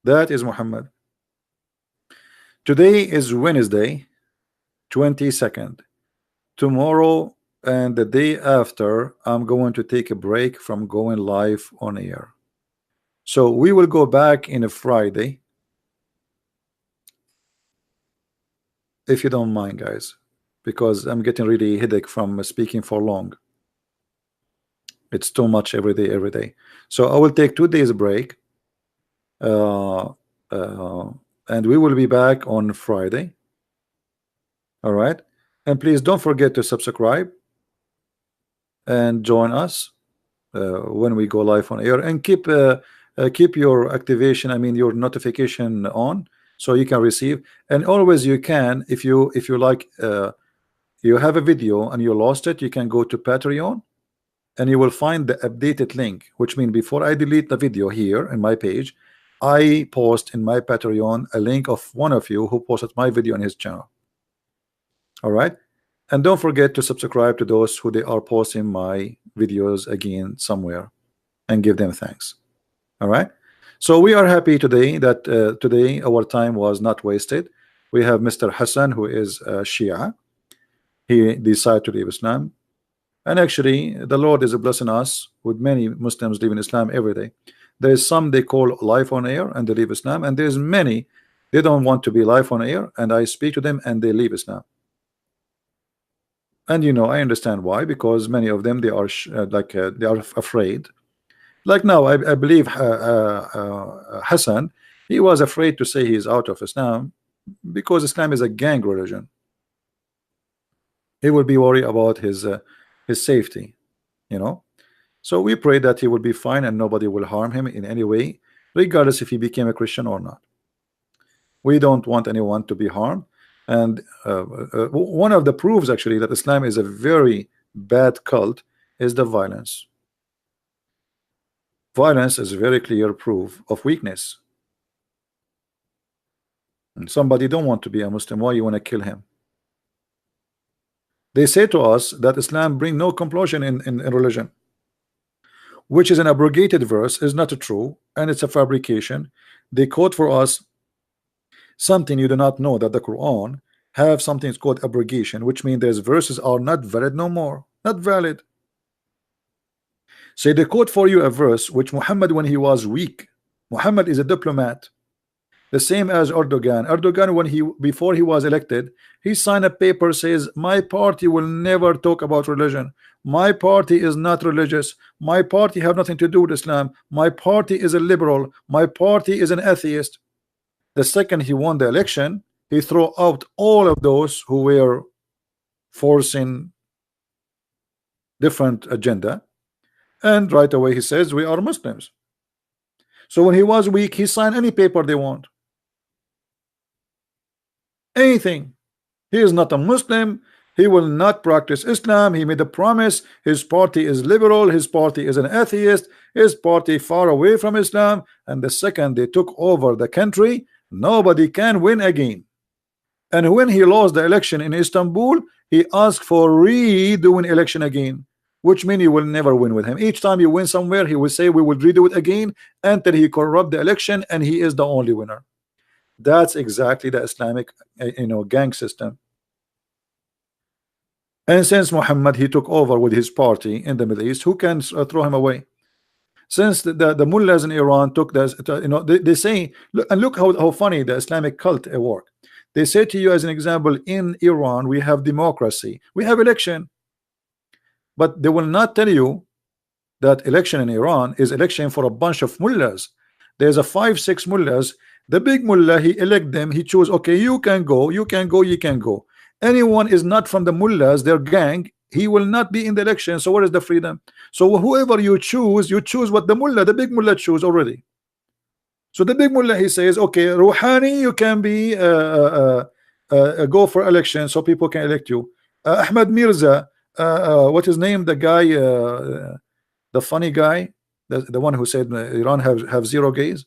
That is Muhammad. Today is Wednesday, 22nd. Tomorrow and the day after, I'm going to take a break from going live on air. So we will go back in a Friday, if you don't mind, guys, because I'm getting really headache from speaking for long. It's too much every day. So I will take 2 days break, and we will be back on Friday. All right, and please don't forget to subscribe and join us when we go live on air, and keep your activation, I mean your notification on, so you can receive. And always you can, if you like, you have a video and you lost it, you can go to Patreon and you will find the updated link, which means before I delete the video here in my page, I post in my Patreon a link of one of you who posted my video on his channel. All right, and don't forget to subscribe to those who they are posting my videos again somewhere, and give them thanks. All right, so we are happy today that today our time was not wasted. We have Mr. Hassan, who is Shia. He decided to leave Islam, and actually the Lord is blessing us with many Muslims leaving Islam every day. There is some they call live on air and they leave Islam, and there's many they don't want to be live on air, and I speak to them and they leave Islam. And you know, I understand why, because many of them they are they are afraid. Like now, I believe Hassan, he was afraid to say he is out of Islam because Islam is a gang religion. He will be worried about his safety, you know. So we pray that he will be fine and nobody will harm him in any way, regardless if he became a Christian or not. We don't want anyone to be harmed. And one of the proofs actually that Islam is a very bad cult is the violence. Violence is a very clear proof of weakness. And somebody don't want to be a Muslim, why you want to kill him? They say to us that Islam bring no compulsion in religion, which is an abrogated verse, is not true, and it's a fabrication. They quote for us something you do not know, that the Quran have something called abrogation, which means those verses are not valid no more, not valid. So they quote for you a verse which Muhammad, when he was weak, Muhammad is a diplomat, the same as Erdogan. Erdogan, when before he was elected, he signed a paper says, my party will never talk about religion. My party is not religious. My party have nothing to do with Islam. My party is a liberal. My party is an atheist. The second he won the election, he threw out all of those who were forcing different agenda, and right away he says we are Muslims. So when he was weak, he signed any paper they want, anything. He is not a Muslim. He will not practice Islam. He made a promise. His party is liberal. His party is an atheist. His party far away from Islam. And the second they took over the country, nobody can win again. And when he lost the election in Istanbul, he asked for redoing election again, which means you will never win with him. Each time you win somewhere, he will say we will redo it again until he corrupt the election, and he is the only winner. That's exactly the Islamic gang system. And since Muhammad, he took over with his party in the Middle East, who can throw him away? Since the mullahs in Iran took this, they say, look how funny the Islamic cult work. They say to you, as an example, in Iran we have democracy, we have election, but they will not tell you that election in Iran is election for a bunch of mullahs. There's a 5-6 mullahs. The big mullah, he elect them, he choose, okay, you can go, you can go, you can go. Anyone is not from the mullahs, their gang, he will not be in the election. So where is the freedom? So whoever you choose what the mullah, the big mullah choose already. So the big mullah, he says, okay, Rouhani, you can be go for election so people can elect you. Ahmad Mirza, what his name, the guy, the funny guy, the one who said Iran have 0 gays,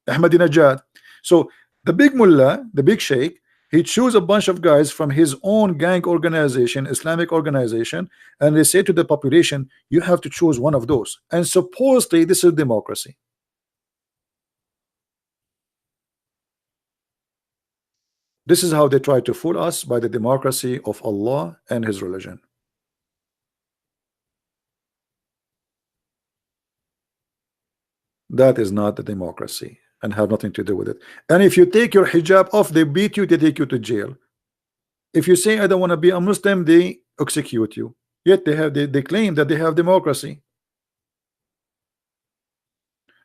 Ahmadinejad. So the big mullah, the big sheikh, he choose a bunch of guys from his own gang organization, Islamic organization, and they say to the population, you have to choose one of those. And supposedly this is democracy. This is how they try to fool us by the democracy of Allah and His religion. That is not the democracy and have nothing to do with it. And if you take your hijab off, they beat you, they take you to jail. If you say I don't want to be a Muslim, they execute you. Yet they claim that they have democracy.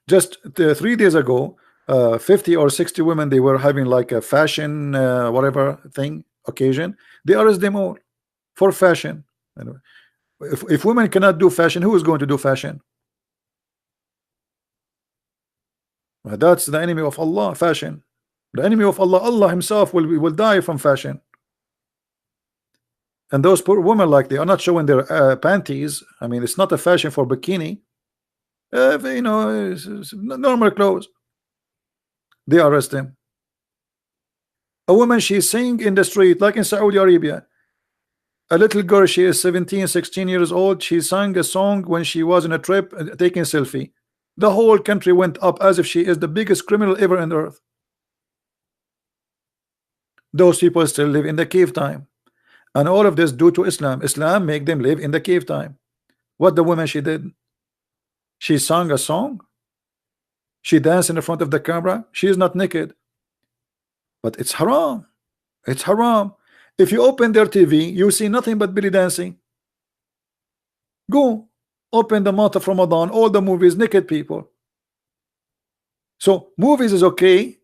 Just 3 days ago, 50 or 60 women, they were having like a fashion whatever thing occasion. They arrest them all for fashion. Anyway, if women cannot do fashion, who is going to do fashion? That's the enemy of Allah, fashion. The enemy of Allah, Allah himself will die from fashion. And those poor women, like, they are not showing their panties. I mean, it's not a fashion for bikini. You know, it's normal clothes. They arrest them. A woman, she's singing in the street, like in Saudi Arabia. A little girl, she is 17, 16 years old. She sang a song when she was on a trip, taking a selfie. The whole country went up as if she is the biggest criminal ever on earth. Those people still live in the cave time. And all of this due to Islam. Islam make them live in the cave time. What the woman she did? She sang a song. She danced in the front of the camera. She is not naked. But it's haram. It's haram. If you open their TV, you see nothing but belly dancing. Go open the month of Ramadan, all the movies, naked people. So movies is okay,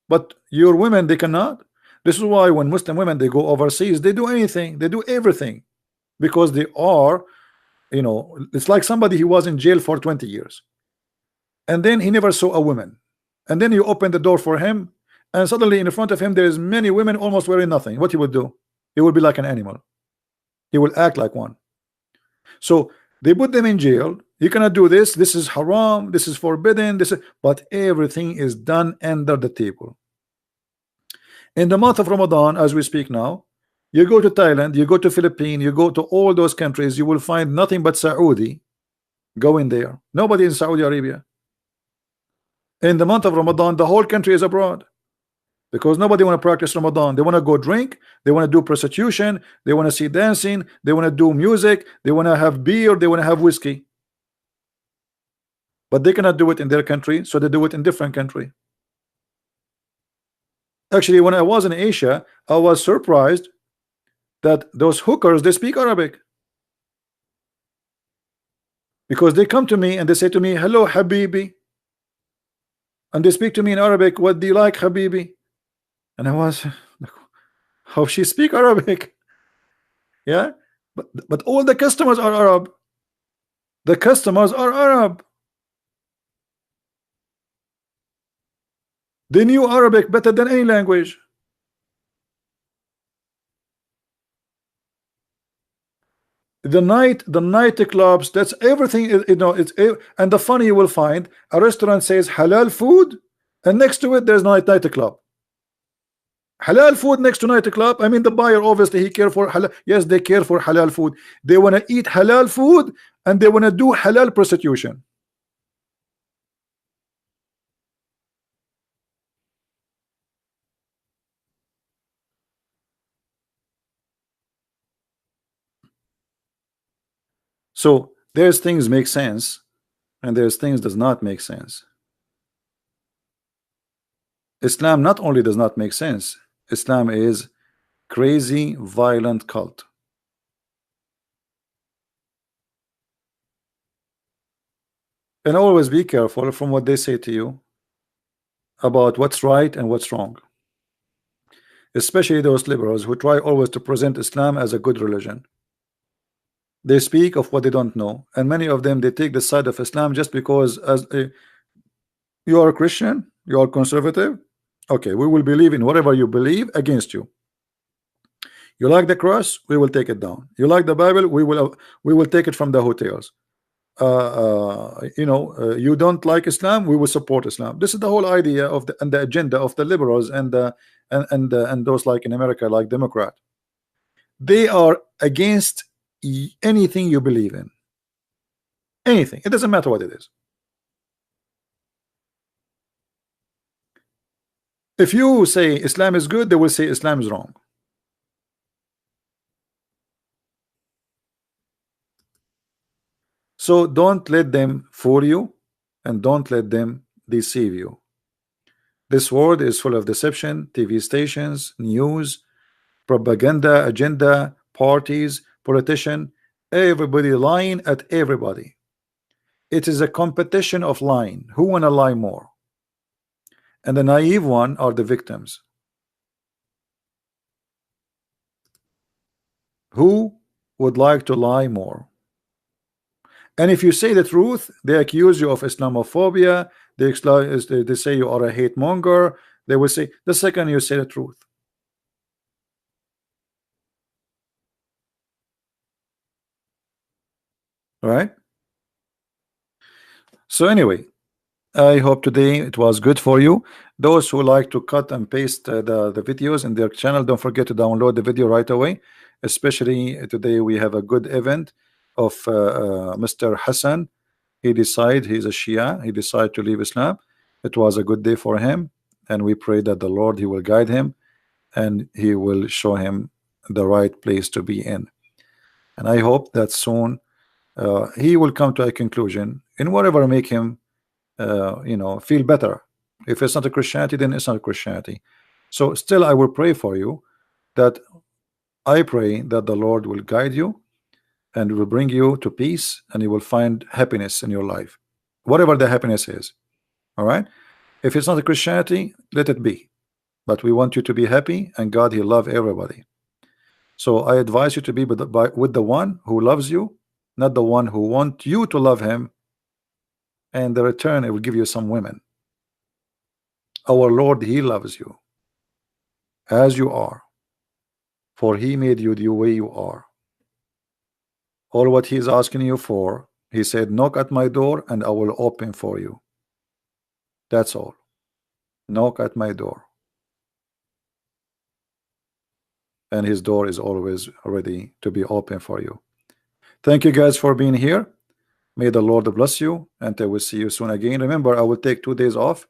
but your women, they cannot. This is why when Muslim women, they go overseas, they do anything, they do everything, because they are, you know, it's like somebody who was in jail for 20 years and then he never saw a woman, and then you open the door for him, and suddenly in front of him there is many women almost wearing nothing. What he would do? He would be like an animal. He will act like one. So they put them in jail. You cannot do this. This is haram. This is forbidden. This is, but everything is done under the table. In the month of Ramadan, as we speak now, you go to Thailand, you go to Philippines, you go to all those countries, you will find nothing but Saudi going there. Nobody in Saudi Arabia. In the month of Ramadan, the whole country is abroad, because nobody want to practice Ramadan. They want to go drink, they want to do prostitution, they want to see dancing, they want to do music, they want to have beer, they want to have whiskey. But they cannot do it in their country, so they do it in different country. Actually, when I was in Asia, I was surprised that those hookers, they speak Arabic, because they come to me and they say to me, hello Habibi, and they speak to me in Arabic, what do you like, Habibi? And I was, how she speak Arabic? Yeah, but all the customers are Arab. The customers are Arab. They knew Arabic better than any language. The night clubs, that's everything. You know, it's, and the funny, you will find a restaurant says halal food, and next to it there's night club. Halal food next to night club. I mean, the buyer obviously he care for halal. Yes, they care for halal food. They want to eat halal food and they want to do halal prostitution. So there's things make sense and there's things does not make sense. Islam not only does not make sense, Islam is crazy, violent cult. And always be careful from what they say to you about what's right and what's wrong, especially those liberals who try always to present Islam as a good religion. They speak of what they don't know, and many of them, they take the side of Islam just because you are a Christian, you are conservative, okay, we will believe in whatever you believe against you. You like the cross, we will take it down. You like the Bible, we will take it from the hotels. You know, you don't like Islam, we will support Islam. This is the whole idea of the agenda of the liberals and those like in America, like Democrat. They are against anything you believe in. Anything. It doesn't matter what it is. If you say Islam is good, they will say Islam is wrong. So don't let them fool you, and don't let them deceive you. This world is full of deception, TV stations, news, propaganda, agenda, parties, politician, everybody lying at everybody. It is a competition of lying. Who wanna lie more? And the naive one are the victims. Who would like to lie more? And if you say the truth, they accuse you of Islamophobia. They say you are a hate monger. They will say the second you say the truth. All right. So anyway, I hope today it was good for you. Those who like to cut and paste the videos in their channel, don't forget to download the video right away. Especially today we have a good event of Mr. Hassan. He decided he's a Shia. He decided to leave Islam. It was a good day for him, and we pray that the Lord, he will guide him and he will show him the right place to be in. And I hope that soon he will come to a conclusion in whatever make him feel better. If it's not a Christianity, then it's not a Christianity. So still I will pray for you, that I pray that the Lord will guide you and will bring you to peace, and you will find happiness in your life, whatever the happiness is. All right. If it's not a Christianity, let it be, but we want you to be happy, and God, he love everybody. So I advise you to be with the one who loves you, not the one who want you to love him, and the return, it will give you some women. Our Lord, he loves you as you are, for he made you the way you are. All what he is asking you for, he said, knock at my door and I will open for you. That's all. Knock at my door, and his door is always ready to be open for you. Thank you guys for being here. May the Lord bless you, and I will see you soon again. Remember, I will take 2 days off,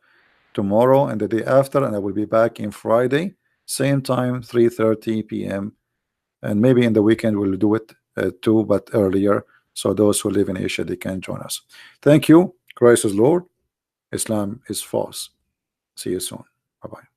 tomorrow and the day after, and I will be back in Friday, same time, 3:30 p.m. and maybe in the weekend we'll do it too, but earlier, so those who live in Asia, they can join us. Thank you. Christ is Lord, Islam is false. See you soon. Bye-bye.